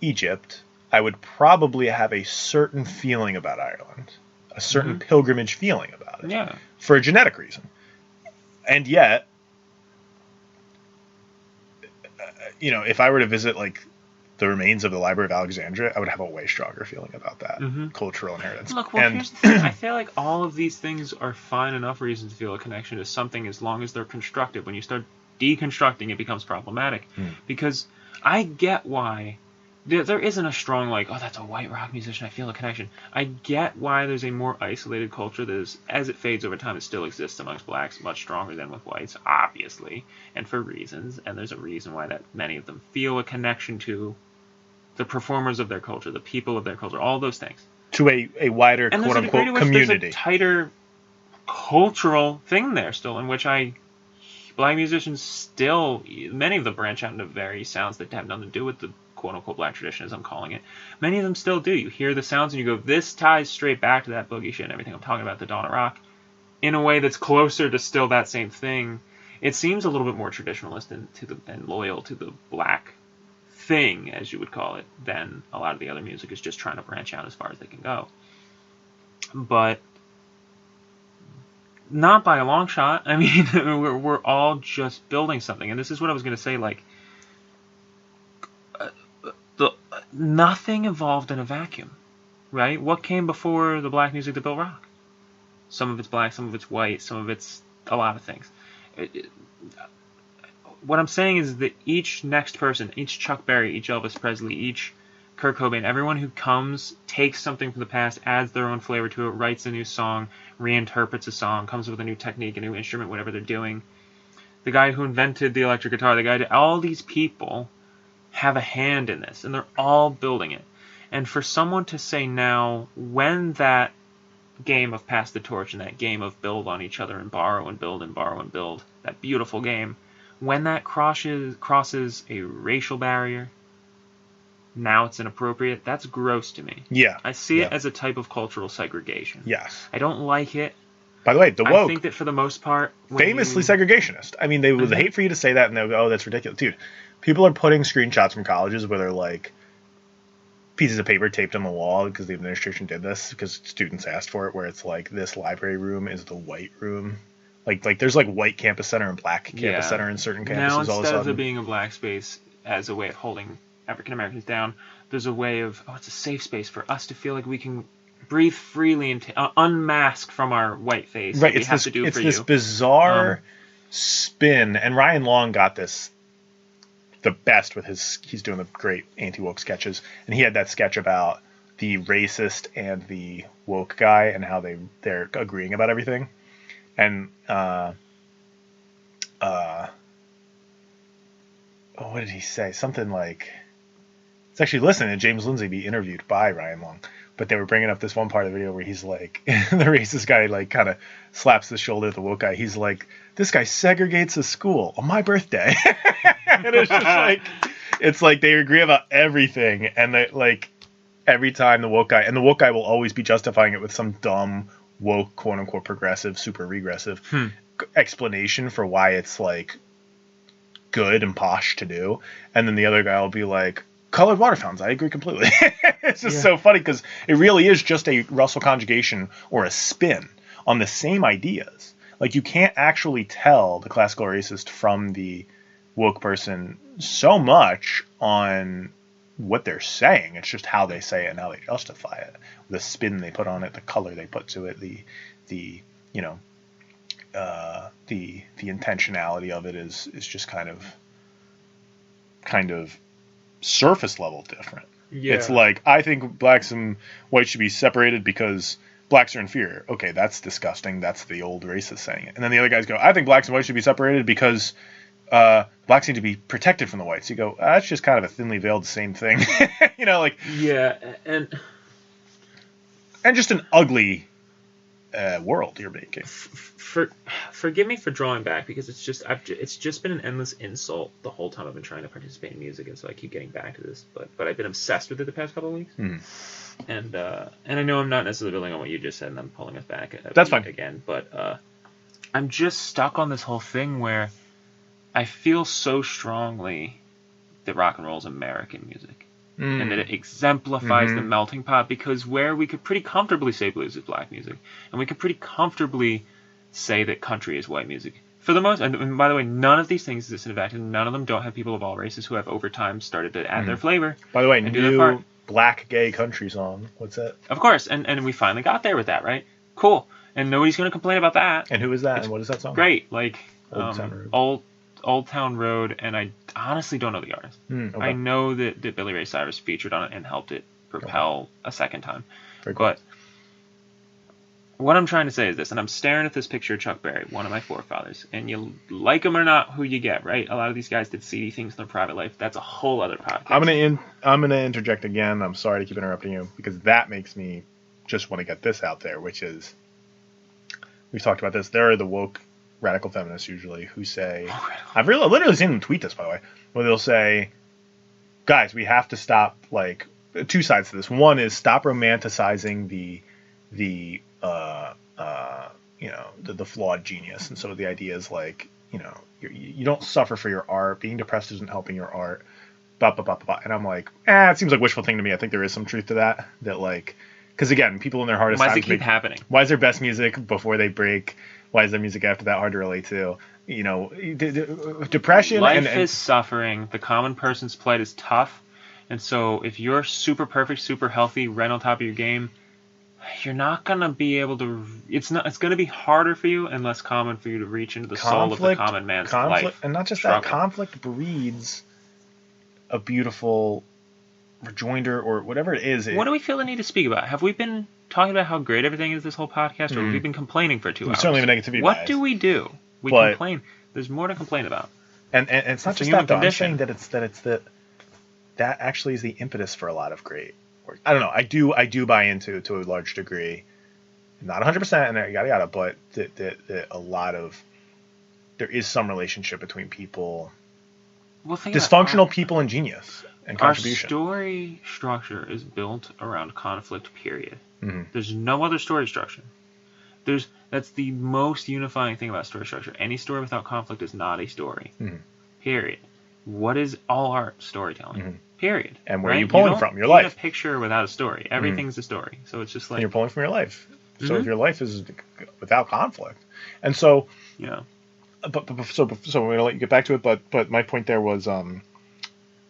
Egypt, I would probably have a certain feeling about Ireland, a certain pilgrimage feeling about it. Yeah. For a genetic reason. And yet, if I were to visit like the remains of the Library of Alexandria, I would have a way stronger feeling about that cultural inheritance. Look, well, here's the thing. I feel like all of these things are fine enough reasons to feel a connection to something as long as they're constructive. When you start deconstructing, it becomes problematic. Because I get why there isn't a strong, like, oh, that's a white rock musician, I feel a connection. I get why there's a more isolated culture that is, as it fades over time, it still exists amongst blacks much stronger than with whites, obviously, and for reasons. And there's a reason why that many of them feel a connection to the performers of their culture, the people of their culture, all those things. To a wider, and quote-unquote, community. There's a tighter cultural thing there still, in which black musicians still, many of them branch out into various sounds that have nothing to do with the quote-unquote black tradition, as I'm calling it. Many of them still do. You hear the sounds and you go, this ties straight back to that boogie shit and everything I'm talking about, the dawn of rock, in a way that's closer to still that same thing. It seems a little bit more traditionalist and loyal to the black thing, as you would call it, than a lot of the other music is just trying to branch out as far as they can go. But not by a long shot. I mean, we're all just building something. And this is what I was going to say, like, nothing evolved in a vacuum, right? What came before the black music that built rock? Some of it's black, some of it's white, some of it's a lot of things. What I'm saying is that each next person, each Chuck Berry, each Elvis Presley, each Kurt Cobain, everyone who comes, takes something from the past, adds their own flavor to it, writes a new song, reinterprets a song, comes with a new technique, a new instrument, whatever they're doing. The guy who invented the electric guitar, all these people have a hand in this, and they're all building it. And for someone to say now, when that game of pass the torch and that game of build on each other and borrow and build and borrow and build, that beautiful game, when that crosses a racial barrier, now it's inappropriate, that's gross to me. Yeah. I see it as a type of cultural segregation. Yes. I don't like it. By the way, the woke, I think that for the most part, famously segregationist. I mean, they would hate for you to say that, and they'll go, "Oh, that's ridiculous, dude." People are putting screenshots from colleges where they're like pieces of paper taped on the wall because the administration did this because students asked for it, where it's like, this library room is the white room. Like there's like white campus center and black campus center in certain campuses. Now, all of a instead sudden, of there being a black space as a way of holding African Americans down, there's a way of, it's a safe space for us to feel like we can breathe freely and unmask from our white face. Right, it's this bizarre spin, and Ryan Long got this the best with he's doing the great anti-woke sketches, and he had that sketch about the racist and the woke guy and how they're agreeing about everything. And what did he say? Something like, it's actually listening to James Lindsay be interviewed by Ryan Long, but they were bringing up this one part of the video where he's like, the racist guy like kind of slaps the shoulder of the woke guy. He's like, this guy segregates a school on my birthday. And it's just like, it's like they agree about everything, and they like every time the woke guy will always be justifying it with some dumb woke quote unquote progressive, super regressive explanation for why it's like good and posh to do, and then the other guy will be like, colored water fountains, I agree completely. It's just so funny because it really is just a Russell conjugation or a spin on the same ideas. Like, you can't actually tell the classical racist from the woke person so much on what they're saying. It's just how they say it and how they justify it, the spin they put on it, the color they put to it, the intentionality of it is just kind of surface level different. Yeah. It's like, I think blacks and whites should be separated because blacks are inferior. Okay, that's disgusting. That's the old racist saying it. And then the other guys go, I think blacks and whites should be separated because blacks need to be protected from the whites. You go, that's just kind of a thinly veiled same thing. Yeah, and just an ugly world you're making. Forgive me for drawing back, because it's just been an endless insult the whole time I've been trying to participate in music, and so I keep getting back to this. But I've been obsessed with it the past couple of weeks, and I know I'm not necessarily building on what you just said, and I'm pulling us back. That's fine again, but I'm just stuck on this whole thing where I feel so strongly that rock and roll is American music. And that it exemplifies the melting pot, because where we could pretty comfortably say blues is black music, and we could pretty comfortably say that country is white music, For the most, and by the way, none of these things exist in a vacuum. None of them don't have people of all races who have over time started to add their flavor. By the way, and do their part. new black gay country song. What's that? Of course, and we finally got there with that, right? Cool. And nobody's going to complain about that. And who is that? And what is that song? Great. Like, Old Town Road. Old Town Road, and I honestly don't know the artist. Okay. I know that Billy Ray Cyrus featured on it and helped it propel a second time. Very cool. But what I'm trying to say is this, and I'm staring at this picture of Chuck Berry, one of my forefathers, and you like him or not, who you get, right? A lot of these guys did seedy things in their private life. That's a whole other podcast. I'm gonna interject again. I'm sorry to keep interrupting you because that makes me just want to get this out there, which is we've talked about this. There are the woke radical feminists usually who say, I've literally seen them tweet this, by the way, where they'll say, guys, we have to stop, like, two sides to this. One is stop romanticizing the flawed genius. And so the idea is like, you don't suffer for your art. Being depressed isn't helping your art. Blah, blah, blah, blah, blah. And I'm like, it seems like wishful thinking to me. I think there is some truth to that. That like, because again, people in their hardest times. Why does it keep happening? Why is their best music before they break? Why is their music after that hard to relate to? Depression. Life is suffering. The common person's plight is tough. And so if you're super perfect, super healthy, right on top of your game, you're not going to be able to... It's going to be harder for you and less common for you to reach into the soul of the common man's life. And not just struggle. That, conflict breeds a beautiful rejoinder or whatever it is. What do we feel the need to speak about? Have we been talking about how great everything is this whole podcast, or have we been complaining for 2 hours? Certainly have a negativity What bias. do? We complain. There's more to complain about. And it's not just that, though. I'm saying that that actually is the impetus for a lot of great work. I don't know. I do buy into to a large degree, not 100%, and yada yada, but that a lot of there is some relationship between people, dysfunctional people, and genius and contribution. Our story structure is built around conflict. Period. Mm-hmm. There's no other story structure. That's the most unifying thing about story structure. Any story without conflict is not a story. Mm-hmm. Period. What is all art? Storytelling. Mm-hmm. Period. And where are you pulling from? Your life. A picture without a story. Everything's a story. So it's just like... And you're pulling from your life. So if your life is without conflict. And so... Yeah. So we're going to let you get back to it, but my point there was...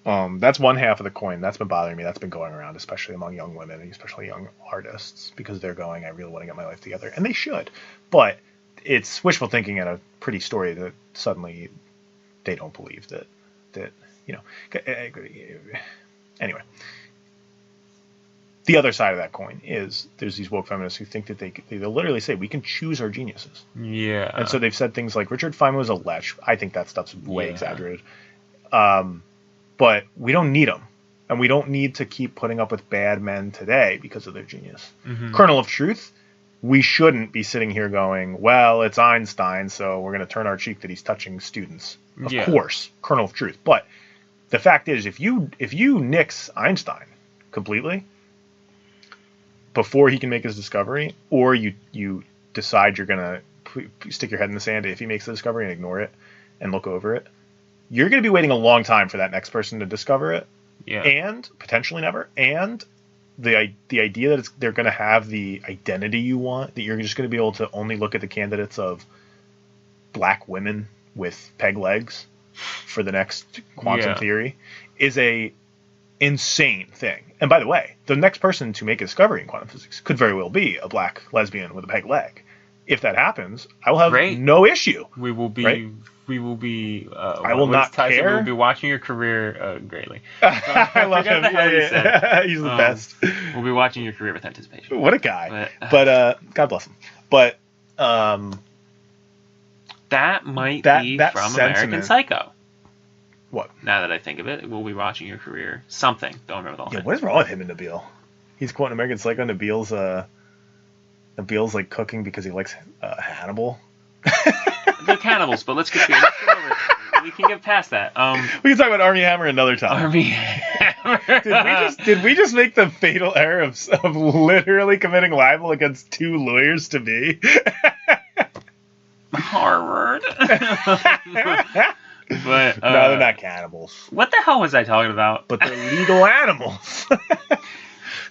that's one half of the coin. That's been bothering me. That's been going around, especially among young women, and especially young artists, because they're going, I really want to get my life together. And they should. But it's wishful thinking at a pretty story that suddenly they don't believe that anyway. The other side of that coin is there's these woke feminists who think that they'll literally say we can choose our geniuses. Yeah. And so they've said things like Richard Feynman was a lech. I think that stuff's way exaggerated. But we don't need them. And we don't need to keep putting up with bad men today because of their genius. Mm-hmm. Kernel of truth, we shouldn't be sitting here going, well, it's Einstein, so we're going to turn our cheek that he's touching students. Of course, kernel of truth. But the fact is, if you nix Einstein completely before he can make his discovery, or you decide you're going to stick your head in the sand if he makes the discovery and ignore it and look over it, you're going to be waiting a long time for that next person to discover it. Yeah. And potentially never. And the idea that they're going to have the identity you want, that you're just going to be able to only look at the candidates of black women with peg legs for the next quantum theory, is a insane thing. And by the way, the next person to make a discovery in quantum physics could very well be a black lesbian with a peg leg. If that happens, I will have no issue. We will be. Right? We will be. I will not care. We will be watching your career greatly. I love him. He's the best. We'll be watching your career with anticipation. What a guy! But God bless him. But that might be that from sentiment. American Psycho. What? Now that I think of it, we'll be watching your career. Something. Don't remember the whole thing. What is wrong with him and Nabil? He's quoting American Psycho. Nabil's like cooking because he likes Hannibal. They're cannibals, but let's get over it. We can get past that. We can talk about Armie Hammer another time. Armie Hammer. Did we just make the fatal error of literally committing libel against two lawyers to be? Harvard. But no, they're not cannibals. What the hell was I talking about? But they're legal animals.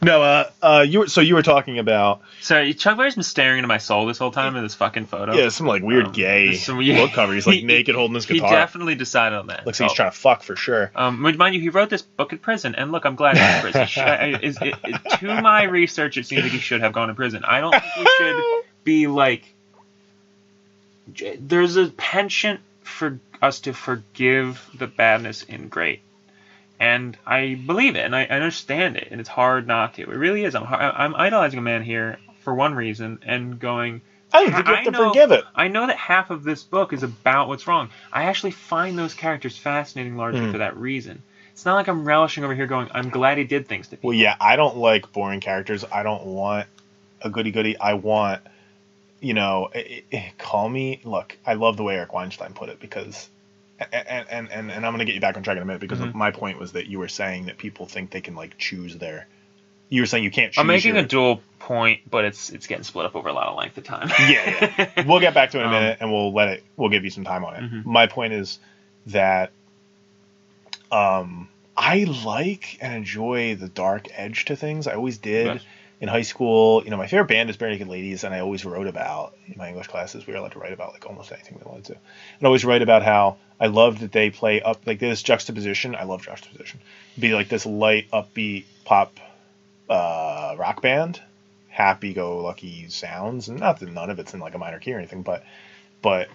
No, you were talking about Chuck Berry's been staring into my soul this whole time in this fucking photo. some like weird gay book cover. He's like naked holding his guitar. He definitely decided on that. Looks like he's trying to fuck for sure. Mind you, he wrote this book in prison, and look, I'm glad he's in prison. To my research, it seems like he should have gone to prison. I don't think we should be like. There's a penchant for us to forgive the badness in great. And I believe it, and I understand it, and it's hard not to. It really is. I'm idolizing a man here for one reason, and going... I don't think you have to forgive it. I know that half of this book is about what's wrong. I actually find those characters fascinating largely for that reason. It's not like I'm relishing over here going, I'm glad he did things to people. Well, yeah, I don't like boring characters. I don't want a goody-goody. I want, call me... Look, I love the way Eric Weinstein put it, because... And I'm going to get you back on track in a minute, because my point was that you were saying that people think they can like choose their. You were saying you can't choose. I'm making a dual point, but it's getting split up over a lot of length of time. Yeah. We'll get back to it in a minute, and we'll give you some time on it. My point is that I like and enjoy the dark edge to things. I always did. Yes. In high school, my favorite band is Bare Naked Ladies, and I always wrote about, in my English classes, we were allowed to write about like almost anything we wanted to. And I always write about how I loved that they play up, like this juxtaposition. I love juxtaposition. It'd be like this light, upbeat pop rock band, happy-go-lucky sounds, and not that none of it's in like a minor key or anything, but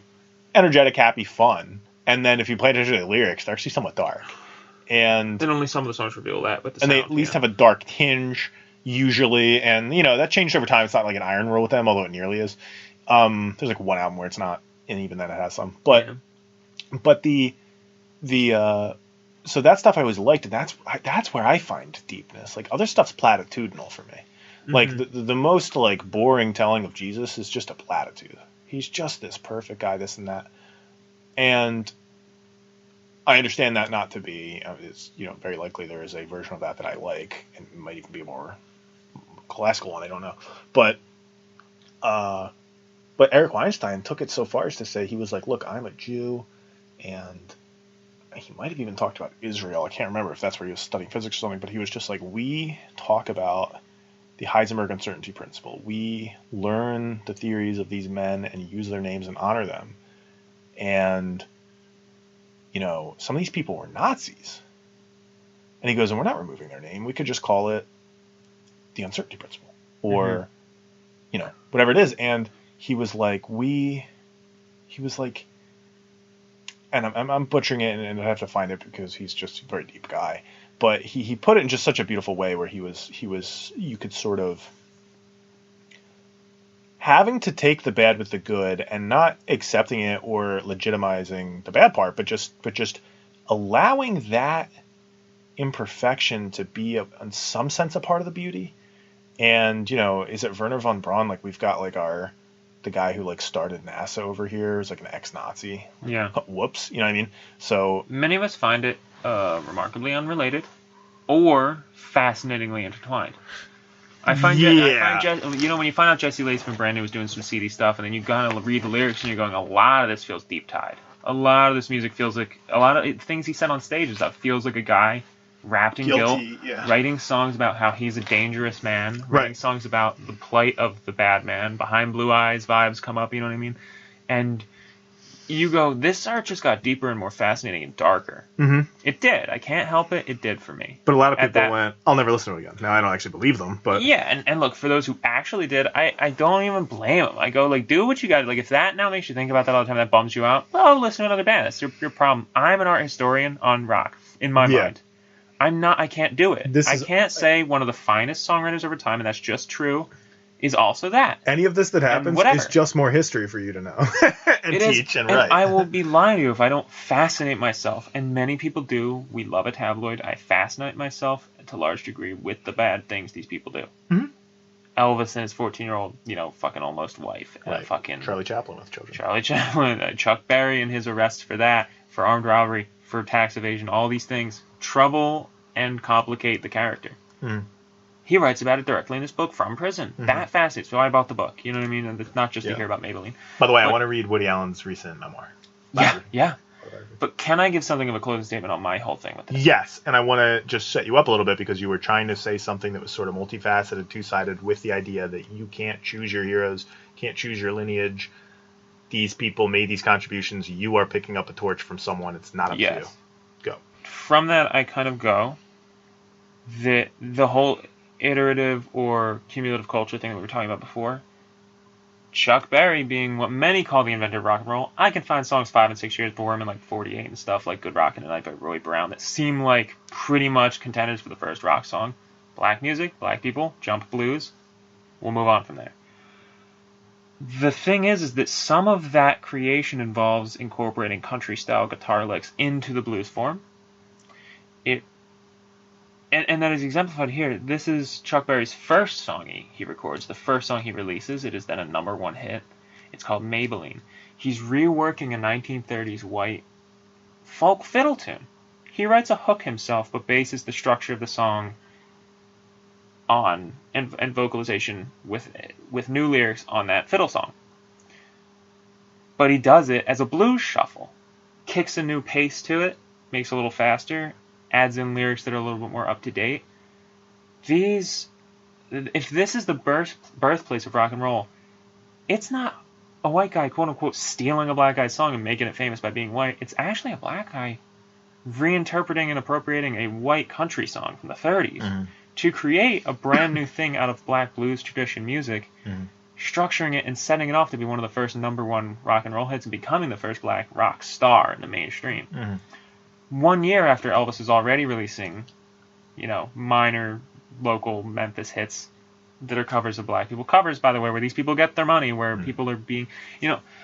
energetic, happy, fun. And then if you play attention to the lyrics, they're actually somewhat dark. And only some of the songs reveal that, but they at least have a dark tinge. Usually, and that changed over time. It's not like an iron rule with them, although it nearly is. There's like one album where it's not, and even then it has some. But the so that stuff I always liked, and that's where I find deepness. Like other stuff's platitudinal for me. Like the most like boring telling of Jesus is just a platitude. He's just this perfect guy, this and that, and I understand that not to be. It's very likely there is a version of that I like, and it might even be a more classical one. I don't know, but Eric Weinstein took it so far as to say he was like, "Look, I'm a Jew," and he might have even talked about Israel. I can't remember if that's where he was studying physics or something, but he was just like, "We talk about the Heisenberg uncertainty principle. We learn the theories of these men and use their names and honor them, and." Some of these people were Nazis. And he goes, and we're not removing their name. We could just call it the uncertainty principle or, whatever it is. And he was like, and I'm butchering it and I have to find it because he's just a very deep guy. But he put it in just such a beautiful way where he was, you could sort of, having to take the bad with the good and not accepting it or legitimizing the bad part, but just allowing that imperfection to be in some sense a part of the beauty. And, is it Werner von Braun? Like we've got like the guy who like started NASA over here is like an ex-Nazi. Yeah. Whoops. You know what I mean? So many of us find it remarkably unrelated or fascinatingly intertwined. I find when you find out Jesse Laceman Brandon was doing some seedy stuff, and then you kind of read the lyrics, and you're going, a lot of this feels deep-tied. A lot of this music feels like a lot of things he said on stage and stuff feels like a guy wrapped in guilt, writing songs about how he's a dangerous man, writing songs about the plight of the bad man. Behind Blue Eyes vibes come up, you know what I mean? And you go, this art just got deeper and more fascinating and darker. Mm-hmm. It did. I can't help it. It did for me. But a lot of people went, I'll never listen to it again. Now, I don't actually believe them, but... Yeah, and look, for those who actually did, I don't even blame them. I go, like, do what you got. Like, if that now makes you think about that all the time, that bums you out, well, listen to another band. That's your problem. I'm an art historian on rock, in my mind. I can't do it. I can't say one of the finest songwriters over time, and that's just true, is also that. Any of this that happens is just more history for you to know and teach and write. And I will be lying to you if I don't fascinate myself, and many people do. We love a tabloid. I fascinate myself to a large degree with the bad things these people do. Mm-hmm. Elvis and his 14-year-old, fucking almost wife. And fucking Charlie Chaplin with children. Charlie Chaplin, Chuck Berry and his arrest for that, for armed robbery, for tax evasion, all these things trouble and complicate the character. Mm. He writes about it directly in this book from prison. Mm-hmm. That fascinates me. So I bought the book. You know what I mean? And it's not just to hear about Maybelline. By the way, I want to read Woody Allen's recent memoir. Yeah. autobiography. But can I give something of a closing statement on my whole thing with this? Yes, and I want to just set you up a little bit because you were trying to say something that was sort of multifaceted, two-sided, with the idea that you can't choose your heroes, can't choose your lineage. These people made these contributions. You are picking up a torch from someone. It's not up to you. Go. From that, I kind of go that the whole iterative or cumulative culture thing that we were talking about before, Chuck Berry being what many call the inventor of rock and roll, I can find songs 5 and 6 years before him in like 48 and stuff like Good Rockin' Tonight by Roy Brown that seem like pretty much contenders for the first rock song. Black music, black people, jump blues. We'll move on from there. The thing is that some of that creation involves incorporating country-style guitar licks into the blues form. And that is exemplified here. This is Chuck Berry's first song he records, the first song he releases. It is then a #1 hit. It's called Maybelline. He's reworking a 1930s white folk fiddle tune. He writes a hook himself, but bases the structure of the song on and vocalization with new lyrics on that fiddle song. But he does it as a blues shuffle. Kicks a new pace to it, makes it a little faster, adds in lyrics that are a little bit more up to date. If this is the birthplace of rock and roll, it's not a white guy, quote unquote, stealing a black guy's song and making it famous by being white. It's actually a black guy reinterpreting and appropriating a white country song from the 30s to create a brand new thing out of black blues tradition music, structuring it and setting it off to be one of the first #1 rock and roll hits and becoming the first black rock star in the mainstream. 1 year after Elvis is already releasing, minor local Memphis hits that are covers of black people. Covers, by the way, where these people get their money, where people are being,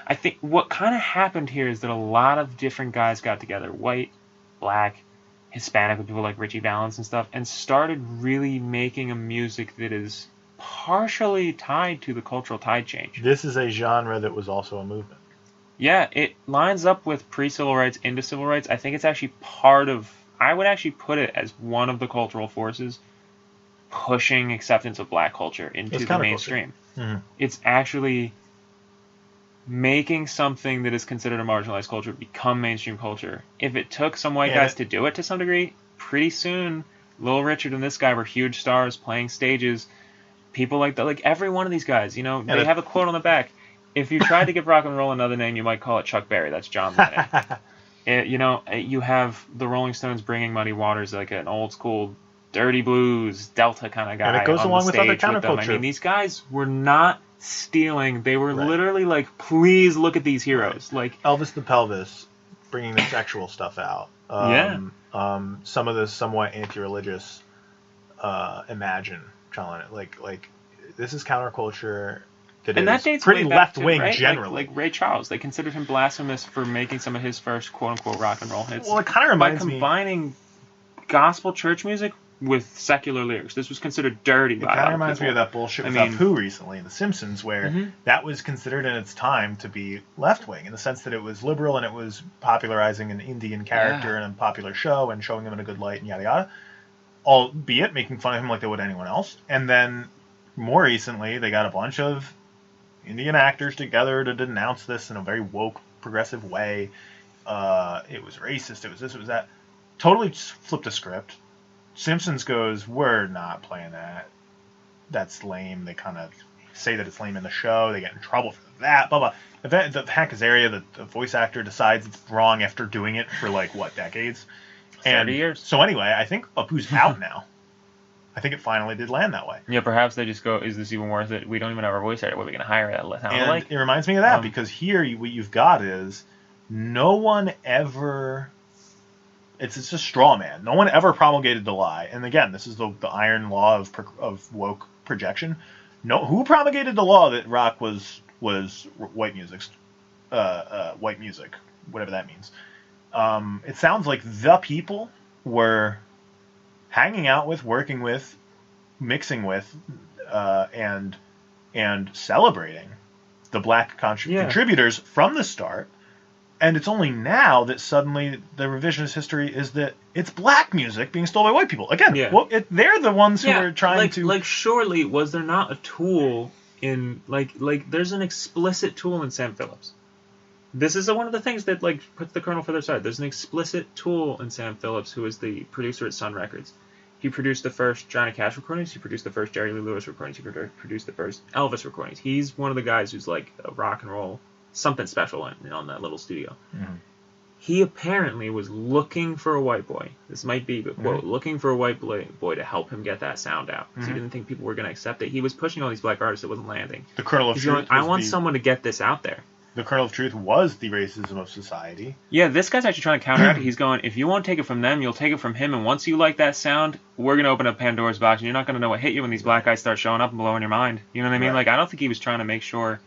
I think what kind of happened here is that a lot of different guys got together, white, black, Hispanic, with people like Richie Valens and stuff, and started really making a music that is partially tied to the cultural tide change. This is a genre that was also a movement. Yeah, it lines up with pre-civil rights into civil rights. I think it's actually I would actually put it as one of the cultural forces pushing acceptance of black culture into the mainstream. It's actually making something that is considered a marginalized culture become mainstream culture. If it took some white guys to do it to some degree, pretty soon, Little Richard and this guy were huge stars playing stages. People like that, like every one of these guys, they have a quote on the back. If you tried to give rock and roll another name, you might call it Chuck Berry. That's John Lennon. You have the Rolling Stones bringing Muddy Waters, like an old school dirty blues Delta kind of guy. And it goes along with other counterculture. I mean, these guys were not stealing. They were literally like, please look at these heroes. Like Elvis the Pelvis, bringing the sexual stuff out. Some of the somewhat anti-religious Imagine, John Lennon. Like this is counterculture. That dates pretty left-wing, right? generally. Like Ray Charles, they considered him blasphemous for making some of his first quote-unquote rock and roll hits. Well, it kind of reminds me... combining gospel church music with secular lyrics. This was considered dirty. It kind of reminds me of that bullshit with Apu recently in The Simpsons, where that was considered in its time to be left-wing, in the sense that it was liberal and it was popularizing an Indian character in a popular show and showing him in a good light and yada yada, albeit making fun of him like they would anyone else. And then more recently, they got a bunch of Indian actors together to denounce this in a very woke, progressive way. It was racist, it was this, it was that. Totally flipped the script. Simpsons goes, we're not playing that. That's lame. They kind of say that it's lame in the show. They get in trouble for that, blah, blah. The Hank Azaria, the voice actor, decides it's wrong after doing it for, decades? 30 years. So anyway, I think Apu's out now. I think it finally did land that way. Yeah, perhaps they just go, is this even worth it? We don't even have our voice actor. What are we going to hire that sound and it reminds me of that, because here what you've got is no one ever... It's a straw man. No one ever promulgated the lie. And again, this is the iron law of woke projection. Who promulgated the law that rock was white music, whatever that means. It sounds like the people were hanging out with, working with, mixing with, and celebrating the black contributors from the start. And it's only now that suddenly the revisionist history is that it's black music being stolen by white people. Again, they're the ones who are trying to... Like, surely, was there not a tool in... Like, there's an explicit tool in Sam Phillips This is one of the things that like puts the kernel further aside. There's an explicit tool in Sam Phillips, who is the producer at Sun Records. He produced the first Johnny Cash recordings. He produced the first Jerry Lee Lewis recordings. He produced the first Elvis recordings. He's one of the guys who's like a rock and roll, something special on that little studio. Mm-hmm. He apparently was looking for a white boy. This might be, but quote, looking for a white boy to help him get that sound out. Because he didn't think people were going to accept it. He was pushing all these black artists that wasn't landing. The kernel of He's truth. going, I want someone to get this out there. The kernel of truth was the racism of society. Yeah, this guy's actually trying to counteract it. He's going, if you won't take it from them, you'll take it from him. And once you like that sound, we're going to open up Pandora's box. And you're not going to know what hit you when these black guys start showing up and blowing your mind. You know what I mean? Like, I don't think he was trying to make sure,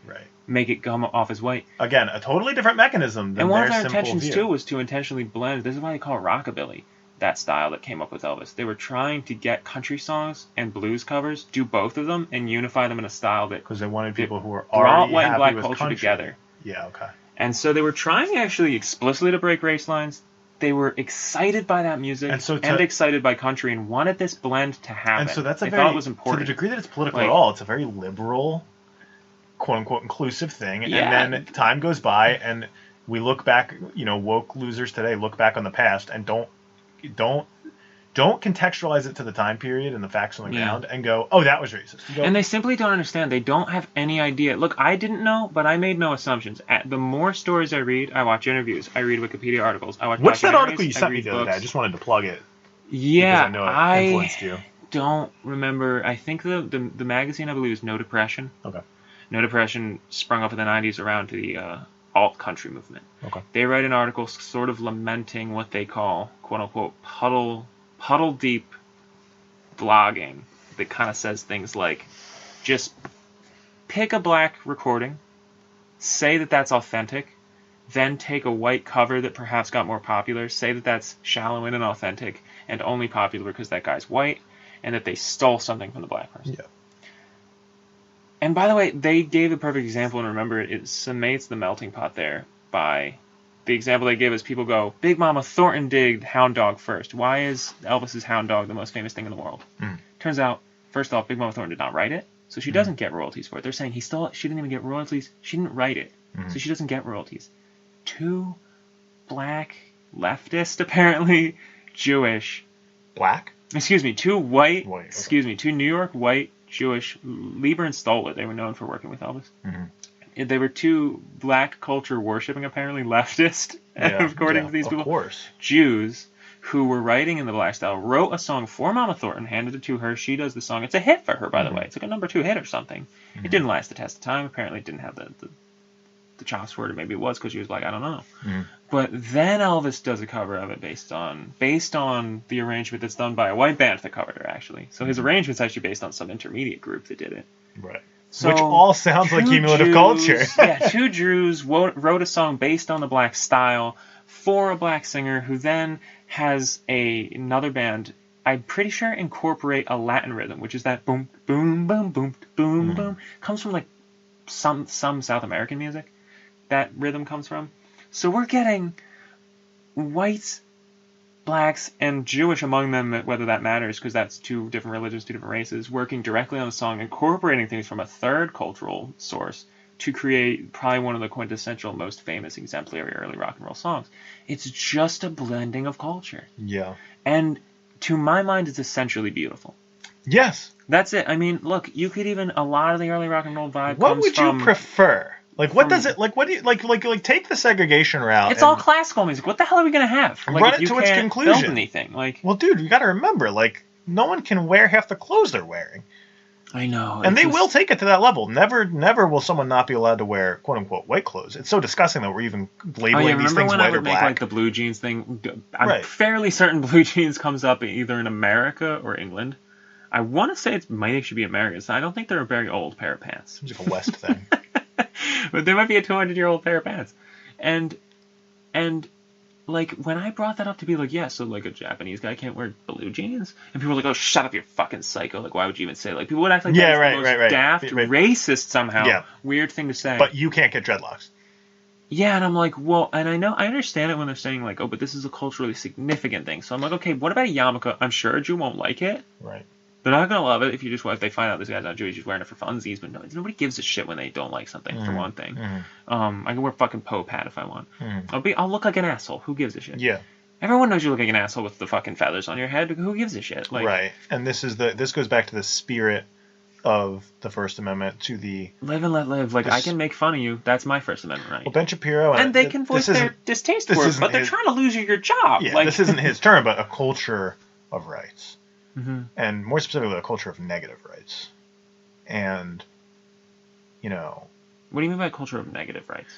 make it come off as white. Again, a totally different mechanism than and one their of their simple intentions, view. too, was to intentionally blend. This is why they call it rockabilly, that style that came up with Elvis. They were trying to get country songs and blues covers, do both of them, and unify them in a style that... Because they wanted people who were brought already white and happy black with culture country. together. Yeah, okay. And so they were trying actually explicitly to break race lines. They were excited by that music and excited by country and wanted this blend to happen. And so that's they thought it was important. To the degree that it's political at all, it's a very liberal, quote-unquote, inclusive thing. Yeah. And then time goes by, and we look back, woke losers today look back on the past and don't contextualize it to the time period and the facts on the ground and go, oh, that was racist. And they simply don't understand. They don't have any idea. Look, I didn't know, but I made no assumptions. The more stories I read, I watch interviews. I read Wikipedia articles. I watch What's that documentaries, article you sent me the other day? I just wanted to plug it. Yeah, because I know it influenced you. Don't remember. I think the magazine, I believe, is No Depression. Okay. No Depression sprung up in the 90s around the alt country movement. Okay. They write an article sort of lamenting what they call, quote-unquote, puddle deep blogging that kind of says things like, just pick a black recording, say that that's authentic, then take a white cover that perhaps got more popular, say that that's shallow and inauthentic and only popular because that guy's white, and that they stole something from the black person. Yeah. And by the way, they gave a perfect example, and remember, it summates the melting pot there by... The example they give is people go, Big Mama Thornton digged Hound Dog first. Why is Elvis's Hound Dog the most famous thing in the world? Turns out, first off, Big Mama Thornton did not write it, so she doesn't get royalties for it. They're saying she didn't even get royalties. She didn't write it, so she doesn't get royalties. Two black, leftist, apparently, Jewish... Black? Excuse me, two white... Okay. Excuse me, two New York white, Jewish... Lieber and Stoller, they were known for working with Elvis. They were two black culture worshipping, apparently leftist, according to these people. Of course. Jews who were writing in the black style wrote a song for Mama Thornton, handed it to her. She does the song. It's a hit for her, by the way. It's like a #2 hit or something. It didn't last the test of time. Apparently, it didn't have the chops for it, or maybe it was because she was black. I don't know. But then Elvis does a cover of it based on the arrangement that's done by a white band that covered her, actually. So his arrangement's actually based on some intermediate group that did it. Right. So which all sounds like cumulative culture. Two Jews wrote a song based on the black style for a black singer who then has another band, I'm pretty sure, incorporate a Latin rhythm, which is that boom, boom, boom, boom, boom, boom. Comes from like some South American music. That rhythm comes from. So we're getting whites, blacks, and Jewish among them, whether that matters, because that's two different religions, two different races, working directly on the song, incorporating things from a third cultural source to create probably one of the quintessential, most famous, exemplary early rock and roll songs. It's just a blending of culture. Yeah. And to my mind, it's essentially beautiful. Yes. That's it. I mean, look, you could even, a lot of the early rock and roll vibe what comes would from... you prefer? Like, what does it, like, what do you, like, take the segregation route. It's all classical music. What the hell are we going to have? Like, run it to its conclusion. Build anything. Like, well, dude, you got to remember, like, no one can wear half the clothes they're wearing. I know. And they will take it to that level. Never will someone not be allowed to wear, quote unquote, white clothes. It's so disgusting that we're even labeling these things white or black. Remember when I would make, like, the blue jeans thing? I'm fairly certain blue jeans comes up either in America or England. I want to say it might actually be American. So I don't think they're a very old pair of pants. Seems like a West thing. But there might be a 200-year-old pair of pants. And like, when I brought that up to be like, yeah, so, like, a Japanese guy can't wear blue jeans? And people were like, oh, shut up, you're fucking psycho. Like, why would you even say, like, people would act like that's the most daft, racist somehow, weird thing to say. But you can't get dreadlocks. Yeah, and I'm like, well, and I understand it when they're saying, like, oh, but this is a culturally significant thing. So I'm like, okay, what about a yarmulke? I'm sure a Jew won't like it. Right. They're not gonna love it if they find out this guy's not Jewish, he's wearing it for funsies, but nobody gives a shit when they don't like something, for one thing. I can wear a fucking Pope hat if I want. I'll look like an asshole. Who gives a shit? Yeah. Everyone knows you look like an asshole with the fucking feathers on your head. Who gives a shit? Like, right. And this goes back to the spirit of the First Amendment, to the live and let live. Like, I can make fun of you. That's my First Amendment right. Well, Ben Shapiro and they can voice their distaste for it, but they're trying to lose you your job. Yeah, like, this isn't his term, but a culture of rights. And more specifically, a culture of negative rights. And, you know... What do you mean by a culture of negative rights?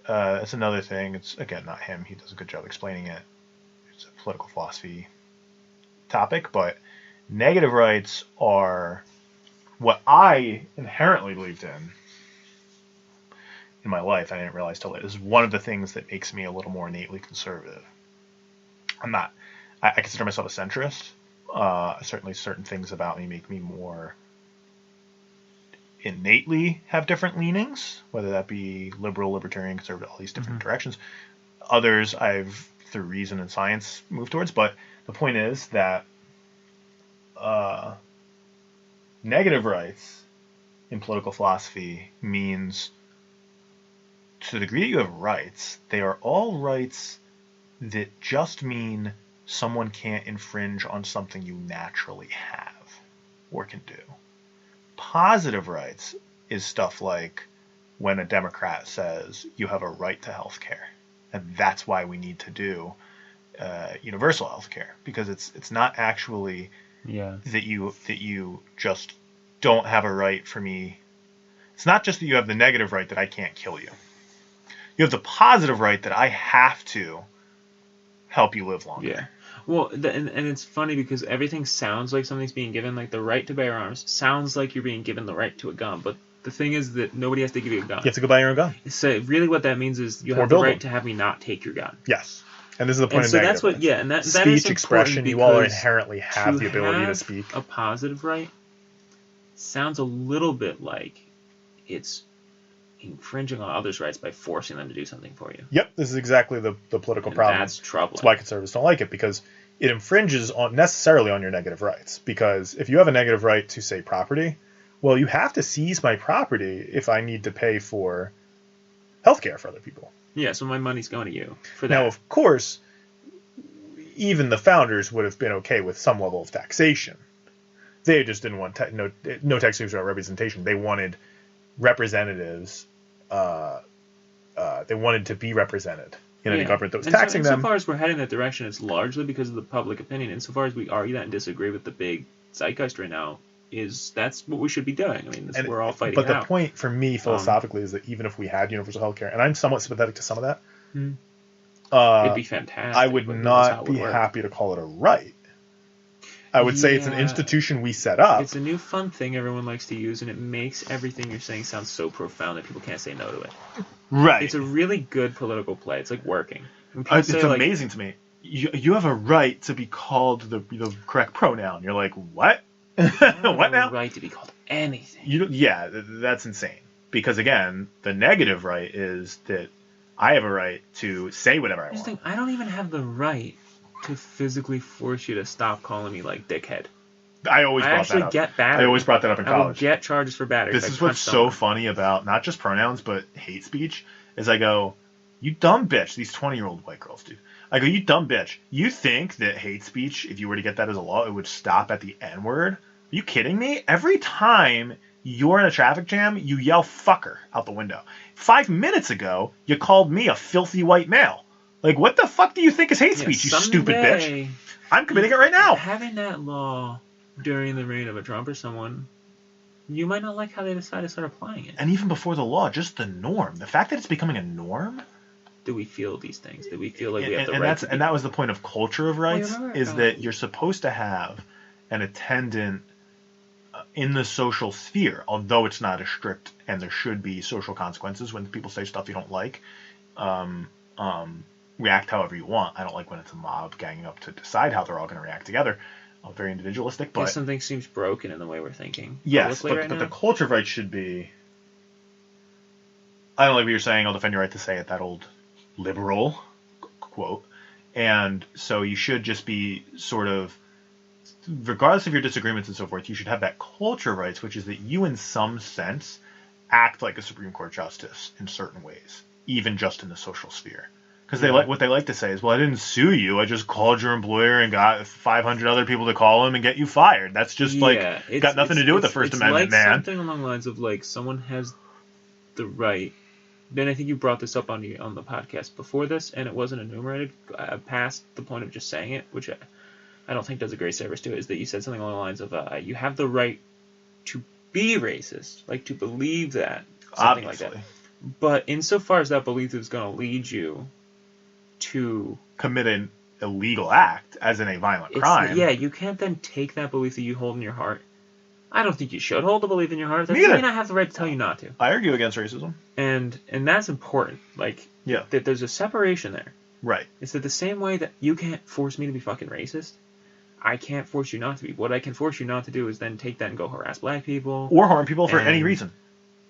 It's another thing. It's, again, not him. He does a good job explaining it. It's a political philosophy topic, but negative rights are what I inherently believed in my life. I didn't realize till later. This is one of the things that makes me a little more innately conservative. I consider myself a centrist. Certainly certain things about me make me more innately have different leanings, whether that be liberal, libertarian, conservative, all these different directions. Others I've, through reason and science, moved towards. But the point is that negative rights in political philosophy means, to the degree that you have rights, they are all rights that just mean someone can't infringe on something you naturally have or can do. Positive rights is stuff like when a Democrat says you have a right to health care, and that's why we need to do universal health care, because it's not actually that you just don't have a right for me. It's not just that you have the negative right that I can't kill you. You have the positive right that I have to help you live longer. Yeah. Well, and it's funny because everything sounds like something's being given, like the right to bear arms sounds like you're being given the right to a gun, but the thing is that nobody has to give you a gun. You have to go buy your own gun. So really what that means is you have the right to have me not take your gun. Yes. And this is the point of so negative that's what, rights. yeah, and that speech, is expression, you all inherently have the ability to speak. A positive right sounds a little bit like it's infringing on others' rights by forcing them to do something for you. Yep, this is exactly the political problem. That's troubling. That's why conservatives don't like it, because it infringes necessarily on your negative rights. Because if you have a negative right to, say, property, well, you have to seize my property if I need to pay for healthcare for other people. Yeah, so my money's going to you for that. Now, of course, even the founders would have been okay with some level of taxation. They just didn't want no taxation without representation. They wanted representatives. They wanted to be represented in a government that was taxing them. Insofar as we're heading that direction, it's largely because of the public opinion. Insofar as we argue that and disagree with the big zeitgeist right now, that's what we should be doing. I mean, we're all fighting. But the point for me philosophically is that even if we had universal healthcare, and I'm somewhat sympathetic to some of that, it'd be fantastic. I would not be happy to call it a right. I would say it's an institution we set up. It's a new fun thing everyone likes to use, and it makes everything you're saying sound so profound that people can't say no to it. Right. It's a really good political play. It's like working. It's amazing to me. You have a right to be called the correct pronoun. You're like, what? What now? Right to be called anything. That's insane. Because again, the negative right is that I have a right to say whatever I want. I don't even have the right to physically force you to stop calling me like dickhead. I always brought that up. Get battered. I always brought that up in college. I will get charges for battery. This is what's so funny about not just pronouns but hate speech is I go, you dumb bitch. These 20-year-old white girls do. I go, you dumb bitch. You think that hate speech, if you were to get that as a law, it would stop at the N-word? Are you kidding me? Every time you're in a traffic jam, you yell fucker out the window. 5 minutes ago, you called me a filthy white male. Like, what the fuck do you think is hate speech, you stupid bitch? I'm committing it right now. Having that law during the reign of a Trump or someone, you might not like how they decide to start applying it. And even before the law, just the norm. The fact that it's becoming a norm. Do we feel these things? Do we feel like we have the right to And that was the point of culture of rights, is that you're supposed to have an attendant in the social sphere, although it's not as strict, and there should be social consequences when people say stuff you don't like. React however you want. I don't like when it's a mob ganging up to decide how they're all going to react together. Very individualistic, but something seems broken in the way we're thinking. Yes, but the culture of rights should be. I don't like what you're saying. I'll defend your right to say it. That old liberal quote, and so you should just be sort of regardless of your disagreements and so forth, you should have that culture rights, which is that you, in some sense, act like a Supreme Court justice in certain ways, even just in the social sphere. Because what they like to say is, well, I didn't sue you. I just called your employer and got 500 other people to call him and get you fired. That's just got nothing to do with the First Amendment, man. Something along the lines of like someone has the right. Ben, I think you brought this up on the podcast before this, and it wasn't enumerated past the point of just saying it, which I don't think does a great service to it. Is that you said something along the lines of you have the right to be racist, like to believe that, something Obviously. like that. But insofar as that belief is going to lead you to commit an illegal act, as in a violent crime. Yeah, you can't then take that belief that you hold in your heart. I don't think you should hold the belief in your heart. That doesn't mean I have the right to tell you not to. I argue against racism. And that's important. Like, that there's a separation there. Right. It's that the same way that you can't force me to be fucking racist, I can't force you not to be. What I can force you not to do is then take that and go harass black people. Or harm people for any reason.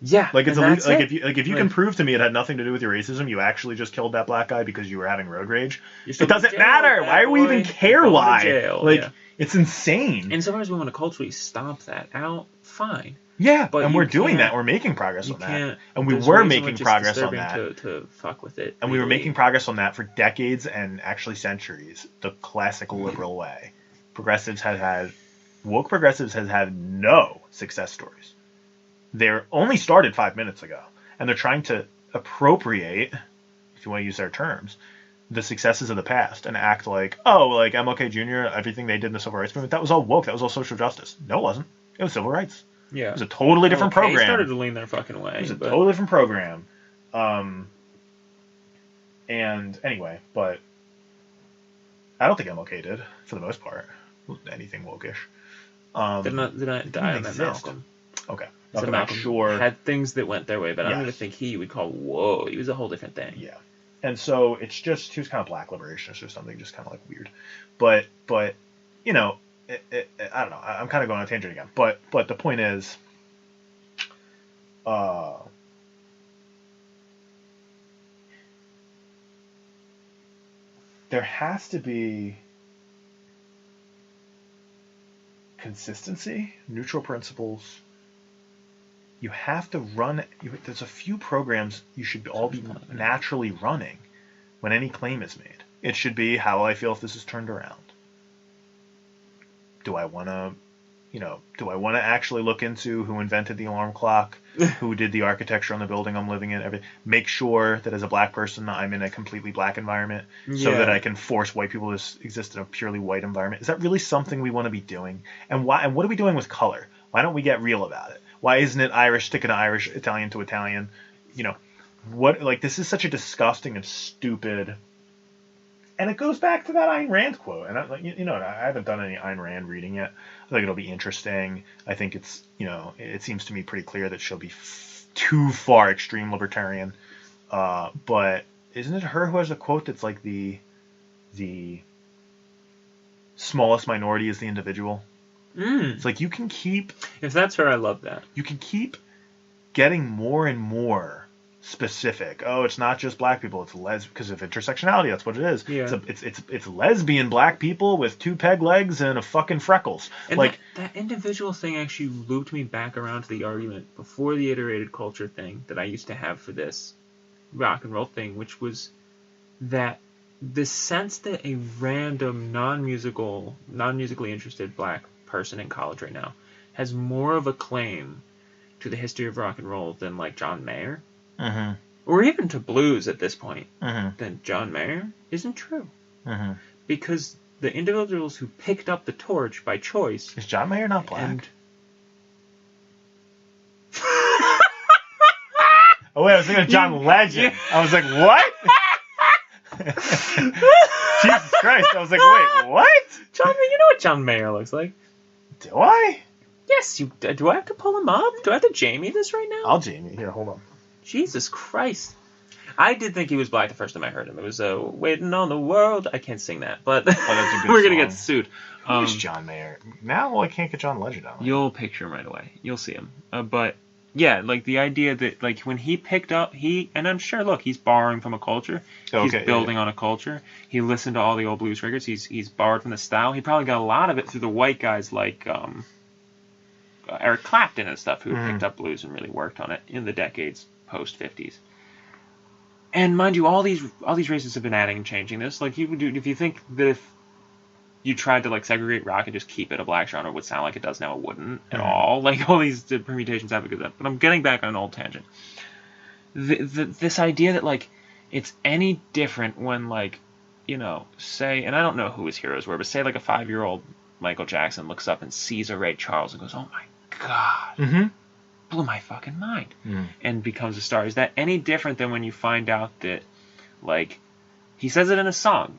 Yeah, like it's if you can prove to me it had nothing to do with your racism, you actually just killed that black guy because you were having road rage. It doesn't matter. Why do we even care why? It's insane. And so far as we want to culturally stomp that out, fine. Yeah, but we're doing that. We're making progress on that, and we were making progress on that. To fuck with it, and we were making progress on that for decades and actually centuries. The classic liberal way. Woke progressives has had no success stories. They're only started 5 minutes ago, and they're trying to appropriate, if you want to use their terms, the successes of the past and act like, like MLK Jr., everything they did in the civil rights movement, that was all woke, that was all social justice. No, it wasn't. It was civil rights. Yeah. It was a totally different program. They started to lean their fucking way. It was a totally different program. And anyway, but I don't think MLK did, for the most part. Anything wokish. Did not die on that Malcolm. Okay. So Malcolm had things that went their way, but I don't even think he would call, whoa, he was a whole different thing. Yeah. And so it's just, he was kind of black liberationist or something, just kind of like weird. But you know, I don't know, I'm kind of going on a tangent again. But the point is, there has to be consistency, neutral principles. You have to run. There's a few programs you should all be naturally running when any claim is made. It should be, how will I feel if this is turned around? Do I want to actually look into who invented the alarm clock, who did the architecture on the building I'm living in? Everything. Make sure that as a black person, I'm in a completely black environment, so that I can force white people to exist in a purely white environment. Is that really something we want to be doing? And why? And what are we doing with color? Why don't we get real about it? Why isn't it Irish sticking to Irish, Italian to Italian? You know, what? Like, this is such a disgusting and stupid. And it goes back to that Ayn Rand quote. And I haven't done any Ayn Rand reading yet. I think it'll be interesting. I think it's, it seems to me pretty clear that she'll be too far extreme libertarian. But isn't it her who has a quote that's like the smallest minority is the individual? It's like, you can keep... If that's her, I love that. You can keep getting more and more specific. Oh, it's not just black people. It's because of intersectionality. That's what it is. Yeah. It's lesbian black people with 2 peg legs and a fucking freckles. And that individual thing actually looped me back around to the argument before the iterated culture thing that I used to have for this rock and roll thing, which was that the sense that a random non-musically interested black person in college right now has more of a claim to the history of rock and roll than like John Mayer, or even to blues at this point, than John Mayer isn't true. Because the individuals who picked up the torch by choice... Is John Mayer not black? Oh wait, I was thinking of John Legend. I was like, what? Jesus Christ. I was like, wait, what? You know what John Mayer looks like? Do I? Yes, do I have to pull him up? Do I have to Jamie this right now? I'll Jamie. Here, hold on. Jesus Christ. I did think he was black the first time I heard him. It was Waiting on the World. I can't sing that, but that's a good we're going to get sued. Who's John Mayer? Now I can't get John Legend out. You'll picture him right away. You'll see him. But Yeah, like the idea that like when he picked up and I'm sure, look, he's borrowing from a culture. He's building on a culture. He listened to all the old blues records. He's borrowed from the style. He probably got a lot of it through the white guys like Eric Clapton and stuff, who had picked up blues and really worked on it in the decades post 50s. And mind you, all these races have been adding and changing this. Like if you think that if you tried to like segregate rock and just keep it a black genre, it would sound like it does now. It wouldn't at all. Like all these permutations have a good. But I'm getting back on an old tangent. This idea that like it's any different when like, you know, say, and I don't know who his heroes were, but say like a 5-year-old Michael Jackson looks up and sees a Ray Charles and goes, "Oh my God, blew my fucking mind," and becomes a star. Is that any different than when you find out that like he says it in a song?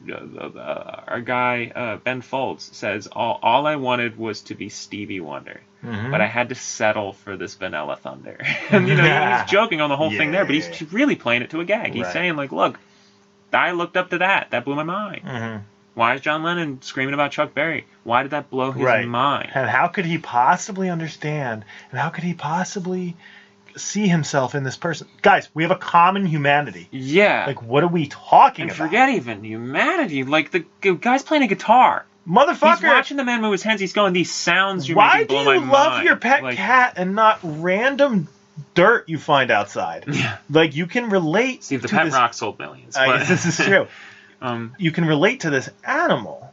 Our guy, Ben Folds, says, all I wanted was to be Stevie Wonder, but I had to settle for this Vanilla Thunder. And, you know, he's joking on the whole thing there, but he's really playing it to a gag. He's saying, like, look, I looked up to that. That blew my mind. Why is John Lennon screaming about Chuck Berry? Why did that blow his mind? And how could he possibly understand, and how could he possibly see himself in this person? Guys, we have a common humanity. Yeah. Like, what are we talking about? And forget even humanity. Like, the guy's playing a guitar. Motherfucker! He's watching the man move his hands. He's going, these sounds you're making blow my mind. Why do you love your pet cat and not random dirt you find outside? Yeah. Like, you can relate See, the to pet this... rock sold millions. I guess this is true. You can relate to this animal.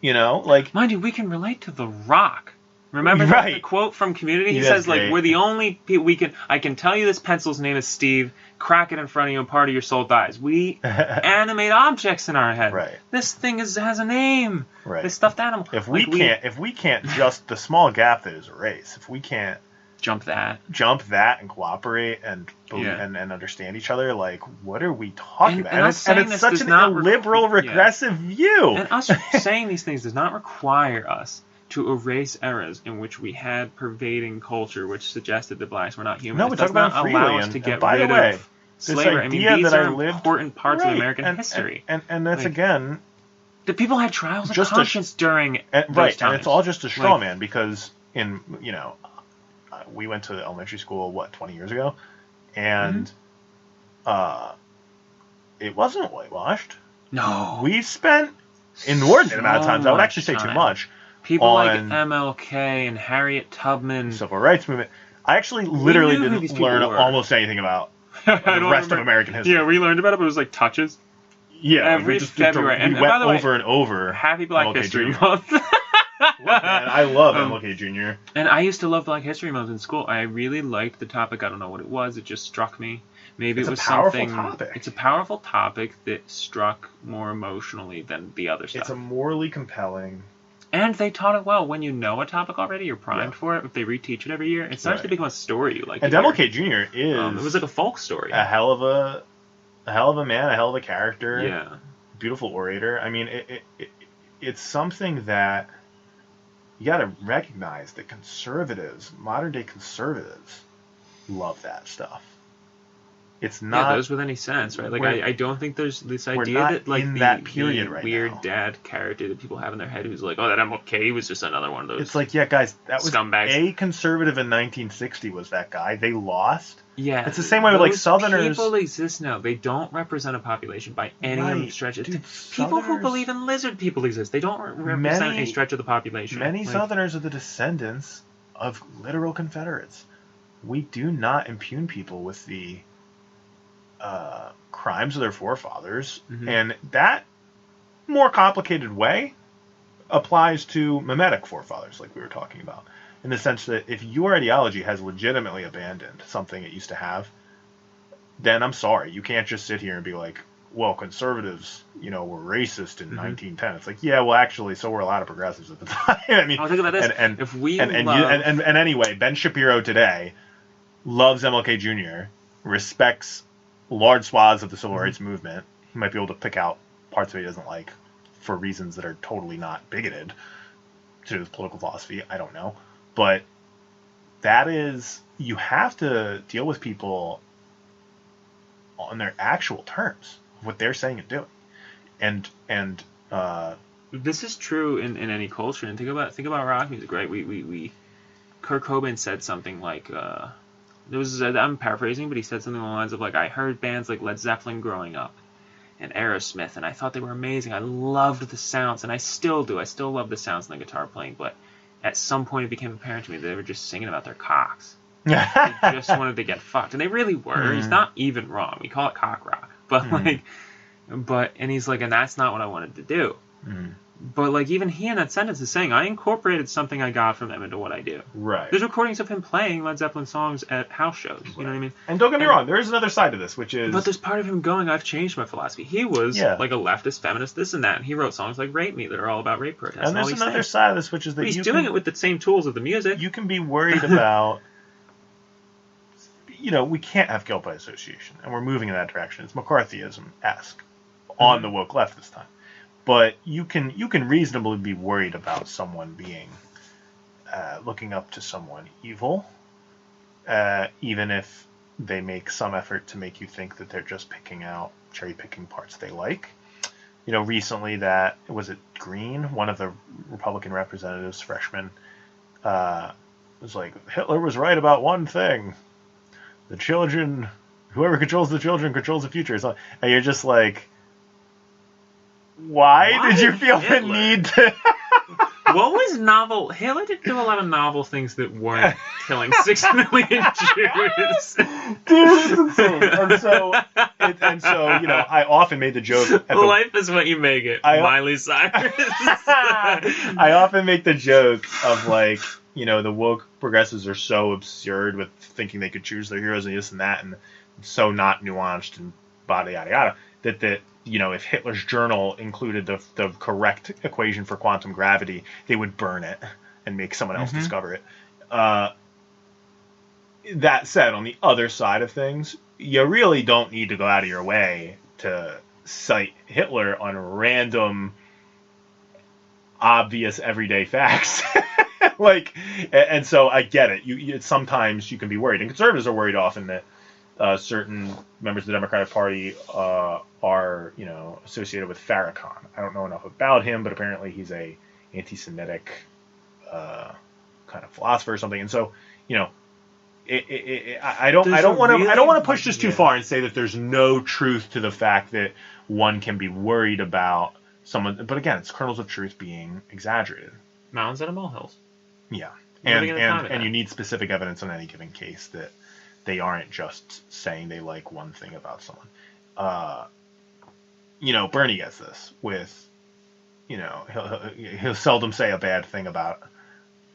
You know? Like... Mind you, we can relate to the rock. Remember the quote from Community? He says, like, we're the only people I can tell you this pencil's name is Steve, crack it in front of you and part of your soul dies. We animate objects in our head. Right. This thing has a name. Right. This stuffed animal. If we can't just the small gap that is a race, if we can't jump that and cooperate and believe, and understand each other, like, what are we talking about? And it's such an illiberal, regressive view. And us saying these things does not require us to erase eras in which we had pervading culture which suggested that blacks were not human. No, we talk about freely. Allow us to get rid of slavery. I mean, these are important parts of American history. And that's, like, again... The people had trials of conscience during those times. And it's all just a straw man, because we went to elementary school, 20 years ago? And it wasn't whitewashed. No. We spent inordinate amount of times, I would actually say too much, people like MLK and Harriet Tubman. Civil rights movement. I actually literally didn't learn almost anything about the rest of American history. Yeah, we learned about it, but it was like touches. Yeah, every February. We went over and over. Happy Black History Month. Look, man, I love MLK Jr. And I used to love Black History Month in school. I really liked the topic. I don't know what it was. It just struck me. Maybe it was something. It's a powerful topic that struck more emotionally than the other stuff. It's a morally compelling. And they taught it well. When you know a topic already, you're primed for it. If they reteach it every year, it starts to become a story you like. And MLK Jr. is. It was like a folk story. A hell of a man, a hell of a character. Yeah. Beautiful orator. I mean, it's something that you got to recognize that conservatives, modern day conservatives, love that stuff. It's not those with any sense, right? Like I don't think there's this idea that like that period right weird now. Dad character that people have in their head who's like, oh, that MLK was just another one of those. It's like, yeah, guys, that was scumbags. A conservative in 1960 was that guy. They lost. Yeah, it's the same way with like Southerners. People exist now. They don't represent a population by any stretch. Dude, people who believe in lizard people exist. They don't represent a stretch of the population. Many Southerners are the descendants of literal Confederates. We do not impugn people with the crimes of their forefathers, and that more complicated way applies to mimetic forefathers, like we were talking about, in the sense that if your ideology has legitimately abandoned something it used to have, then I'm sorry, you can't just sit here and be like, well, conservatives, were racist in 1910. It's like, yeah, well, actually, so were a lot of progressives at the time. I mean, think about this. And anyway, Ben Shapiro today loves MLK Jr., respects large swaths of the civil rights movement. He might be able to pick out parts of it he doesn't like for reasons that are totally not bigoted to his political philosophy. I don't know. But that is, you have to deal with people on their actual terms, what they're saying and doing. And this is true in any culture. And think about rock music, right? We Kurt Cobain said something like, I'm paraphrasing, but he said something along the lines of like, I heard bands like Led Zeppelin growing up and Aerosmith, and I thought they were amazing. I loved the sounds, and I still do. I still love the sounds and the guitar playing, but at some point it became apparent to me that they were just singing about their cocks. They just wanted to get fucked, and they really were. He's not even wrong. We call it cock rock, but and he's like, and that's not what I wanted to do. But like, even he in that sentence is saying, I incorporated something I got from them into what I do. Right. There's recordings of him playing Led Zeppelin songs at house shows. You know what I mean? And don't get me wrong, there is another side to this, which is... But there's part of him going, I've changed my philosophy. He was like a leftist, feminist, this and that, and he wrote songs like Rape Me that are all about rape protests. And there's another side of this, which is that but he's doing it with the same tools of the music. You can be worried about... we can't have guilt by association, and we're moving in that direction. It's McCarthyism-esque on the woke left this time. But you can reasonably be worried about someone being looking up to someone evil, even if they make some effort to make you think that they're just cherry picking parts they like. Recently was it Green, one of the Republican representatives, freshman, was like, Hitler was right about one thing: the children, whoever controls the children controls the future. And you're just like, Why did you feel Hitler? The need to... What was novel? Hitler didn't do a lot of novel things that weren't killing 6 million Jews. Dude, it's insane. And so, I often made the joke... Life is what you make it, Miley Cyrus. I often make the joke of, like, the woke progressives are so absurd with thinking they could choose their heroes and this and that, and so not nuanced and yada, yada, yada, that if Hitler's journal included the correct equation for quantum gravity, they would burn it and make someone else discover it. That said, on the other side of things, you really don't need to go out of your way to cite Hitler on random, obvious, everyday facts. And so I get it. Sometimes you can be worried, and conservatives are worried often that certain members of the Democratic Party are, associated with Farrakhan. I don't know enough about him, but apparently he's a anti-Semitic kind of philosopher or something. And so, I don't want to push this too far and say that there's no truth to the fact that one can be worried about someone. But again, it's kernels of truth being exaggerated. Mountains and molehills. Yeah, and you need specific evidence on any given case that they aren't just saying they like one thing about someone. Bernie gets this with, he'll seldom say a bad thing about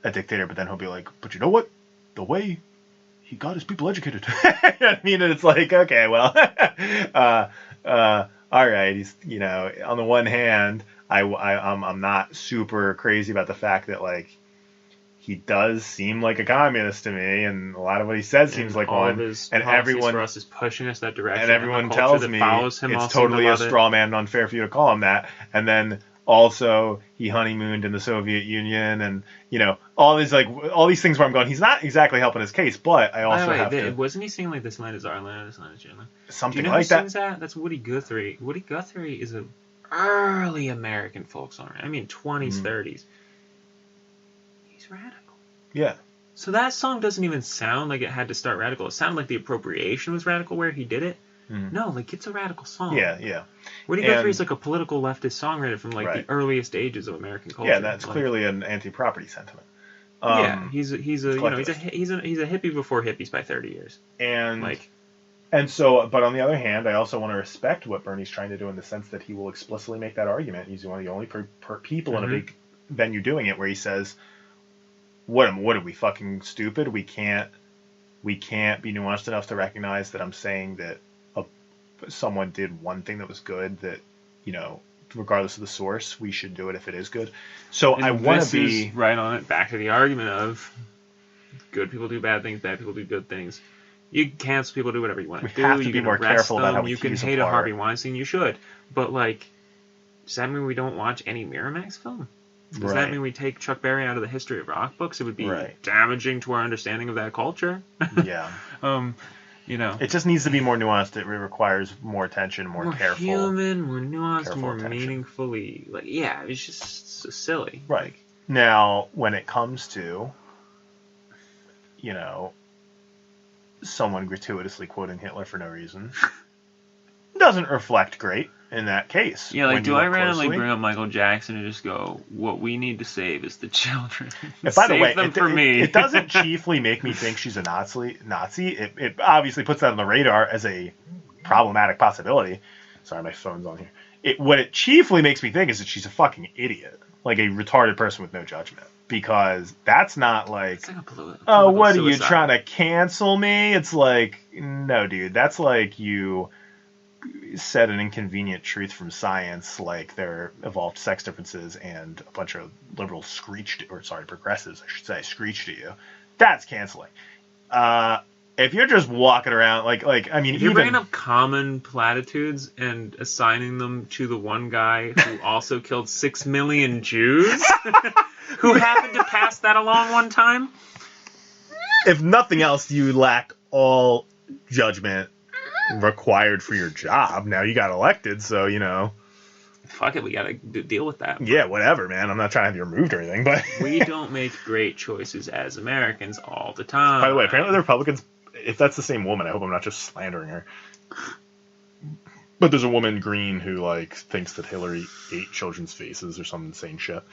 a dictator, but then he'll be like, but you know what? The way he got his people educated. And it's like, okay, well, all right. He's, on the one hand, I'm not super crazy about the fact that, like, he does seem like a communist to me, and a lot of what he says seems like all one. Of his and everyone for us is pushing us that direction. And everyone tells me it's totally a straw man and unfair for you to call him that. And then also he honeymooned in the Soviet Union, and all these things where I'm going, he's not exactly helping his case. But I also have to. Wasn't he singing like "This Land Is Our Land"? This Land Is Your Land. Something like that. Sings that. That's Woody Guthrie. Woody Guthrie is an early American folk song. 20s, 30s. He's radical. Yeah. So that song doesn't even sound like it had to start radical. It sounded like the appropriation was radical where he did it. No, like, it's a radical song. Yeah. Woody Guthrie is like a political leftist songwriter from the earliest ages of American culture. Yeah, that's clearly an anti-property sentiment. He's a hippie before hippies by 30 years. And so, but on the other hand, I also want to respect what Bernie's trying to do in the sense that he will explicitly make that argument. He's one of the only people in a big venue doing it, where he says, What are we, fucking stupid? We can't be nuanced enough to recognize that I'm saying that someone did one thing that was good, that, regardless of the source, we should do it if it is good. So I want to be right on it. Back to the argument of good people do bad things, bad people do good things. You cancel people, do whatever you want to do. Have to be more careful about how we can hate a Harvey Weinstein. You should, but does that mean we don't watch any Miramax film? Does that mean we take Chuck Berry out of the history of rock books? It would be damaging to our understanding of that culture. Yeah. It just needs to be more nuanced. It requires more attention, more careful. More human, more nuanced, more meaningfully. It's just so silly. Right. Now, when it comes to, someone gratuitously quoting Hitler for no reason doesn't reflect great in that case. Yeah, like, when do you I look randomly closely. bring up Michael Jackson and just go, what we need to save is the children? And by the Save way, them for me. it doesn't chiefly make me think she's a Nazi. It obviously puts that on the radar as a problematic possibility. Sorry, my phone's on here. What it chiefly makes me think is that she's a fucking idiot. Like a retarded person with no judgment. Because that's not like, It's like a oh, what suicide. are you trying to cancel me? It's like, no, dude, that's like you said an inconvenient truth from science, like there evolved sex differences and a bunch of liberals progressives, I should say, screeched at you. That's canceling. If you're just walking around, I mean, if you're bringing up common platitudes and assigning them to the one guy who also killed 6 million Jews, who happened to pass that along one time. If nothing else, you lack all judgment required for your job. Now you got elected, so Fuck it, we gotta deal with that. Yeah, whatever, man. I'm not trying to have you removed or anything, but we don't make great choices as Americans all the time. By the way, apparently the Republicans, if that's the same woman, I hope I'm not just slandering her. But there's a woman, Green, who thinks that Hillary ate children's faces or some insane shit.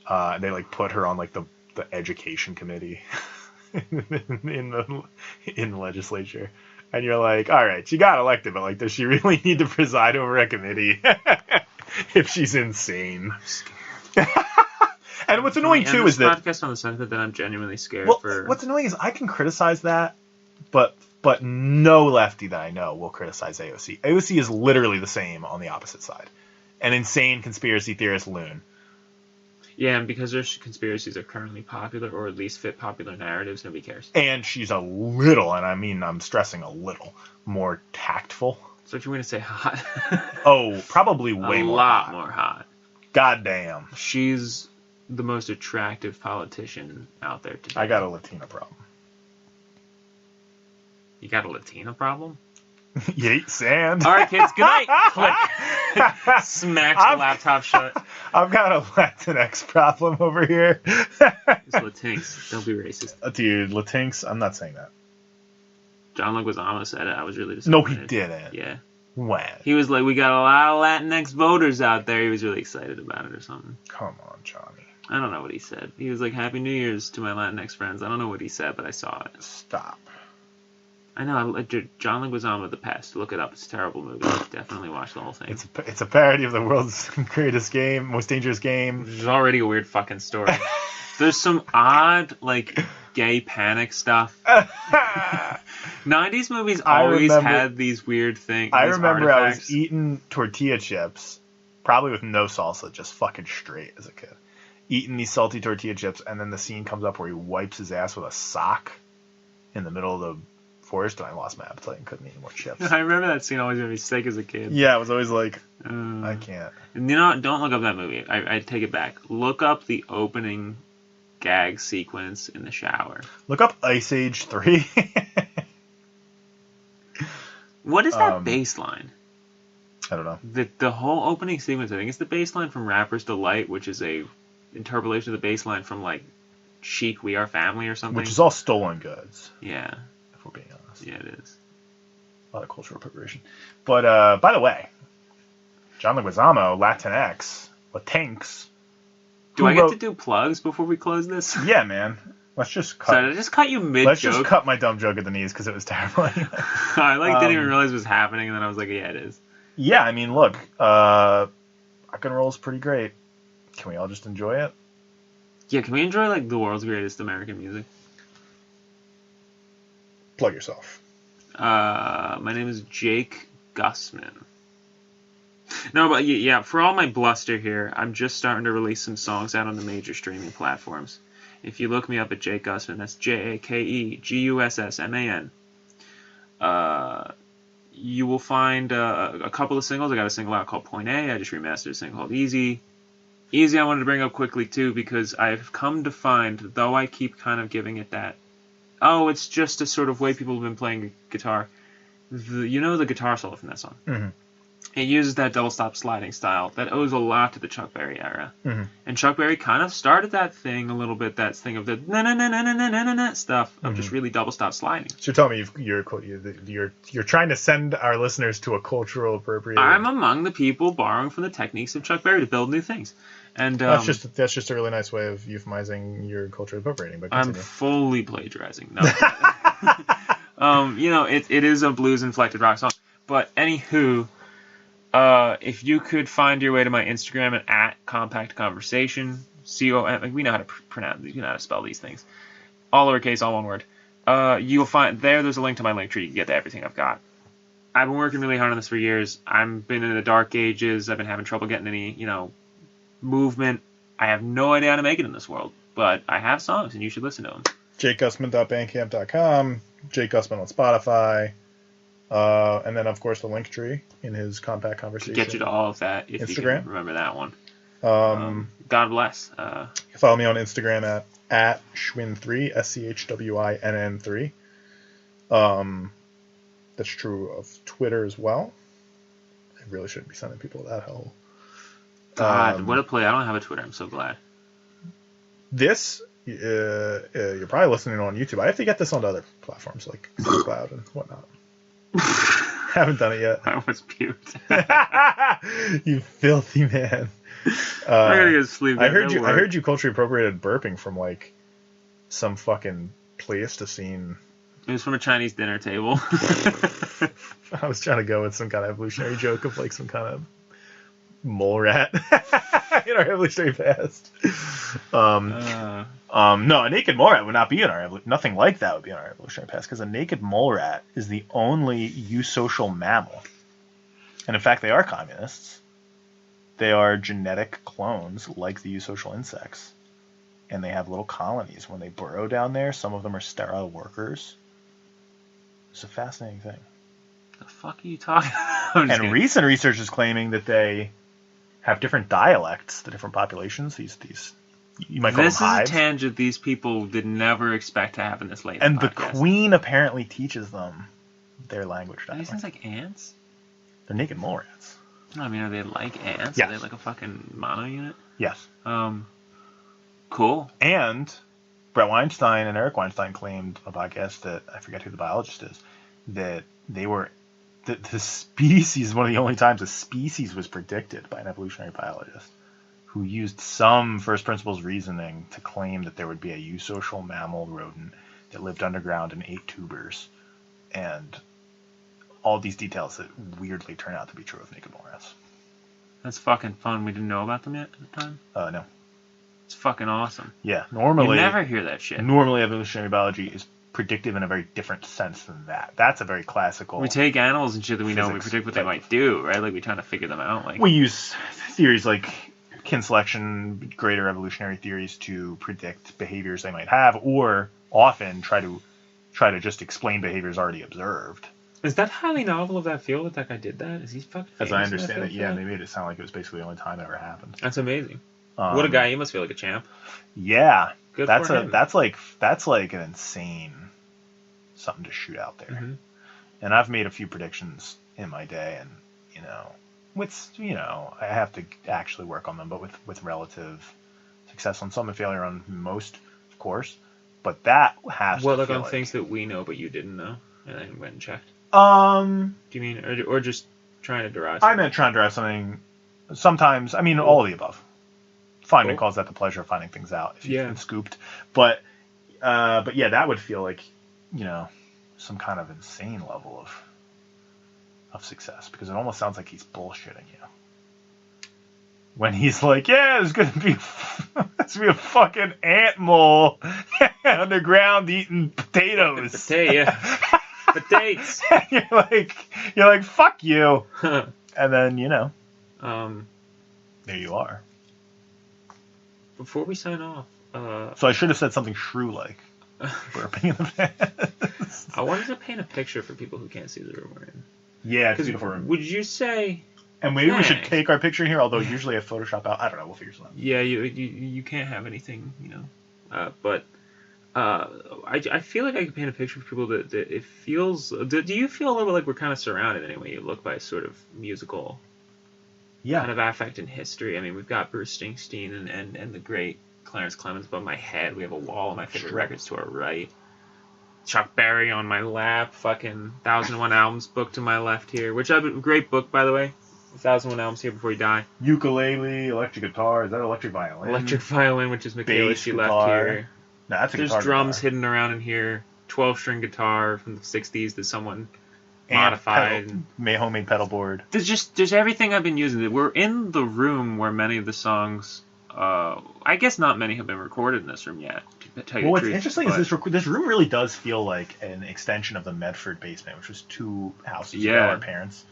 They put her on the education committee in the legislature. And you're like, all right, she got elected, but does she really need to preside over a committee if she's insane? I'm scared. And what's annoying too is that podcast on the sentiment that I'm genuinely scared for. What's annoying is I can criticize that, but no lefty that I know will criticize AOC. AOC is literally the same on the opposite side, an insane conspiracy theorist loon. Yeah, and because their conspiracies are currently popular, or at least fit popular narratives, nobody cares. And she's a little, and I mean I'm stressing a little, more tactful. So if you're going to say hot. Oh, probably way more hot. A lot more hot. Goddamn. She's the most attractive politician out there today. I got a Latina problem. You got a Latina problem? Yeet sand. All right, kids. Good night. Click. Smack the laptop shut. I've got a Latinx problem over here. It's Latinx. Don't be racist. Dude, Latinx. I'm not saying that. John Leguizamo said it. I was really disappointed. No, he didn't. Yeah. When? He was like, we got a lot of Latinx voters out there. He was really excited about it or something. Come on, Johnny. I don't know what he said. He was like, Happy New Year's to my Latinx friends. I don't know what he said, but I saw it. Stop. I know. John Leguizamo, The Pest. Look it up. It's a terrible movie. Definitely watch the whole thing. It's a parody of the world's greatest game, most dangerous game. There's already a weird fucking story. There's some odd, gay panic stuff. 90s movies always had these weird things. I remember artifacts. I was eating tortilla chips, probably with no salsa, just fucking straight as a kid. Eating these salty tortilla chips, and then the scene comes up where he wipes his ass with a sock in the middle of the forest, and I lost my appetite and couldn't eat any more chips. I remember that scene always made me sick as a kid. Yeah, I was always like, I can't. And don't look up that movie. I take it back. Look up the opening gag sequence in the shower. Look up Ice Age 3. What is that bass line? I don't know. The whole opening sequence, I think it's the bass line from Rapper's Delight, which is a interpolation of the bass line from Chic, We Are Family or something. Which is all stolen goods. Yeah. If we're being honest. Yeah, it is. A lot of cultural appropriation. But, by the way, John Leguizamo, Latinx, Latinx. Do I get to do plugs before we close this? Yeah, man. Let's just cut. So did I just cut you mid-joke? Let's just cut my dumb joke at the knees because it was terrible. I didn't even realize it was happening, and then I was like, yeah, it is. Yeah, I mean, look, rock and roll is pretty great. Can we all just enjoy it? Yeah, can we enjoy the world's greatest American music? Plug yourself. My name is Jake Gussman. No, but yeah, for all my bluster here, I'm just starting to release some songs out on the major streaming platforms. If you look me up at Jake Gussman, that's JakeGussman. You will find a couple of singles. I got a single out called Point A. I just remastered a single called Easy. Easy I wanted to bring up quickly, too, because I've come to find, though I keep kind of giving it that, it's just a sort of way people have been playing guitar. The guitar solo from that song. Mm-hmm. It uses that double stop sliding style that owes a lot to the Chuck Berry era. Mm-hmm. And Chuck Berry kind of started that thing a little bit, that thing of the na-na-na-na-na-na-na stuff of just really double stop sliding. So you're telling me you're trying to send our listeners to a cultural appropriation. I'm among the people borrowing from the techniques of Chuck Berry to build new things. And that's just a really nice way of euphemizing your culturally appropriating. But I'm fully plagiarizing. No. It is a blues inflected rock song. But anywho, if you could find your way to my Instagram at Compact Conversation, COM, we know how to pronounce, we know how to spell these things, all lowercase, all one word. You'll find there's a link to my link tree. You can get to everything I've got. I've been working really hard on this for years. I've been in the dark ages. I've been having trouble getting any, movement. I have no idea how to make it in this world, but I have songs, and you should listen to them. JakeGussman.bandcamp.com, Jake Gussman on Spotify, and then, of course, the link tree in his Compact Conversation. To get you to all of that, if Instagram. you can remember that one. God bless. Follow me on Instagram at Schwinn3, SCHWINN3. That's true of Twitter as well. I really shouldn't be sending people that hole. God, what a play. I don't have a Twitter. I'm so glad. This, you're probably listening on YouTube. I have to get this onto other platforms like SoundCloud and whatnot. Haven't done it yet. I almost puked. You filthy man. I gotta go to sleep. I heard you culturally appropriated burping from like some fucking Pleistocene. It was from a Chinese dinner table. I was trying to go with some kind of evolutionary joke of like some kind of mole rat in our evolutionary past. No, a naked mole rat would not be in our nothing like that would be in our evolutionary past, because a naked mole rat is the only eusocial mammal, and in fact they are communists. They are genetic clones like the eusocial insects, and they have little colonies. When they burrow down there, some of them are sterile workers. It's a fascinating thing. The fuck are you talking about? And recent research is claiming that they have different dialects, the different populations. These you might call them hives. This is a tangent these people did never expect to have in this late. And the queen apparently teaches them their language dialect. These things like ants? They're naked mole rats. I mean, are they like ants? Yes. Are they like a fucking mono unit? Yes. Cool. And Brett Weinstein and Eric Weinstein claimed on a podcast that, I forget who the biologist is, that they were the species, one of the only times a species was predicted by an evolutionary biologist who used some first principles reasoning to claim that there would be a eusocial mammal rodent that lived underground and ate tubers, and all these details that weirdly turn out to be true of naked mole rats. That's fucking fun. We didn't know about them yet at the time? No. It's fucking awesome. Yeah, normally... You never hear that shit. Normally evolutionary biology is predictive in a very different sense than that. That's a very classical... We take animals and shit that we know and we predict what they might do, right? Like, we try to figure them out. Like, we use theories like kin selection, greater evolutionary theories to predict behaviors they might have, or often try to just explain behaviors already observed. Is that highly novel of that field that guy did that? Is he fucking famous? As I understand it, yeah, they made it sound like it was basically the only time it ever happened. That's amazing. What a guy! He must feel like a champ. Yeah, Good for him. That's like an insane something to shoot out there. Mm-hmm. And I've made a few predictions in my day, and I have to actually work on them, but with relative success on some and failure on most, of course. But that has on things that we know but you didn't know, and then went and checked. Do you mean or just trying to derive? I meant trying to derive something. Sometimes, I mean, all of the above. Feynman calls that the pleasure of finding things out if you've been scooped. But yeah, that would feel like, some kind of insane level of success, because it almost sounds like he's bullshitting you. When he's like, yeah, there's gonna be a fucking ant mole underground eating potatoes. Potatoes. you're like, fuck you. And then, there you are. Before we sign off, so I should have said something shrew-like. Burping in the past. I wanted to paint a picture for people who can't see the room we're in. Yeah, it's a beautiful room. Would you say? And maybe we should take our picture here, although usually I Photoshop out. I don't know. We'll figure something out. Yeah, you can't have anything, but I feel like I can paint a picture for people that it feels. Do you feel a little bit like we're kind of surrounded any way you look by sort of musical kind of affect and history? I mean, we've got Bruce Springsteen and the great Clarence Clemens above my head. We have a wall of my favorite records to our right. Chuck Berry on my lap. Fucking 1001 Albums book to my left here. Which great book, by the way. 1001 Albums Here Before You Die. Ukulele, electric guitar. Is that electric violin? Electric violin, which is Michaela. She left here. No, that's a There's guitar. drums hidden around in here. 12-string guitar from the 60s that someone modified. Homemade pedal board. There's everything I've been using. We're in the room where many of the songs. I guess not many have been recorded in this room yet. To tell you the What's truth, interesting is this room really does feel like an extension of the Medford basement, which was 2 houses ago, our parents.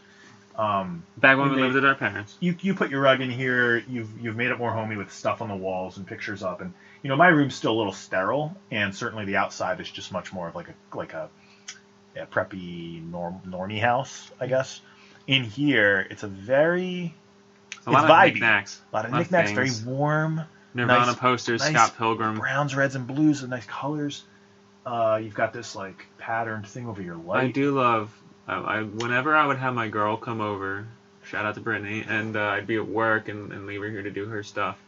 Back when we lived with our parents. You put your rug in here. You've made it more homey with stuff on the walls and pictures up, and my room's still a little sterile, and certainly the outside is just much more of like a preppy normie house, I guess. In here, it's vibey. A lot of knickknacks. A lot of knickknacks, very warm. Nirvana posters, nice Scott Pilgrim. Browns, reds, and blues, and nice colors. You've got this like patterned thing over your light. I do love. Whenever I would have my girl come over, shout out to Brittany, and I'd be at work and leave her here to do her stuff.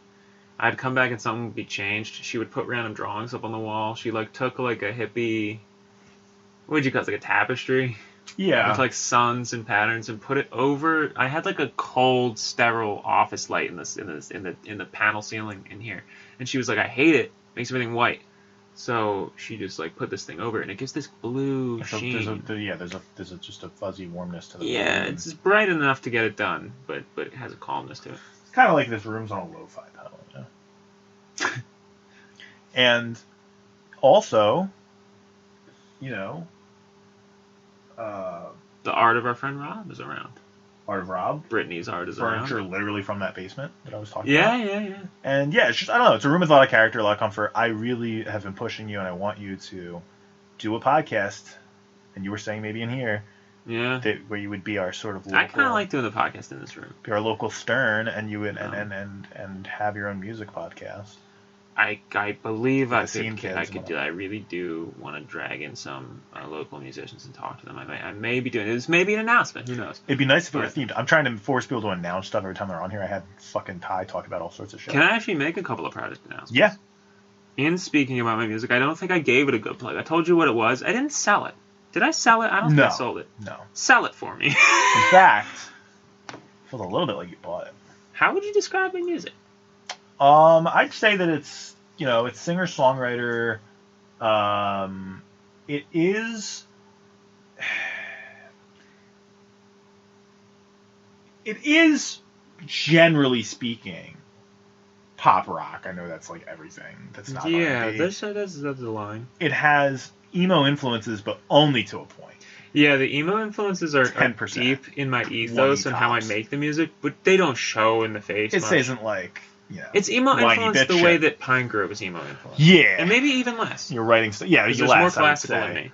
I'd come back and something would be changed. She would put random drawings up on the wall. She took like a hippie. What would you call it? Like a tapestry. Yeah. With like suns and patterns, and put it over. I had like a cold, sterile office light in the panel ceiling in here, and she was like, "I hate it. Makes everything white." So she just put this thing over it, and it gives this blue sheen. There's just a fuzzy warmness to the room. It's just bright enough to get it done, but it has a calmness to it. It's kind of like this room's on a lo-fi pedal, And also, the art of our friend Rob is around. Art of Rob? Brittany's art is around. Furniture literally from that basement that I was talking about. Yeah. And it's just, I don't know, it's a room with a lot of character, a lot of comfort. I really have been pushing you, and I want you to do a podcast, and you were saying maybe in here, where you would be our sort of local... I kind of like doing the podcast in this room. Be our local Stern, and you would, and have your own music podcast. I believe I could do. I really do want to drag in some local musicians and talk to them. I may be doing this. Maybe an announcement. Who knows? It'd be nice if it were themed. I'm trying to force people to announce stuff every time they're on here. I had fucking Ty talk about all sorts of shit. Can I actually make a couple of project announcements? Yeah. In speaking about my music, I don't think I gave it a good plug. I told you what it was. I didn't sell it. Did I sell it? I don't think I sold it. No. Sell it for me. In fact, it feels a little bit like you bought it. How would you describe my music? I'd say that it's it's singer-songwriter. It is, generally speaking, pop rock. I know that's everything. That's not R&B. That's the line. It has emo influences, but only to a point. Yeah, the emo influences are 10%. Deep in my ethos and how I make the music, but they don't show in the face. It isn't like... it's emo influence the way that Pine Grove is emo influence. Yeah. And maybe even less. You're writing stuff. Yeah, there's more classical in me.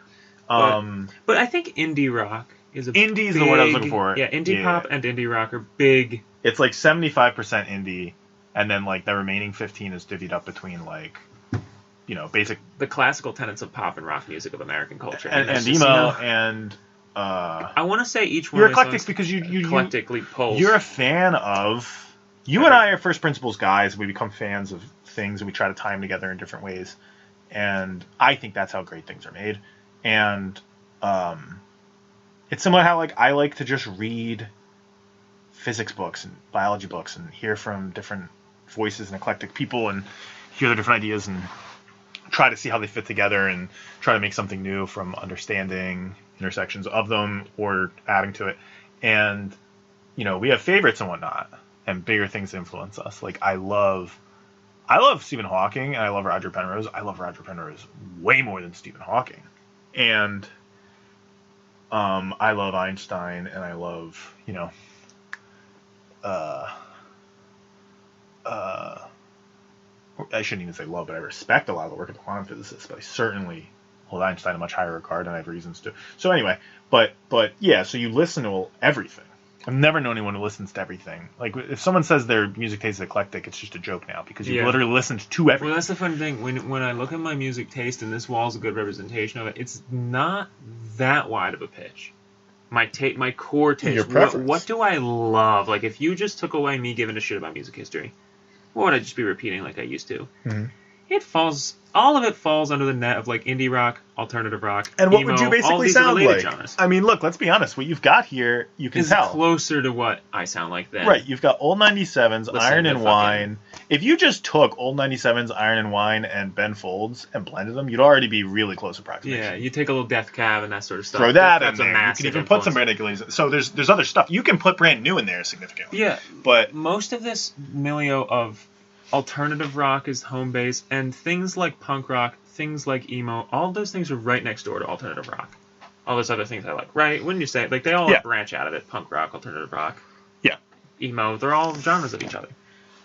But I think indie rock is indie is the word I was looking for. Yeah, indie pop and indie rock are big. It's 75% indie, and then the remaining 15 is divvied up between basic... The classical tenets of pop and rock music of American culture. And emo and... I want to say each one you're of eclectic because you eclectically pulls. You're a fan of... You and I are first principles guys. We become fans of things, and we try to tie them together in different ways. And I think that's how great things are made. And it's similar how I like to just read physics books and biology books and hear from different voices and eclectic people and hear their different ideas and try to see how they fit together and try to make something new from understanding intersections of them or adding to it. And we have favorites and whatnot. And bigger things influence us. I love Stephen Hawking, and I love Roger Penrose. I love Roger Penrose way more than Stephen Hawking. And I love Einstein, and I love, I shouldn't even say love, but I respect a lot of the work of the quantum physicists, but I certainly hold Einstein in much higher regard, and I have reasons to. So anyway, but yeah, so you listen to everything. I've never known anyone who listens to everything. Like, if someone says their music taste is eclectic, it's just a joke now because you've literally listened to everything. Well, that's the fun thing. When I look at my music taste, and this wall's a good representation of it, it's not that wide of a pitch. My core taste. Your preference. What do I love? Like, if you just took away me giving a shit about music history, what would I just be repeating like I used to? Mm-hmm. All of it falls under the net of like indie rock, alternative rock, And what emo, would you all basically these sound related like? genres. I mean, look, let's be honest. What you've got here, you can Is tell. closer to what I sound like then. Right, you've got old 97s, Listen Iron to and fucking- Wine. If you just took old 97s, Iron and Wine, and Ben Folds and blended them, you'd already be really close approximation. Yeah, you take a little Death Cab and that sort of stuff. Throw that in That's a there. You massive can even put some influence. ridiculous. So there's other stuff. You can put brand new in there significantly. Yeah, But most of this milieu of alternative rock is home base, and things like punk rock, things like emo, all those things are right next door to alternative rock. All those other things I like, right? Wouldn't you say? Like, they all branch out of it. Punk rock, alternative rock, yeah, emo, they're all genres of each other.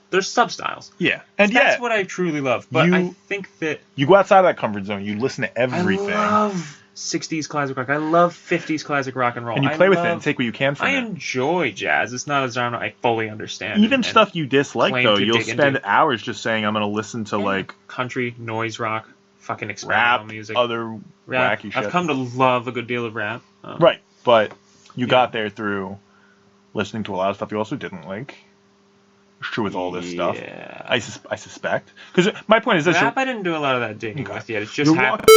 They're sub-styles. yeah, and That's what I truly love. But I think that you go outside of that comfort zone. You listen to everything, I love 60s classic rock. I love 50s classic rock and roll. and you play with it and take what you can from I it. enjoy jazz. It's not a genre I fully understand. Even stuff you dislike, claim though, to you'll dig spend into. hours just saying, "I'm going to listen to like country, noise rock, fucking experimental rap, music, other rap. wacky shit." I've come to love a good deal of rap. Right, but you got there through listening to a lot of stuff you also didn't like. It's true with all this stuff. Yeah. I suspect. Because my point is this. Rap, I didn't do a lot of that digging with yet. It's just You're happened.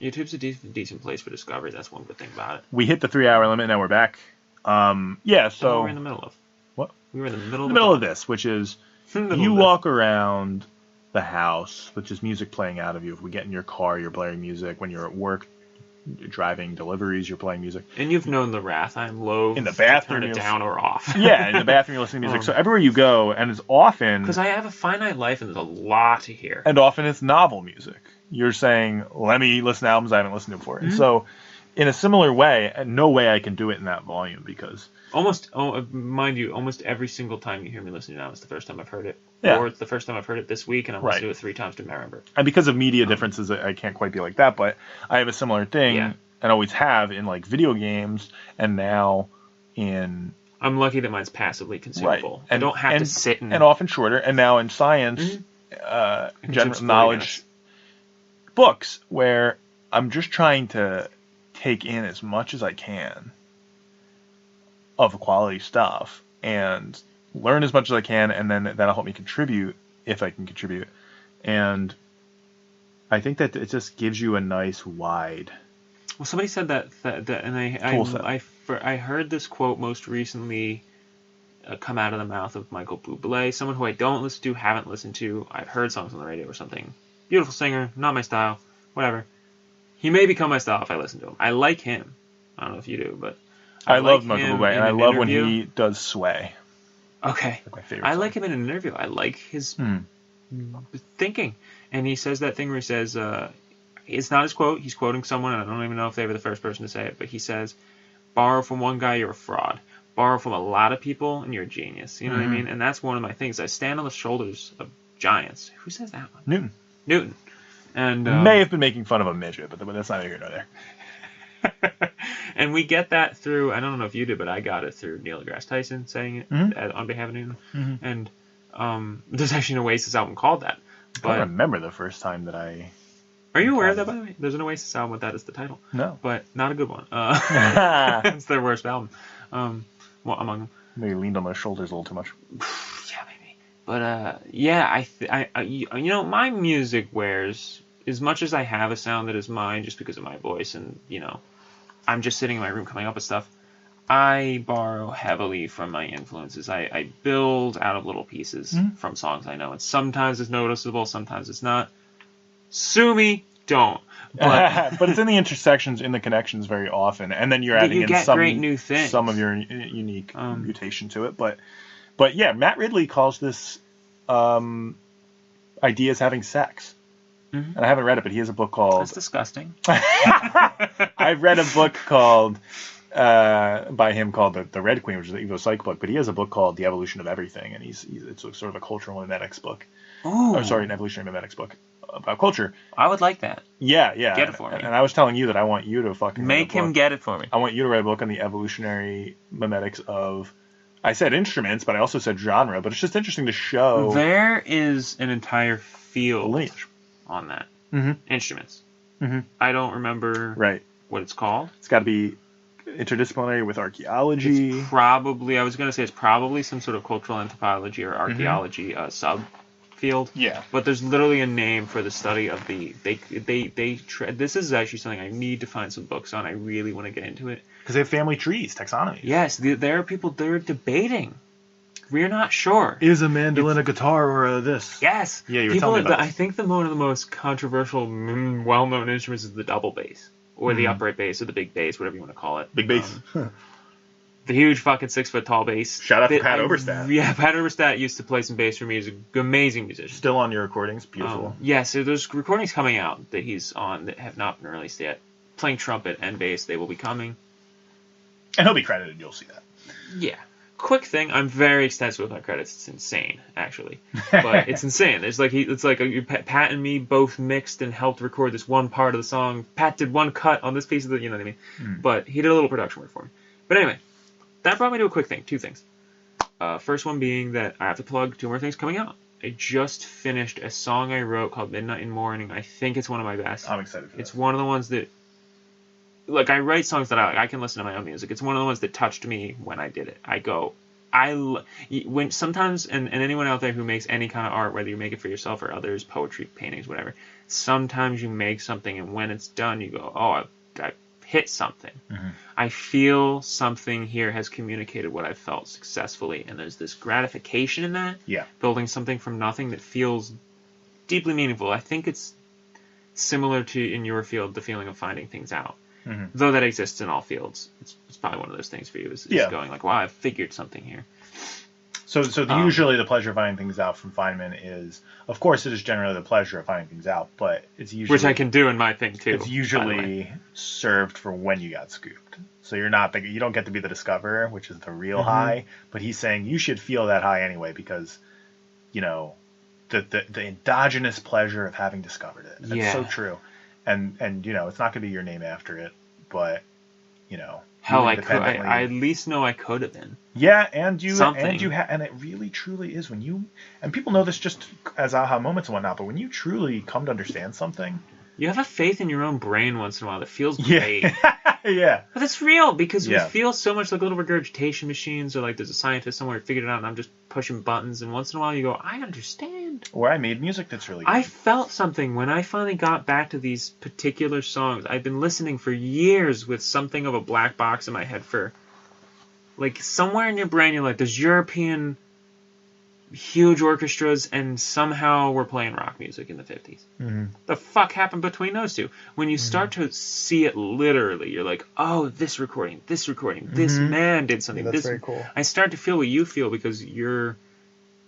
YouTube's a decent place for discovery. That's one good thing about it. We hit the 3-hour limit. Now we're back. Yeah, so we're in the middle of. What? We were in the middle. The middle of this, which is you walk around the house with just music playing out of you. If we get in your car, you're blaring music. When you're at work, you're driving deliveries, you're playing music. And you've known the wrath. I'm loath in the bathroom, to turn it down or off. Yeah, in the bathroom, you're listening to music. So everywhere you go, and it's often because I have a finite life and there's a lot to hear. And often it's novel music. You're saying, let me listen to albums I haven't listened to before. And so, in a similar way, and no way I can do it in that volume because... mind you, almost every single time you hear me listening now, it's the first time I've heard it. Yeah. Or it's the first time I've heard it this week, and I'm listening to it 3 times to remember. And because of media differences, I can't quite be like that, but I have a similar thing, and always have, in like video games, and now in... I'm lucky that mine's passively consumable. Right. I don't have to sit and... And often shorter, and now in science, general knowledge books, where I'm just trying to take in as much as I can of quality stuff and learn as much as I can, and then that'll help me contribute if I can contribute. And I think that it just gives you a nice wide. Well, somebody said that and I heard this quote most recently come out of the mouth of Michael Bublé, someone who I don't listen to, haven't listened to. I've heard songs on the radio or something. Beautiful singer, not my style, whatever. He may become my style if I listen to him. I like him. I don't know if you do, but I love Michael Bublé, and I love when he does Sway. Okay. Like my favorite I song. like him in an interview. I like his thinking. And he says that thing where he says, it's not his quote, he's quoting someone, and I don't even know if they were the first person to say it, but he says, borrow from one guy, you're a fraud. Borrow from a lot of people, and you're a genius. You know what I mean? And that's one of my things. I stand on the shoulders of giants. Who says that one? Newton. And may have been making fun of a midget, but that's not here nor there. And we get that through, I don't know if you did, but I got it through Neil deGrasse Tyson saying it on behalf of Newton. And there's actually an Oasis album called that. But I don't remember the first time that I... Are you aware of that, by the way? There's an Oasis album with that as the title. No. But not a good one. It's their worst album. Well, among them. Maybe leaned on my shoulders a little too much. Yeah, maybe. But, I you know, my music wears... As much as I have a sound that is mine just because of my voice and, you know, I'm just sitting in my room coming up with stuff, I borrow heavily from my influences. I build out of little pieces from songs I know. And sometimes it's noticeable, sometimes it's not. Sue me, don't. But it's in the intersections, in the connections very often. And then you're adding in great new things. Some of your unique mutation to it. But yeah, Matt Ridley calls this ideas having sex. And I haven't read it, but he has a book called... That's disgusting. I've read a book called... by him called the Red Queen, which is the Evo Psych book, but he has a book called The Evolution of Everything, and it's sort of a cultural mimetics book. Oh. Oh, sorry, an evolutionary mimetics book. about culture. I would like that. Yeah. Get it for me. And I was telling you that I want you to fucking Make him get it for me. I want you to write a book on the evolutionary memetics of. I said instruments, but I also said genre. But it's just interesting to show. There is an entire field lineage on that. Mm-hmm. Instruments. Mm-hmm. I don't remember what it's called. It's got to be interdisciplinary with archaeology. It's probably, I was going to say it's probably some sort of cultural anthropology or archaeology subfield. Yeah. But there's literally a name for the study of this is actually something I need to find some books on. I really want to get into it. Because they have family trees, taxonomy. Yes, there are people, they're debating. We're not sure. Is a mandolin a guitar or a this? Yes. Yeah, you were telling me about I think one of the most controversial, well-known instruments is the double bass. Or the upright bass, or the big bass, whatever you want to call it. Big bass. The huge fucking 6-foot tall bass. Shout out to Pat Overstat. Yeah, Pat Overstat used to play some bass for me. He's an amazing musician. Still on your recordings. Beautiful. So there's recordings coming out that he's on that have not been released yet. Playing trumpet and bass, they will be coming. And he'll be credited, you'll see that. Yeah. Quick thing, I'm very extensive with my credits. It's insane, actually, but it's insane. It's like Pat and me both mixed and helped record this one part of the song. Pat did one cut on this piece of the, you know what I mean. But he did a little production work for me. But anyway, that brought me to a quick thing. Two things. First one being that I have to plug 2 more things coming out. I just finished a song I wrote called Midnight in Morning. I think it's one of my best. I'm excited for that. It's one of the ones that. Like, I write songs that I can listen to my own music. It's one of the ones that touched me when I did it. When sometimes, and anyone out there who makes any kind of art, whether you make it for yourself or others, poetry, paintings, whatever, sometimes you make something and when it's done, you go, oh, I hit something. Mm-hmm. I feel something here has communicated what I felt successfully, and there's this gratification in that. Yeah. Building something from nothing that feels deeply meaningful. I think it's similar to, in your field, the feeling of finding things out. Mm-hmm. Though that exists in all fields, it's probably one of those things for you. Is going like, wow, I've figured something here. So usually the pleasure of finding things out from Feynman is, of course, it is generally the pleasure of finding things out, but it's usually which I can do in my thing too. It's usually served for when you got scooped. So you don't get to be the discoverer, which is the real high. But he's saying you should feel that high anyway because, the endogenous pleasure of having discovered it. That's so true. And it's not going to be your name after it, but hell, I at least know I could have been. Yeah, and it really truly is when you, and people know this just as aha moments and whatnot, but when you truly come to understand something, you have a faith in your own brain once in a while that feels great. Yeah. But it's real because we feel so much like little regurgitation machines, or like there's a scientist somewhere who figured it out and I'm just pushing buttons, and once in a while you go, I understand. Or I made music that's really good. I felt something when I finally got back to these particular songs. I've been listening for years with something of a black box in my head for, like, somewhere in your brain you're like, there's European huge orchestras and somehow we're playing rock music in the 50s. Mm-hmm. The fuck happened between those two? When you start to see it literally, you're like, oh, this recording, this man did something. That's very cool. I start to feel what you feel because your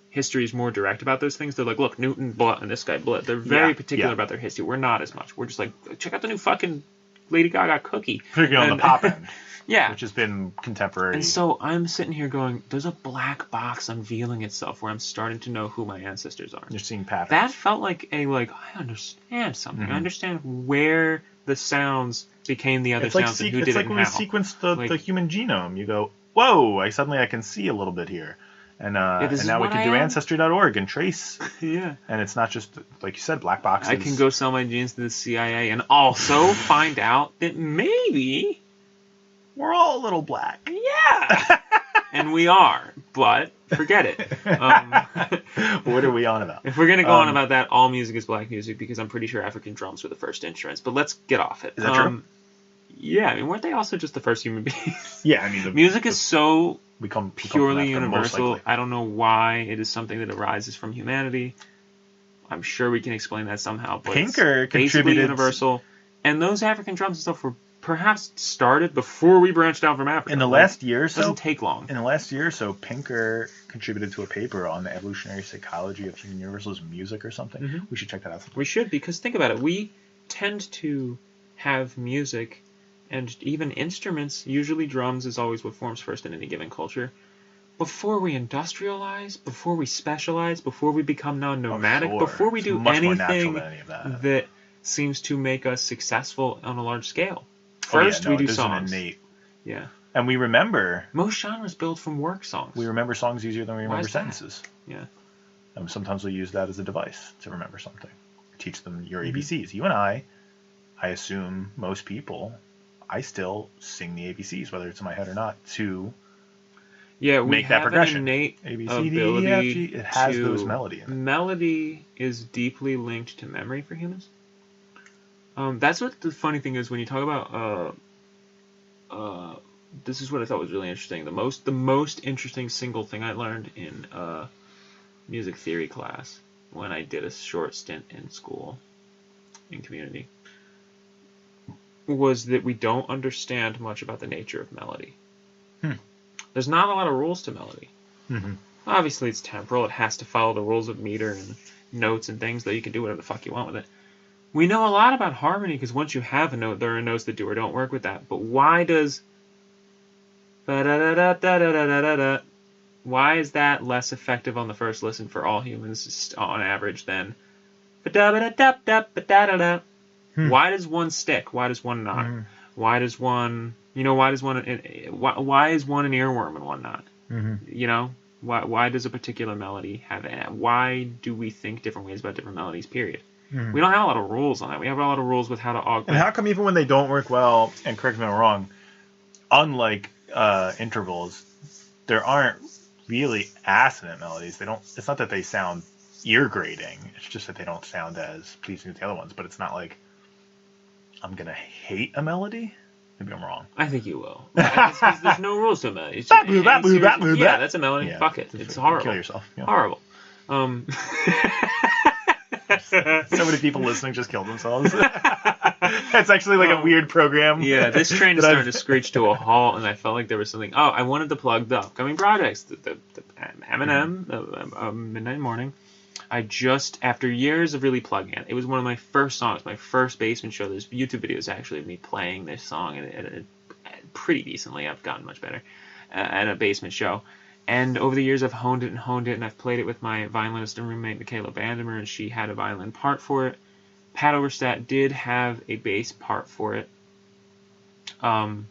history is more direct about those things. They're like, look, Newton, blah, and this guy, blah. They're very particular about their history. We're not as much. We're just like, check out the new fucking Lady Gaga cookie. Particularly on the pop end. Yeah. Which has been contemporary. And so I'm sitting here going, there's a black box unveiling itself where I'm starting to know who my ancestors are. You're seeing patterns. That felt like I understand something. Mm-hmm. I understand where the sounds became the other sounds and who did it and how. It's like when we sequenced the human genome. You go, whoa, I can see a little bit here. And now we can do Ancestry.org and trace. Yeah. And it's not just, like you said, black boxes. I can go sell my genes to the CIA and also find out that maybe we're all a little black. Yeah. And we are, but forget it. What are we on about? If we're going to go on about that, all music is black music because I'm pretty sure African drums were the first instruments. But let's get off it. Is that true? Yeah, I mean, weren't they also just the first human beings? Yeah, I mean, music is so purely from universal. I don't know why it is something that arises from humanity. I'm sure we can explain that somehow, but Pinker it's basically universal. And those African drums and stuff were perhaps started before we branched out from Africa. In the last year or so, it doesn't take long. In the last year or so, Pinker contributed to a paper on the evolutionary psychology of human universalism music or something. Mm-hmm. We should check that out. We should, because think about it. We tend to have music and even instruments, usually drums is always what forms first in any given culture, before we industrialize, before we specialize, before we become non-nomadic, sure. before we It's do much more natural anything than any of that. that seems to make us successful on a large scale. Oh, yeah, First, no, we do there's an songs. innate. Yeah. And we remember. Most genres build from work songs. We remember songs easier than we Why remember is that? sentences. Yeah. And sometimes we use that as a device to remember something. Teach them your Mm-hmm. ABCs. You and I assume most people, I still sing the ABCs, whether it's in my head or not, to Yeah, we make that have progression. an innate A, B, C, D, E, ability F, G. It has to... those melody in it. Melody is deeply linked to memory for humans. That's what the funny thing is when you talk about... this is what I thought was really interesting. The most interesting single thing I learned in music theory class when I did a short stint in school, in community, was that we don't understand much about the nature of melody. There's not a lot of rules to melody. Mm-hmm. Obviously, it's temporal. It has to follow the rules of meter and notes and things, though you can do whatever the fuck you want with it. We know a lot about harmony because once you have a note, there are notes that do or don't work with that. But why does... Why is that less effective on the first listen for all humans on average than... Why does one stick? Why does one not? Mm-hmm. Why does one... why is one an earworm and one not? Mm-hmm. Why does a particular melody have it? Why do we think different ways about different melodies, period? Mm-hmm. We don't have a lot of rules on that. We have a lot of rules with how to augment. And how come even when they don't work well, and correct me if I'm wrong, unlike intervals, there aren't really assonant melodies. They don't. It's not that they sound ear grating. It's just that they don't sound as pleasing as the other ones. But it's not like I'm gonna hate a melody. Maybe I'm wrong. I think you will. Because there's no rules to a melody. It's That move, that move, that move, yeah, that. that's a melody. Yeah, Fuck it. It's horrible. Kill yourself. Yeah. Horrible. So many people listening just killed themselves. It's actually like a weird program. Yeah, this train is starting to screech to a halt, and I felt like there was something. Oh, I wanted to plug the upcoming projects, the M&M, Midnight Morning. I just, after years of really plugging it, it was one of my first songs, my first basement show. There's YouTube videos actually of me playing this song, and pretty decently. I've gotten much better at a basement show. And over the years, I've honed it, and I've played it with my violinist and roommate, Michaela Bandemer, and she had a violin part for it. Pat Overstat did have a bass part for it. And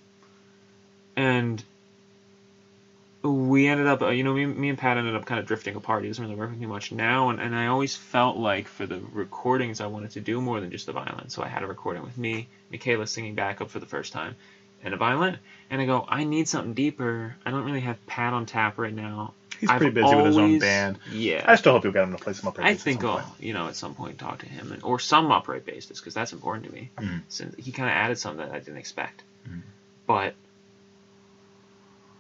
we ended up, me and Pat ended up kind of drifting apart. He doesn't really work with me much now, and I always felt like for the recordings, I wanted to do more than just the violin. So I had a recording with me, Michaela singing backup for the first time, and a violin. And I go, I need something deeper. I don't really have Pat on tap right now. He's pretty busy with his own band. Yeah. I still hope you'll get him to play some upright bass. I think I'll, at some point talk to him, or some upright bassists, because that's important to me. Mm-hmm. Since he kind of added something that I didn't expect. Mm-hmm. But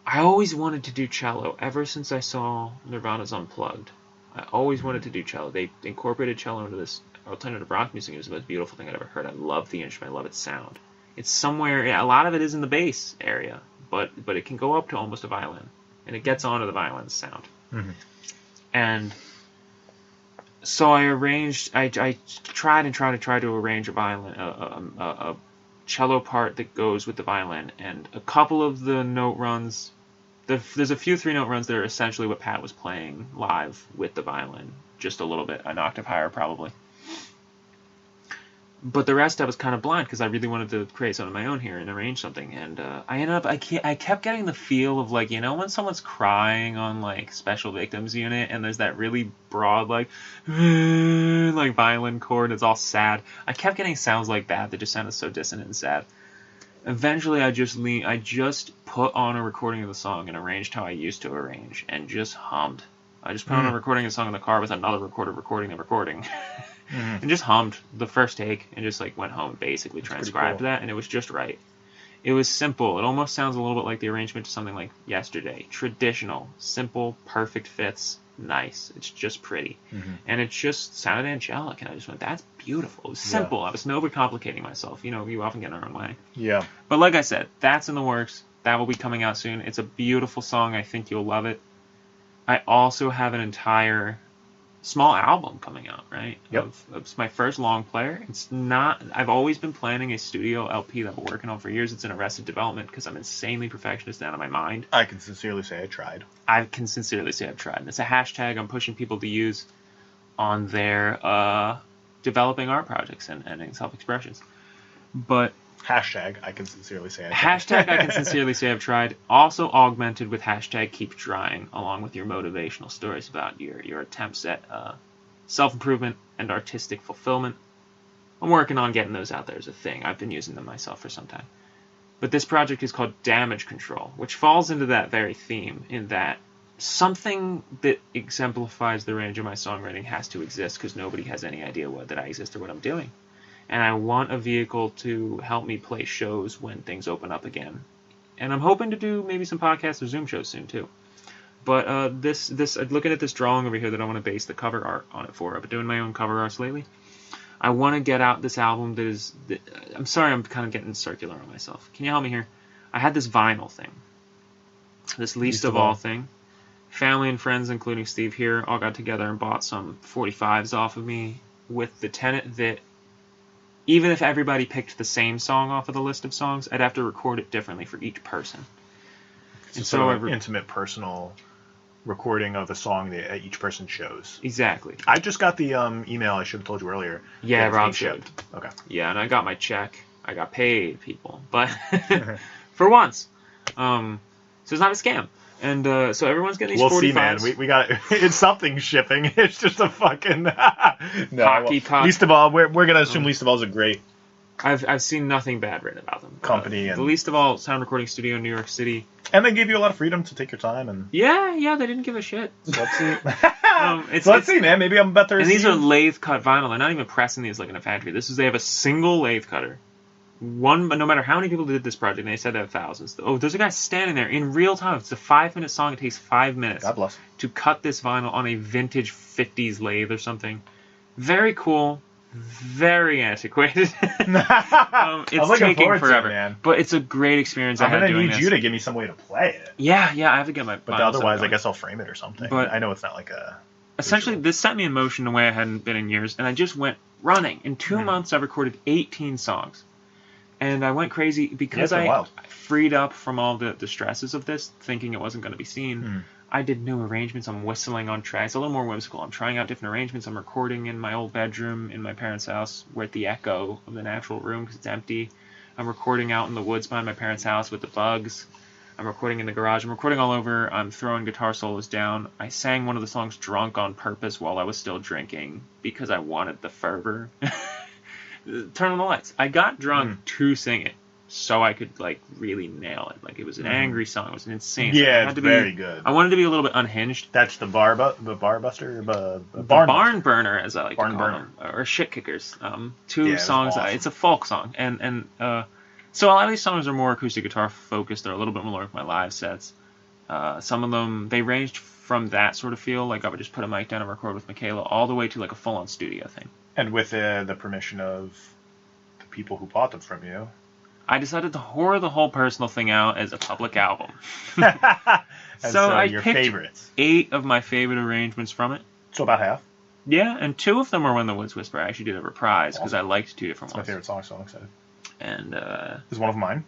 I always wanted to do cello ever since I saw Nirvana's Unplugged. I always wanted to do cello. They incorporated cello into this alternative rock music. It was the most beautiful thing I'd ever heard. I love the instrument. I love its sound. It's somewhere, a lot of it is in the bass area, but it can go up to almost a violin, and it gets onto the violin's sound. Mm-hmm. And so I tried to arrange a violin, a cello part that goes with the violin, and a couple of the note runs. There's a few 3-note runs that are essentially what Pat was playing live with the violin, just a little bit, an octave higher probably. But the rest I was kind of blind because I really wanted to create something of my own here and arrange something. And I kept getting the feel of like, when someone's crying on like Special Victims Unit and there's that really broad like violin chord, it's all sad. I kept getting sounds like that just sounded so dissonant and sad. Eventually I just put on a recording of the song and arranged how I used to arrange and just hummed. I just put on a recording of the song in the car with another recorder recording the recording. Mm-hmm. And just hummed the first take and just like went home and basically transcribed that, and it was just right. It was simple. It almost sounds a little bit like the arrangement to something like Yesterday. Traditional, simple, perfect fits, nice. It's just pretty. Mm-hmm. And it just sounded angelic, and I just went, that's beautiful. It was simple. I wasn't overcomplicating myself. You often get in our own way. Yeah. But like I said, that's in the works. That will be coming out soon. It's a beautiful song. I think you'll love it. I also have an entire small album coming out, right? Yep. It's my first long player. It's not. I've always been planning a studio LP that I'm working on for years. It's in Arrested Development because I'm insanely perfectionist out of my mind. I can sincerely say I tried. I can sincerely say I've tried. And it's a hashtag I'm pushing people to use on their developing art projects and self-expressions. But Hashtag I can sincerely say I tried. hashtag I can sincerely say I've tried. Also augmented with hashtag keep trying, along with your motivational stories about your attempts at self-improvement and artistic fulfillment. I'm working on getting those out there as a thing. I've been using them myself for some time. But this project is called Damage Control, which falls into that very theme, in that something that exemplifies the range of my songwriting has to exist, because nobody has any idea that I exist or what I'm doing. And I want a vehicle to help me play shows when things open up again. And I'm hoping to do maybe some podcasts or Zoom shows soon too. But this looking at this drawing over here that I want to base the cover art on it for. I've been doing my own cover arts lately. I want to get out this album I'm sorry, I'm kind of getting circular on myself. Can you help me here? I had this vinyl thing. This least of all thing. Family and friends, including Steve here, all got together and bought some 45s off of me with the tenet that even if everybody picked the same song off of the list of songs, I'd have to record it differently for each person. It's sort of an intimate, personal recording of a song that each person chose. Exactly. I just got the email I should have told you earlier. Yeah, Rob showed. Okay. Yeah, and I got my check. I got paid, people. But for once. So it's not a scam. And so everyone's getting these 45s. We'll see, man. We got it. It's something shipping. It's just a fucking hockey puck. Least of all, we're gonna assume Least of all is a great I've seen nothing bad written about them. Company and the Least of All sound recording studio in New York City. And they gave you a lot of freedom to take your time and yeah, they didn't give a shit. So let's see. Let's see, man. Maybe I'm better. And these are lathe cut vinyl. They're not even pressing these like in a factory. They have a single lathe cutter. But no matter how many people did this project, and they said they have thousands. Oh, there's a guy standing there in real time. It's a 5-minute song. It takes 5 minutes. God bless. To cut this vinyl on a vintage 50s lathe or something. Very cool. Very antiquated. It's taking forever, man. But it's a great experience. I'm gonna need you to give me some way to play it. Yeah, I have to get my. But otherwise, I guess I'll frame it or something. But I know it's not like a. Essentially, this set me in motion in a way I hadn't been in years, and I just went running. In 2 months, I recorded 18 songs, and I went crazy because I freed up from all the stresses of this, thinking it wasn't going to be seen. I did new arrangements. I'm whistling on tracks, a little more whimsical. I'm trying out different arrangements. I'm recording in my old bedroom in my parents' house with the echo of the natural room because it's empty. I'm recording out in the woods behind my parents' house with the bugs. I'm recording in the garage. I'm recording all over. I'm throwing guitar solos down. I sang one of the songs drunk on purpose while I was still drinking because I wanted the fervor. Turn on the lights. I got drunk to sing it. So I could like really nail it. Like it was an angry song. It was an insane song. Yeah, it's very good. I wanted to be a little bit unhinged. That's the barn burner, as I like to call them, or shit kickers. Two songs. Awesome. It's a folk song, and so a lot of these songs are more acoustic guitar focused. They're a little bit more like my live sets. Some of them they ranged from that sort of feel, like I would just put a mic down and record with Michaela, all the way to like a full-on studio thing. And with the permission of the people who bought them from you. I decided to whore the whole personal thing out as a public album. so I your picked favorites. 8 of my favorite arrangements from it. So about half? Yeah, and 2 of them were When the Woods Whisper. I actually did a reprise because I liked 2 different ones. It's my favorite song, so I'm excited. And is one of mine?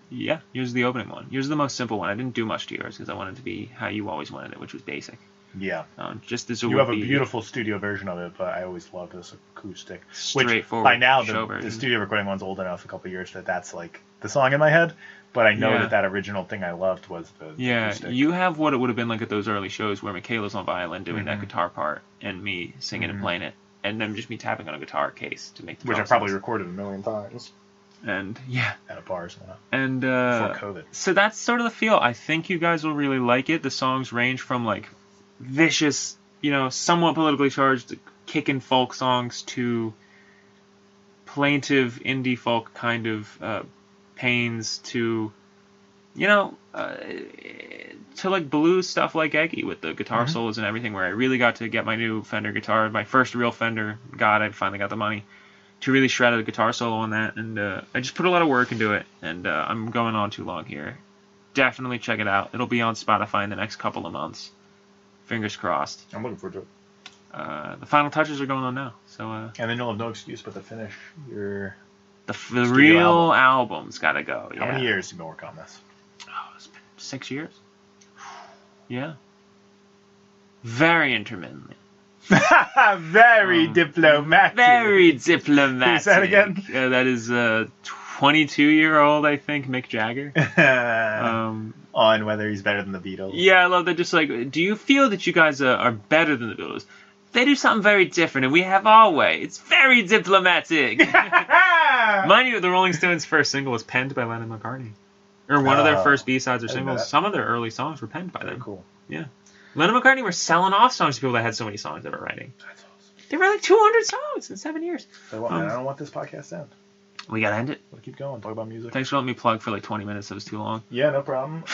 Yeah, yours the opening one. Yours is the most simple one. I didn't do much to yours because I wanted it to be how you always wanted it, which was basic. Yeah. Just as you have a beautiful studio version of it, but I always loved this acoustic. Straightforward. Which, by now, the studio recording one's old enough, a couple of years, that's like the song in my head. But I know that original thing I loved was the acoustic. You have what it would have been like at those early shows where Michaela's on violin doing that guitar part and me singing and playing it, and then just me tapping on a guitar case to make the which I probably recorded a million times. And at a bar or something. And before COVID. So that's sort of the feel. I think you guys will really like it. The songs range from like vicious, somewhat politically charged kickin' folk songs to plaintive indie folk kind of pains to to like blues stuff like Eggy with the guitar solos and everything, where I really got to get my new Fender guitar, my first real Fender. God, I finally got the money to really shred a guitar solo on that, and I just put a lot of work into it, and I'm going on too long here. Definitely check it out. It'll be on Spotify in the next couple of months. Fingers crossed. I'm looking forward to it. the final touches are going on now. So And then you'll have no excuse but to finish your... the real album's got to go. How many years have you been working on this? Oh, it's been 6 years. Yeah. Very intermittently. Very diplomatic. Very diplomatic. Say that again? That is 22-year-old, I think, Mick Jagger. On whether he's better than the Beatles. Yeah, I love that. Just like, do you feel that you guys are better than the Beatles? They do something very different, and we have our way. It's very diplomatic. Mind you, the Rolling Stones' first single was penned by Lennon and McCartney. Or one of their first B-sides or singles. Some of their early songs were penned by them. Cool. Yeah. Lennon and McCartney were selling off songs to people that had so many songs they were writing. That's awesome. They wrote like 200 songs in 7 years. So what, man, I don't want this podcast to end. We gotta end it. We'll keep going. Talk about music. Thanks for letting me plug for like 20 minutes. That was too long. Yeah, no problem.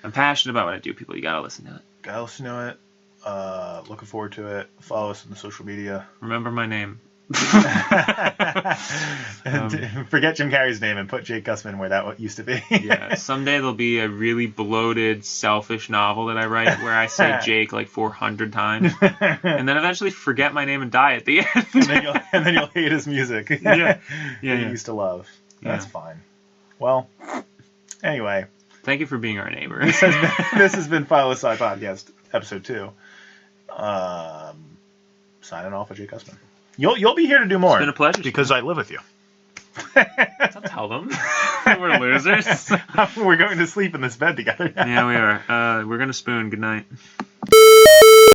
I'm passionate about what I do, people. You gotta listen to it. Gotta listen to it. Looking forward to it. Follow us on the social media. Remember my name. Forget Jim Carrey's name and put Jake Gussman where that used to be. Yeah, someday there'll be a really bloated, selfish novel that I write where I say Jake like 400 times, and then eventually forget my name and die at the end. and then you'll hate his music. Yeah. You used to love. That's fine. Well, anyway. Thank you for being our neighbor. This has been PhiloSci Podcast, episode 2. Signing off with Jake Gussman. You'll be here to do more. It's been a pleasure. Because I live with you. Don't tell them. We're losers. We're going to sleep in this bed together now. Yeah, we are. We're going to spoon. Good night.